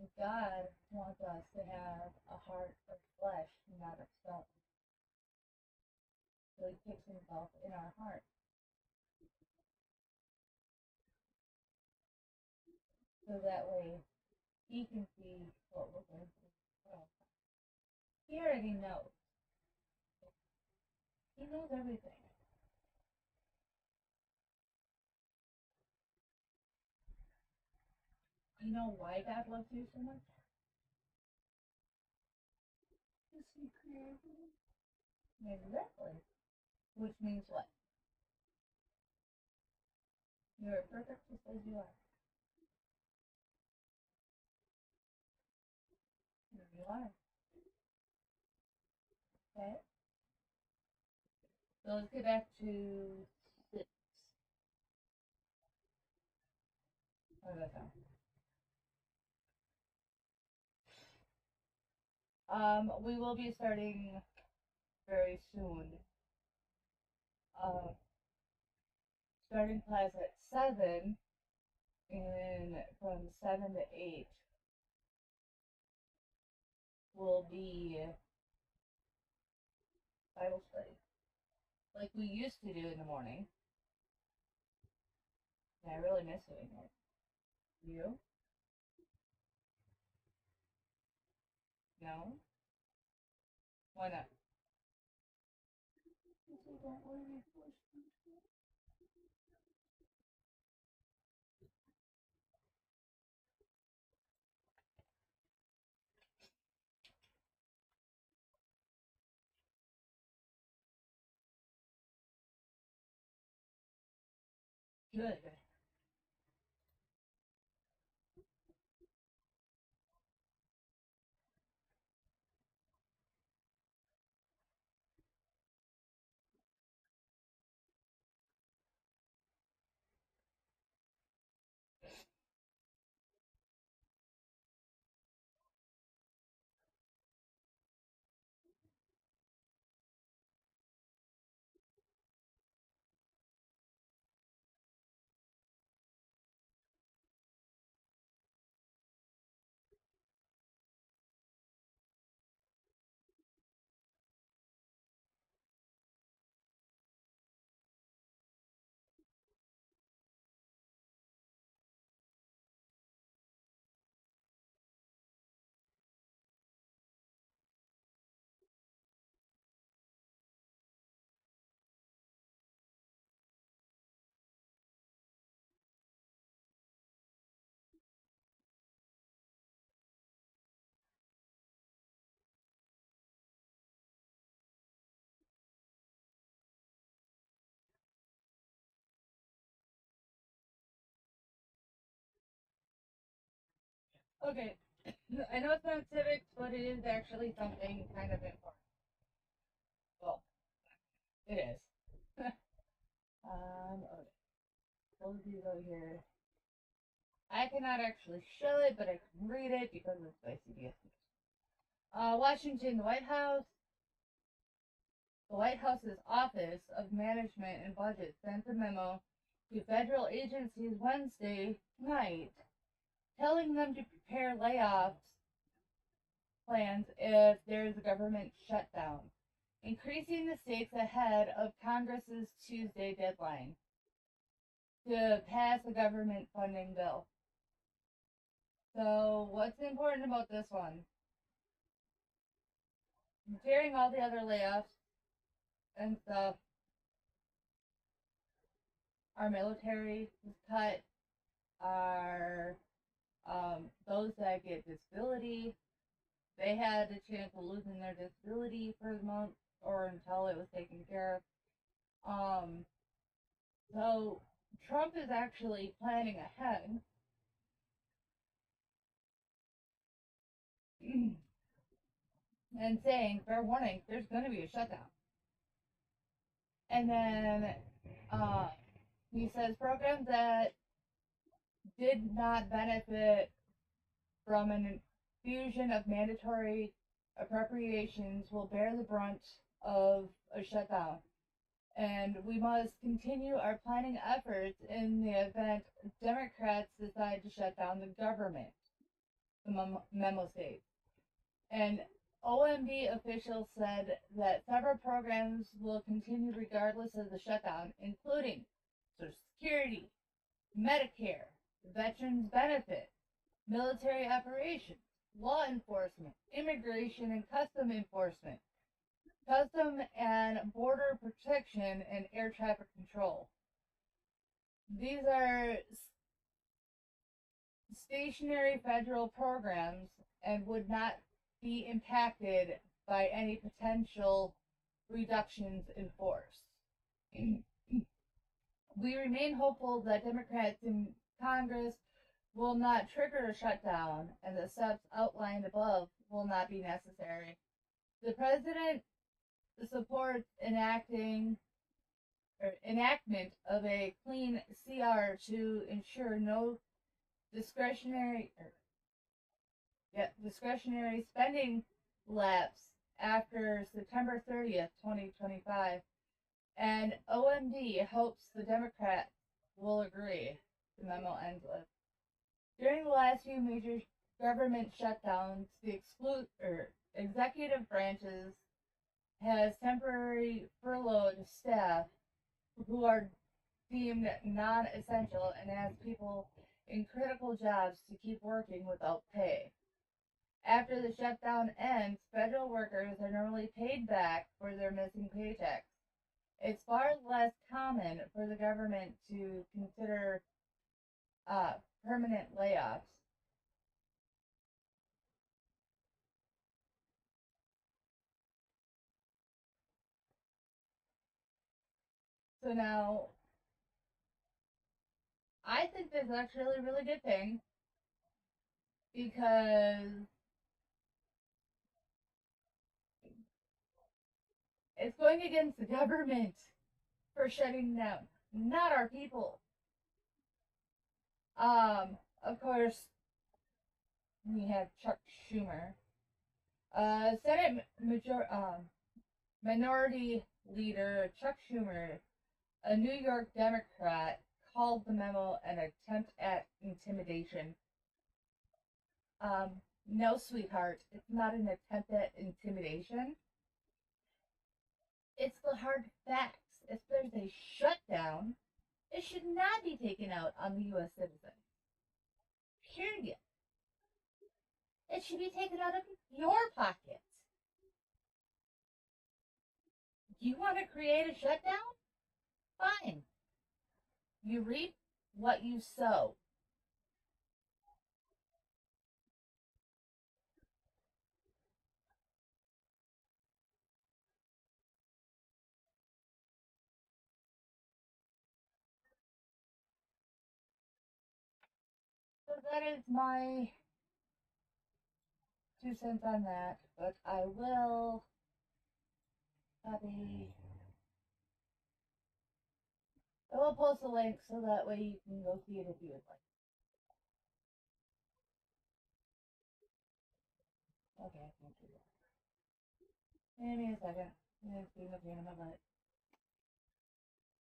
A: And God wants us to have a heart of flesh, not of stone. So he puts himself in our heart. So that way he can see what we're going through. He already knows. He knows everything. You know why God loves you so much?
B: Because he created me.
A: Exactly. Which means what? You're perfect just as you are. Here you are. Okay? So let's get back to 6. How does that sound? We will be starting very soon. Starting class at 7, and from 7 to 8 will be Bible study, like we used to do in the morning. And I really miss doing it. You? No? Why not?
B: Because I don't want to be forced into it.
A: Good. Okay, I know it's not civics, but it is actually something kind of important. Well, it is. Okay. Both of these over here. I cannot actually show it, but I can read it because it's by CBS News. Washington, the White House's Office of Management and Budget sent a memo to federal agencies Wednesday night telling them to prepare layoffs plans if there is a government shutdown, increasing the stakes ahead of Congress's Tuesday deadline to pass a government funding bill. So what's important about this one? During all the other layoffs and stuff, our military was cut, our those that get disability, they had a chance of losing their disability for a month or until it was taken care of. So Trump is actually planning ahead and saying, fair warning, there's going to be a shutdown. And then he says programs that did not benefit from an infusion of mandatory appropriations will bear the brunt of a shutdown. And we must continue our planning efforts in the event Democrats decide to shut down the government, the memo states. And OMB officials said that several programs will continue regardless of the shutdown, including Social Security, Medicare, Veterans Benefit, military operations, law enforcement, immigration and custom enforcement, custom and border protection, and air traffic control. These are stationary federal programs and would not be impacted by any potential reductions in force. We remain hopeful that Democrats in Congress will not trigger a shutdown and the steps outlined above will not be necessary. The President supports enactment of a clean CR to ensure no discretionary spending lapse after September 30th, 2025, and OMB hopes the Democrats will agree, the memo ends with. During the last few major government shutdowns, the executive branches has temporarily furloughed staff who are deemed non-essential and asks people in critical jobs to keep working without pay. After the shutdown ends, federal workers are normally paid back for their missing paychecks. It's far less common for the government to consider permanent layoffs. So now, I think this is actually a really good thing because it's going against the government for shutting down, not our people. Of course, we have Chuck Schumer. Senate Minority Leader Chuck Schumer, a New York Democrat, called the memo an attempt at intimidation. No, sweetheart, it's not an attempt at intimidation. It's the hard facts. If there's a shutdown, it should not be taken out on the U.S. citizen. Period. It should be taken out of your pockets. You want to create a shutdown? Fine. You reap what you sow. So that is my 2 cents on that, but I will copy. I will post a link so that way you can go see it if you would like. Okay, I can't do that. Give me a second. I'm going to see my pain in my butt.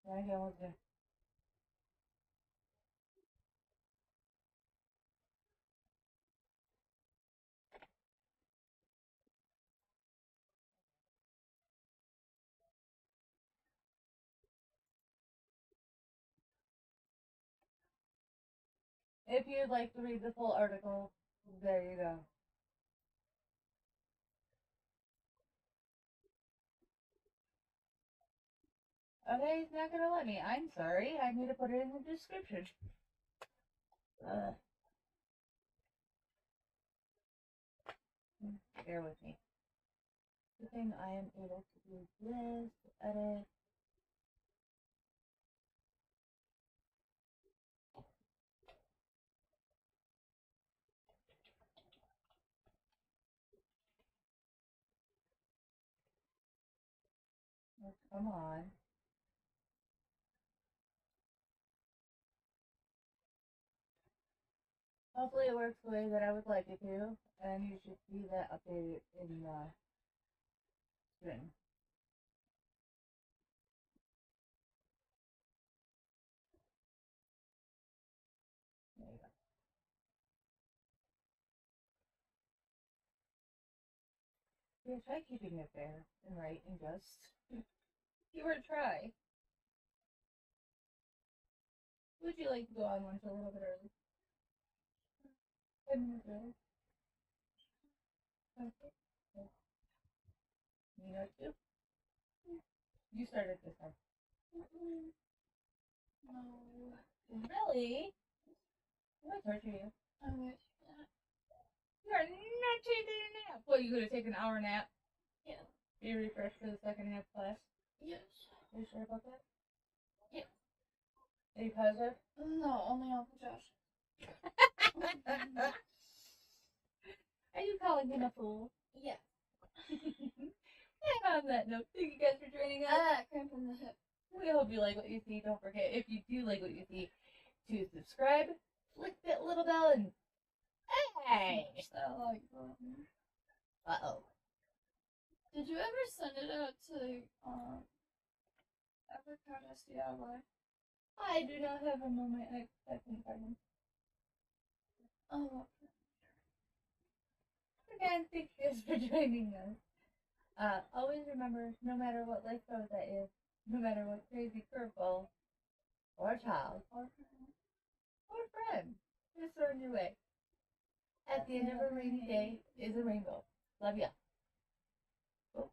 A: There I go. Okay. If you'd like to read the full article, there you go. Okay, it's not gonna let me. I'm sorry. I need to put it in the description. Bear with me. The thing I am able to do this, edit. Oh, come on. Hopefully it works the way that I would like it to, and you should see that updated in the string. There you go. Yeah, try keeping it fair and right and just. You were try. Would you like to go on lunch a little bit early? 10 minutes early. Okay. You know too? You started this time.
B: No.
A: Really? I'm gonna torture you.
B: I wish that.
A: You are not taking a nap. What, you gonna take an hour nap?
B: Yeah.
A: Be refreshed for the second half class?
B: Yes.
A: Are you sure about that?
B: Yeah.
A: Are you positive?
B: No, only on Josh.
A: Are you calling him a fool?
B: Yeah.
A: And on that note, thank you guys for joining us.
B: Cramp in the hip.
A: We hope you like what you see. Don't forget, if you do like what you see, to subscribe, click that little bell, and hey!
B: Smash that like button.
A: Uh-oh.
B: Did you ever send it out to Avocado DIY?
A: I do not have him on my I couldn't find him.
B: Oh,
A: Again, thank you guys for joining us. Always remember, no matter what life throws at you, no matter what crazy curveball, or child, or friend is thrown your way, at the end of a rainy day is a rainbow. Love ya. Oh.